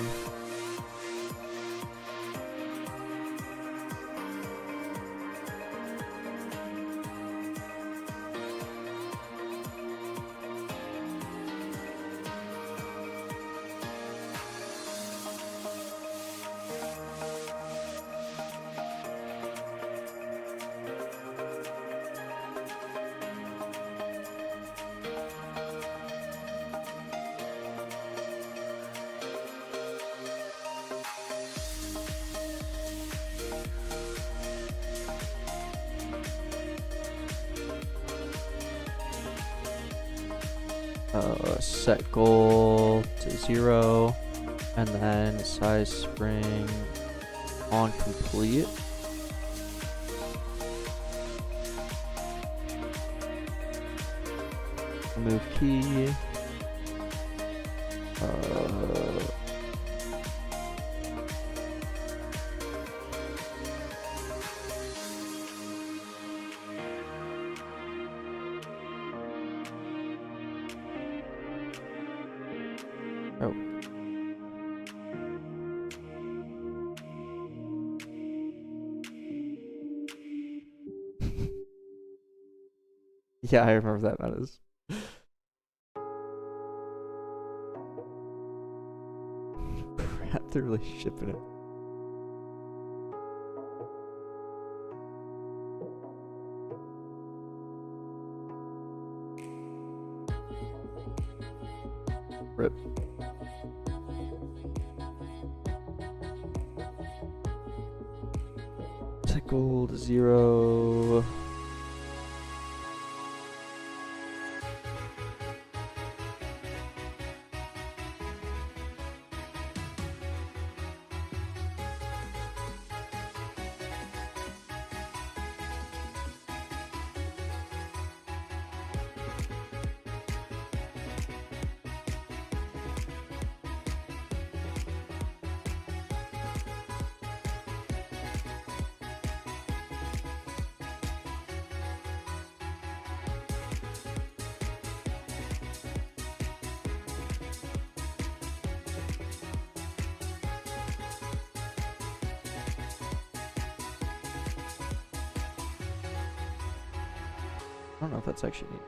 Set goal to 0, and then size spring on complete. Remove key. Oh. Yeah, I remember that matters. Crap, they're really shipping it. Rip. Set goal to 0. I don't know if that's actually neat.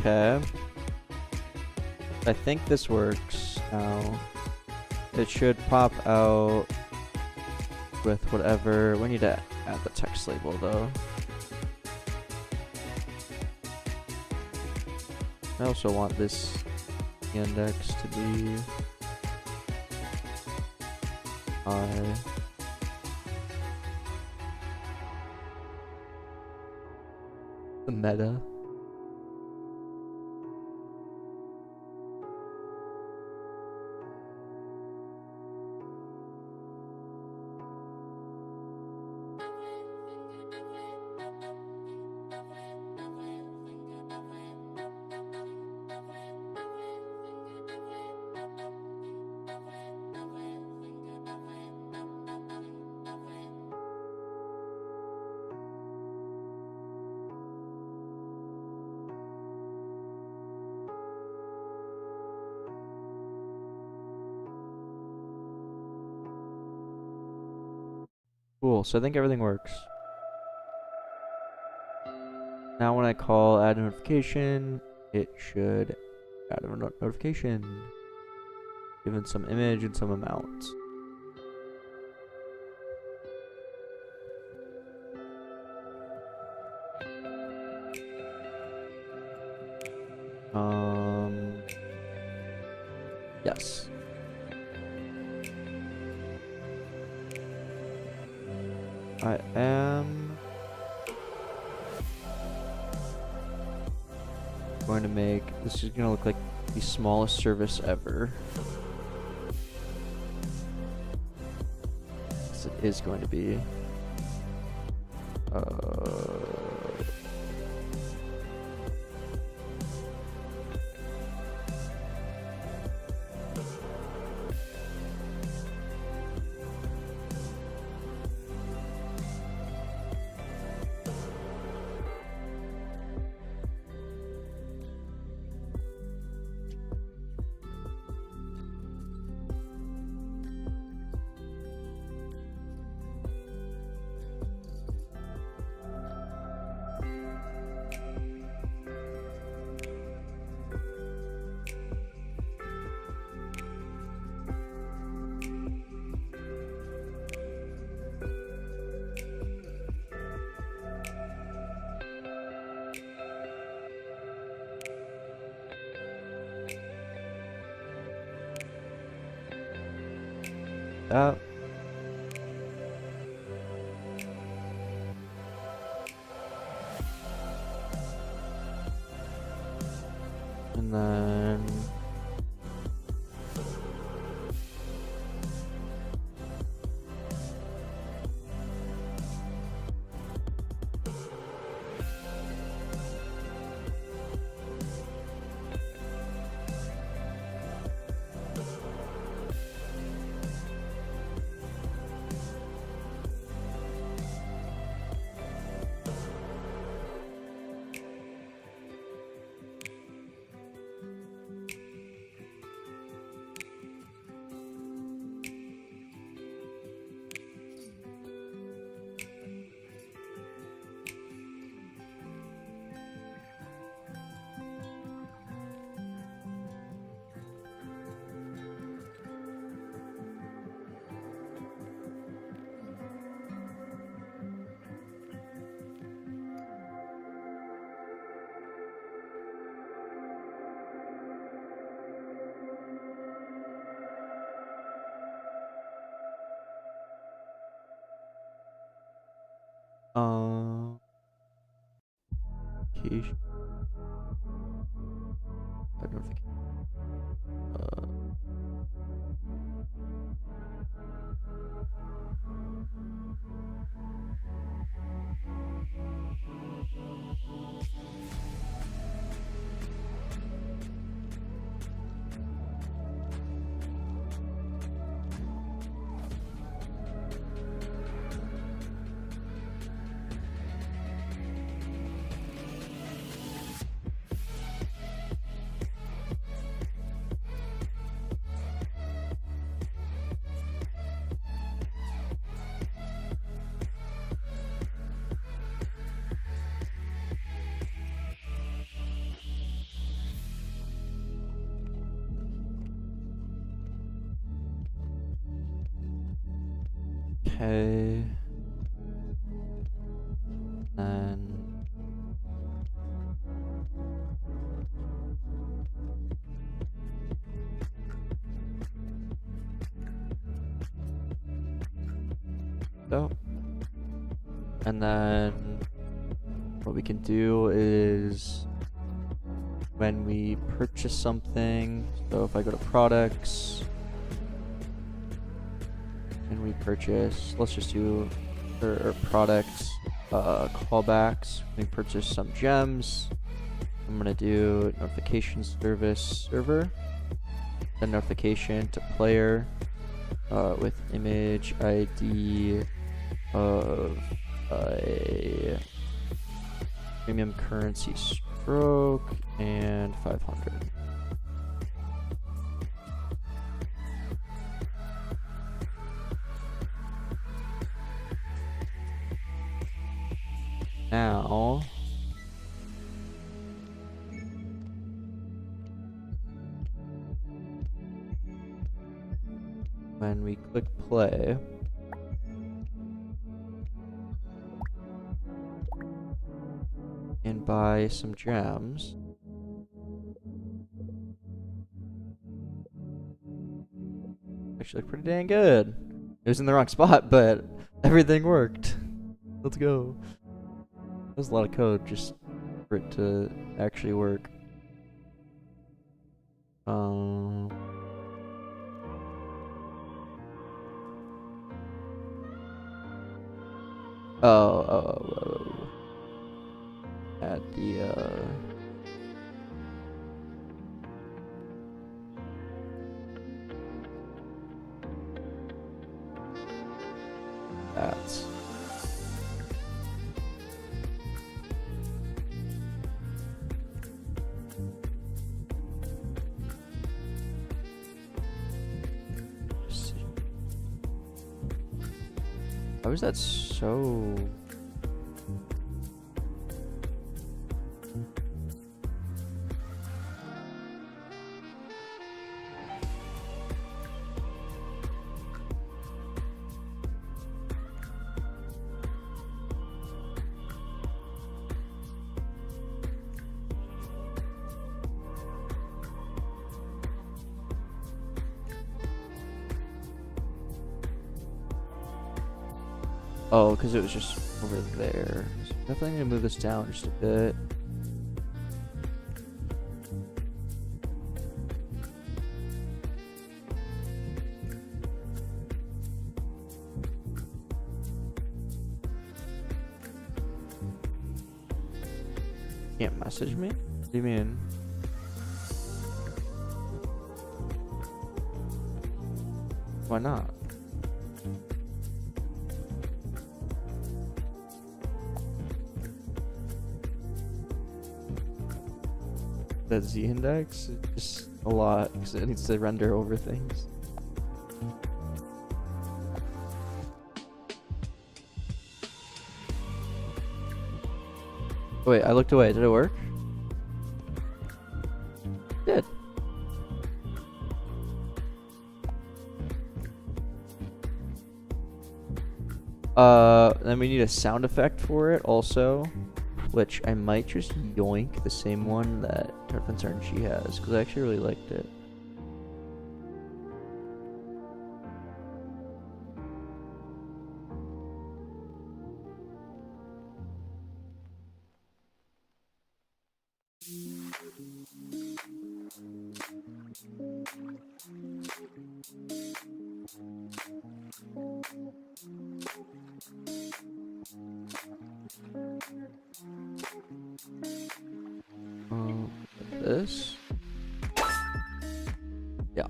Okay. I think this works now. It should pop out with whatever. We need to add the text label though. I also want this index to be high. The meta. Cool, so I think everything works. Now when I call add notification, it should add a notification. Given some image and some amount. Yes. I am going to make, this is going to look like the smallest service ever. Yes, it is going to be. That. And then notification. Okay. And so, and then what we can do is when we purchase something, so if I go to products and we purchase, let's just do our products, callbacks, we purchase some gems. I'm gonna do notification service server, then notification to player with image ID of a premium currency stroke and 500. Now, when we click play, and buy some gems, actually look pretty dang good. It was in the wrong spot, but everything worked. Let's go. That was a lot of code just for it to actually work. Oh. At the that's how is that so? Oh, because it was just over there. So definitely need to move this down just a bit. Can't message me? What do you mean? Why not? That Z index is just a lot because it needs to render over things. Wait, I looked away. Did it work? It did. Then we need a sound effect for it also, which I might just yoink the same one that StarterGui has because I actually really liked it. This. Yeah.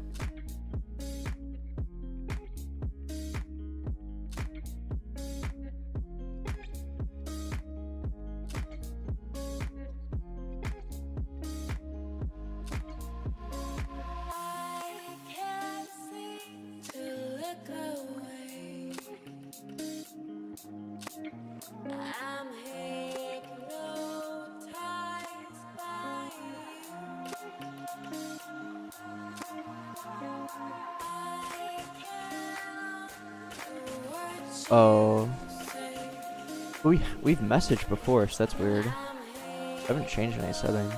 Oh, we've messaged before, so that's weird. I haven't changed any settings.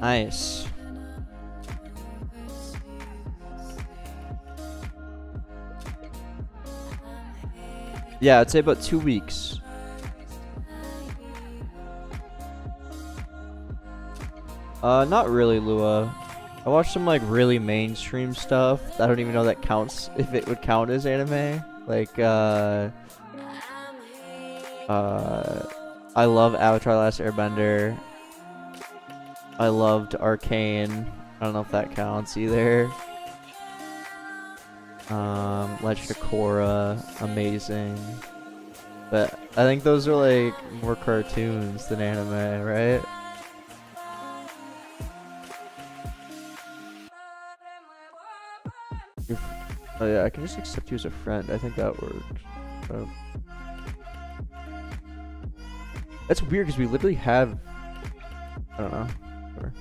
Nice. Yeah, I'd say about 2 weeks. Not really, Lua. I watched some like really mainstream stuff. I don't even know that counts, if it would count as anime. Like, I love Avatar: Last Airbender. I loved Arcane. I don't know if that counts either. Legend of Korra, amazing. But I think those are like more cartoons than anime, right? Oh yeah, I can just accept you as a friend. I think that works. That's weird because we literally have. I don't know. Whatever.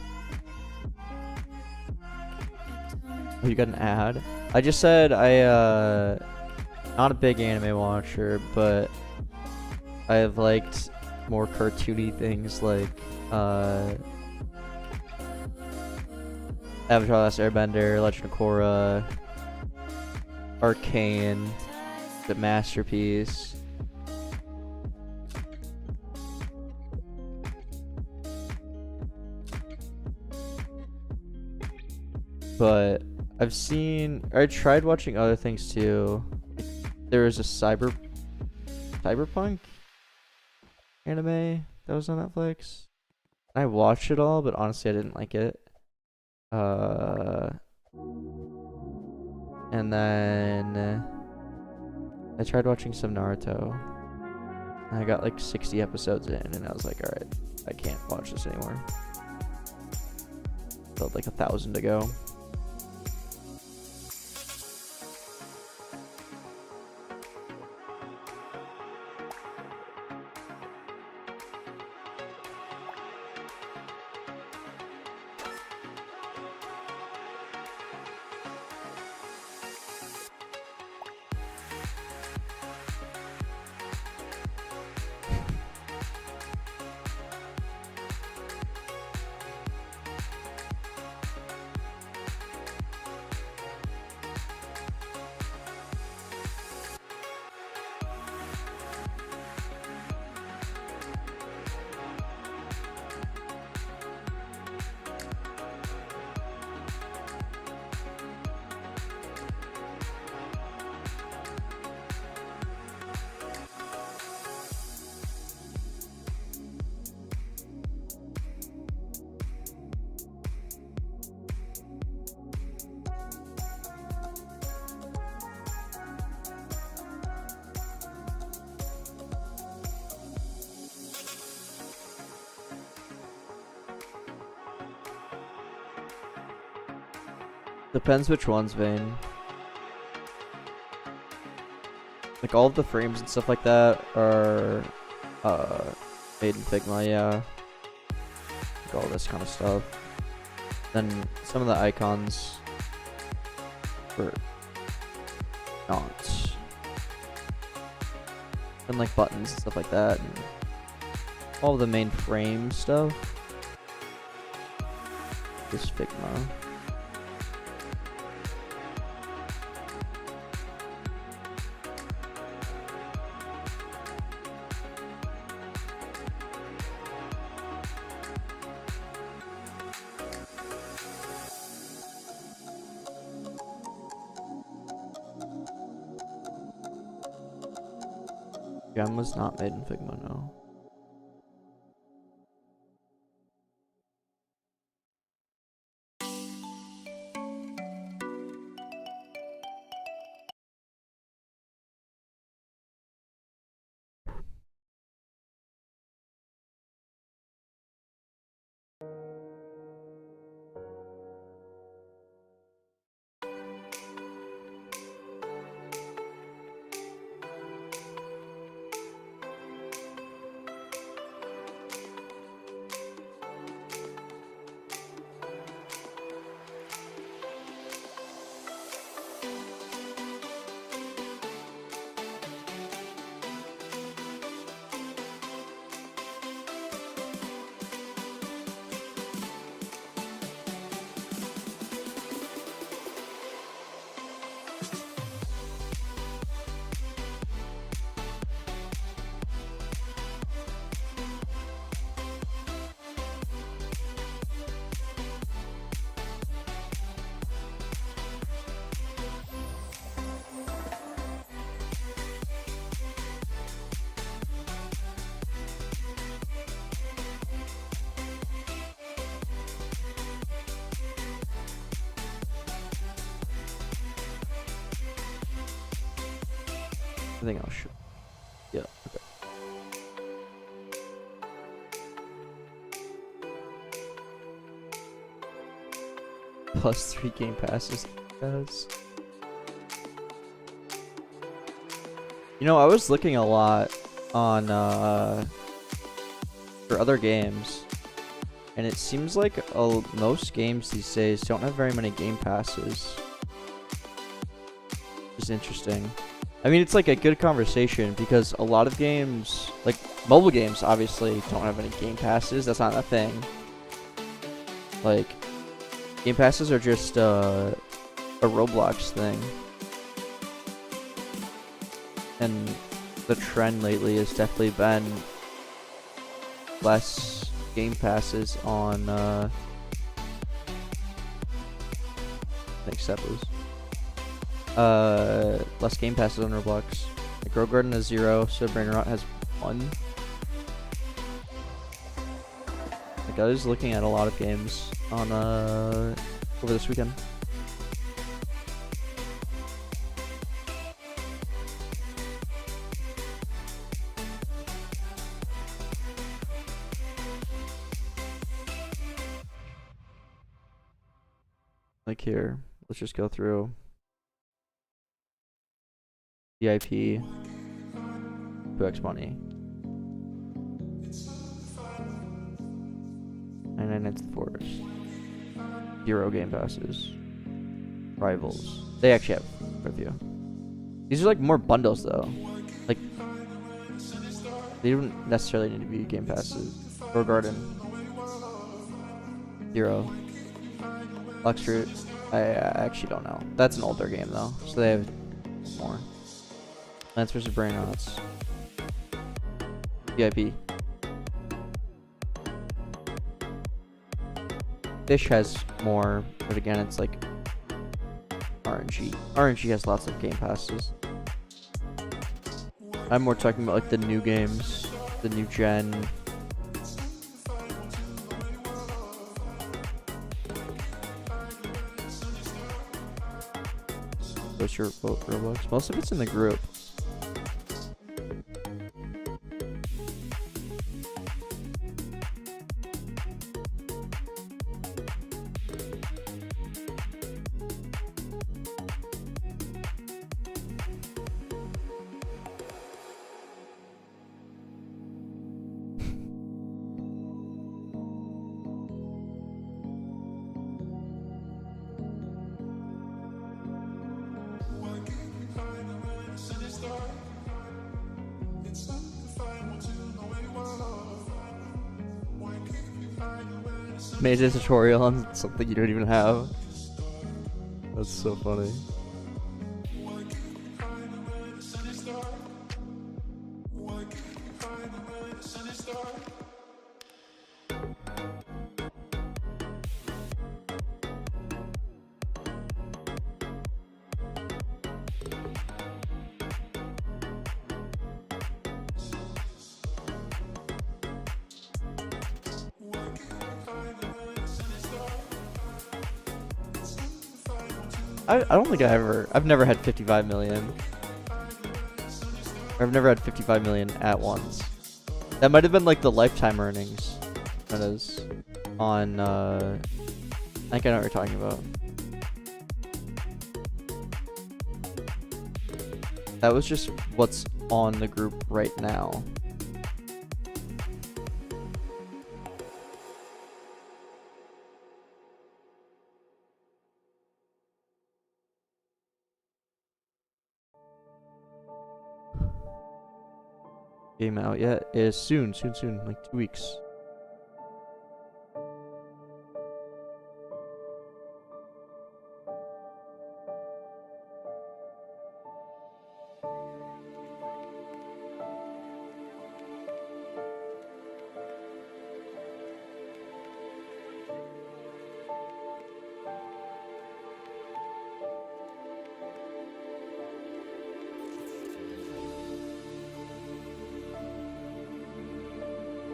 Oh, you got an ad? I just said not a big anime watcher, but I have liked more cartoony things like Avatar: Last Airbender, Legend of Korra, Arcane, the masterpiece. But I tried watching other things too. There was a cyberpunk anime that was on Netflix. I watched it all, but honestly I didn't like it. And then I tried watching some Naruto. And I got like 60 episodes in, and I was like, alright, I can't watch this anymore. Felt like 1,000 to go. Depends which ones, Vane. Like all of the frames and stuff like that are made in Figma, yeah. Like all this kind of stuff. Then some of the icons were not. And like buttons and stuff like that. And all of the main frame stuff is Figma. Gem was not made in Figma, no. Everything else should. Yeah. Okay. +3 game passes. Guys. You know, I was looking a lot on for other games, and it seems like most games these days don't have very many game passes. Which is interesting. I mean, it's like a good conversation because a lot of games, like mobile games, obviously don't have any game passes. That's not a thing. Like, game passes are just a Roblox thing. And the trend lately has definitely been less game passes on, thanks, Sebos. Less game passes on Roblox. Like Grow Garden has 0, so Brainrot has 1. Like I was looking at a lot of games on over this weekend. Like here, let's just go through VIP, 2x money, 99 Nights of the Forest, 0 game passes, Rivals. They actually have quite a few. These are like more bundles though. Like they don't necessarily need to be game passes. Grow Garden, 0. Lux Fruit, I actually don't know. That's an older game though, so they have more. Lance vs. Brainrots. VIP. Fish has more, but again, it's like RNG. RNG has lots of game passes. I'm more talking about like the new games, the new gen. What's your vote, Roblox? Most of it's in the group. Made a tutorial on something you don't even have. That's so funny. I don't think I've never had 55 million. I've never had 55 million at once. That might have been like the lifetime earnings. That is on, I think I know what you're talking about. That was just what's on the group right now. Game out yet? Is soon, like 2 weeks.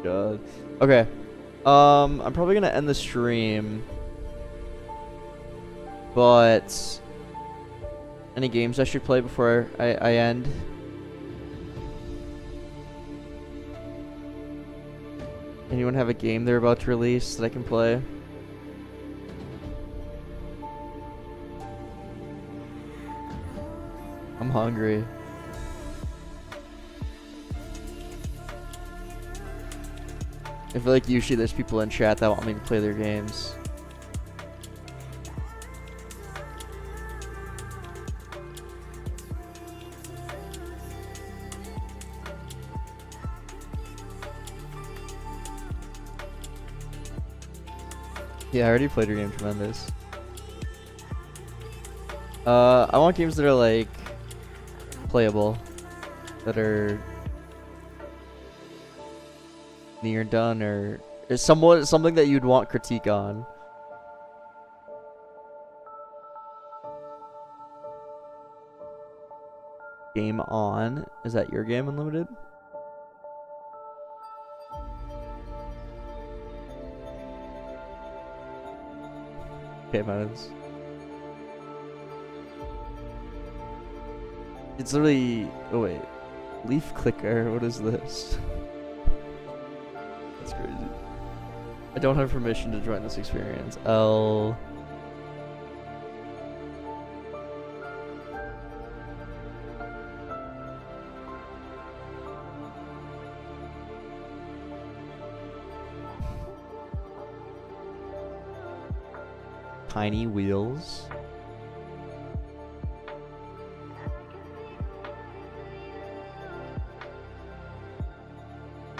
God. Okay. I'm probably gonna end the stream. But any games I should play before I end? Anyone have a game they're about to release that I can play? I'm hungry. I feel like usually there's people in chat that want me to play their games. Yeah, I already played your game, Tremendous. I want games that are like playable, that are near done, or is something that you'd want critique on. Game On, is that your game, Unlimited? Okay, Mountains. It's literally. Oh wait, leaf clicker. What is this? That's crazy. I don't have permission to join this experience. L. Tiny wheels.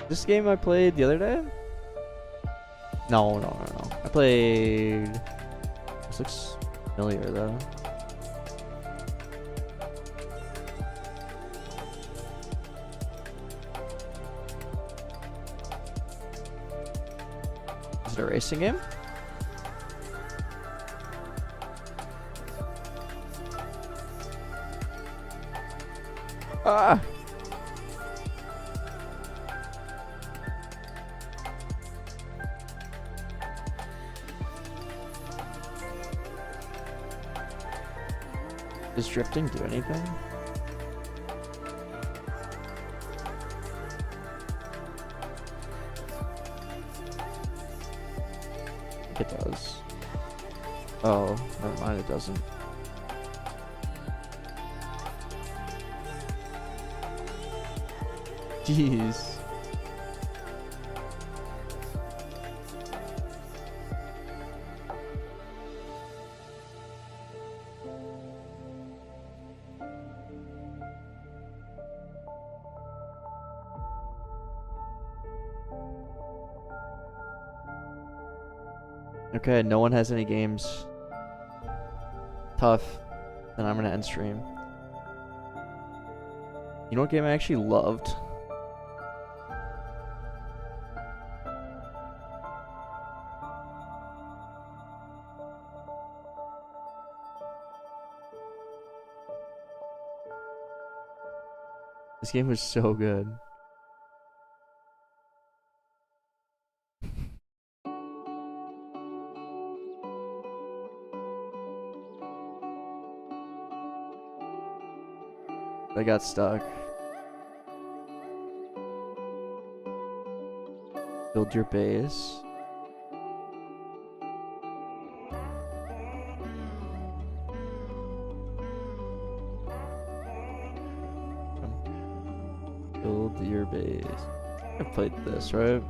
This game I played the other day? No. I played. This looks familiar though. Is it a racing game? Ah! Does drifting do anything? I think it does. Oh, never mind, it doesn't. Jeez. Okay, no one has any games. Tough. Then I'm gonna end stream. You know what game I actually loved? This game was so good. I got stuck. Build your base. Build your base. I've played this, right?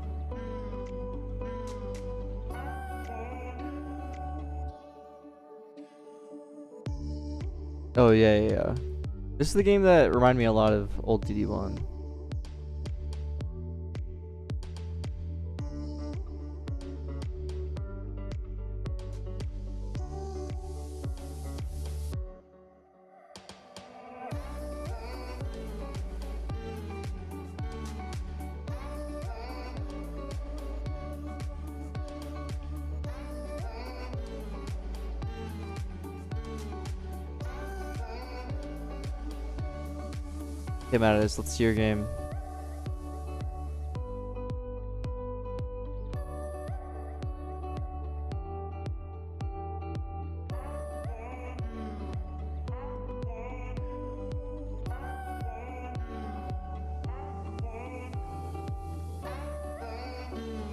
Oh yeah. This is the game that reminded me a lot of old DD1. Okay, Mattis, let's see your game.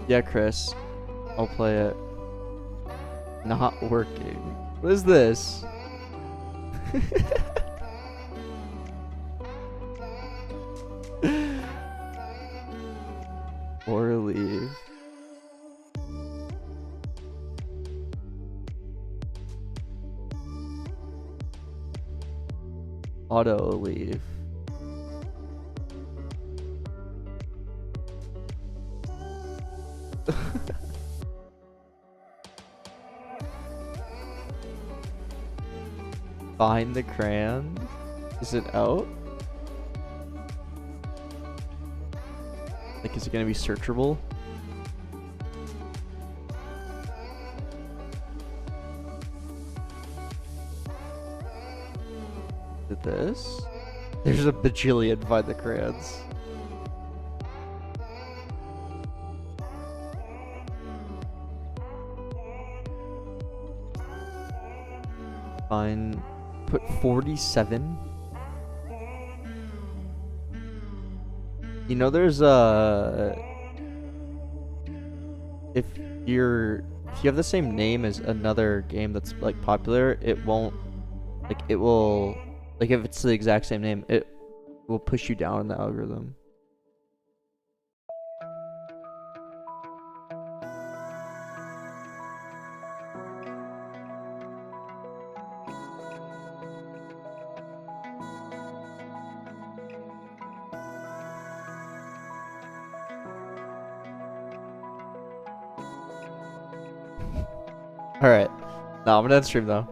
Yeah, Chris. I'll play it. Not working. What is this? Or leave. Auto leave. Find the crayon. Is it out? Like, is it gonna be searchable? Did this? There's a bajillion find the crayons. Fine. Put 47. You know, there's if you have the same name as another game that's like popular, it won't, like, it will, like, if it's the exact same name, it will push you down in the algorithm. Alright. No, I'm gonna end stream though.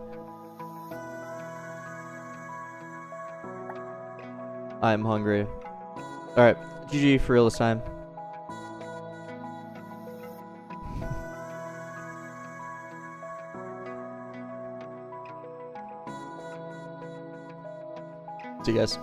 I'm hungry. Alright. GG for real this time. See you guys.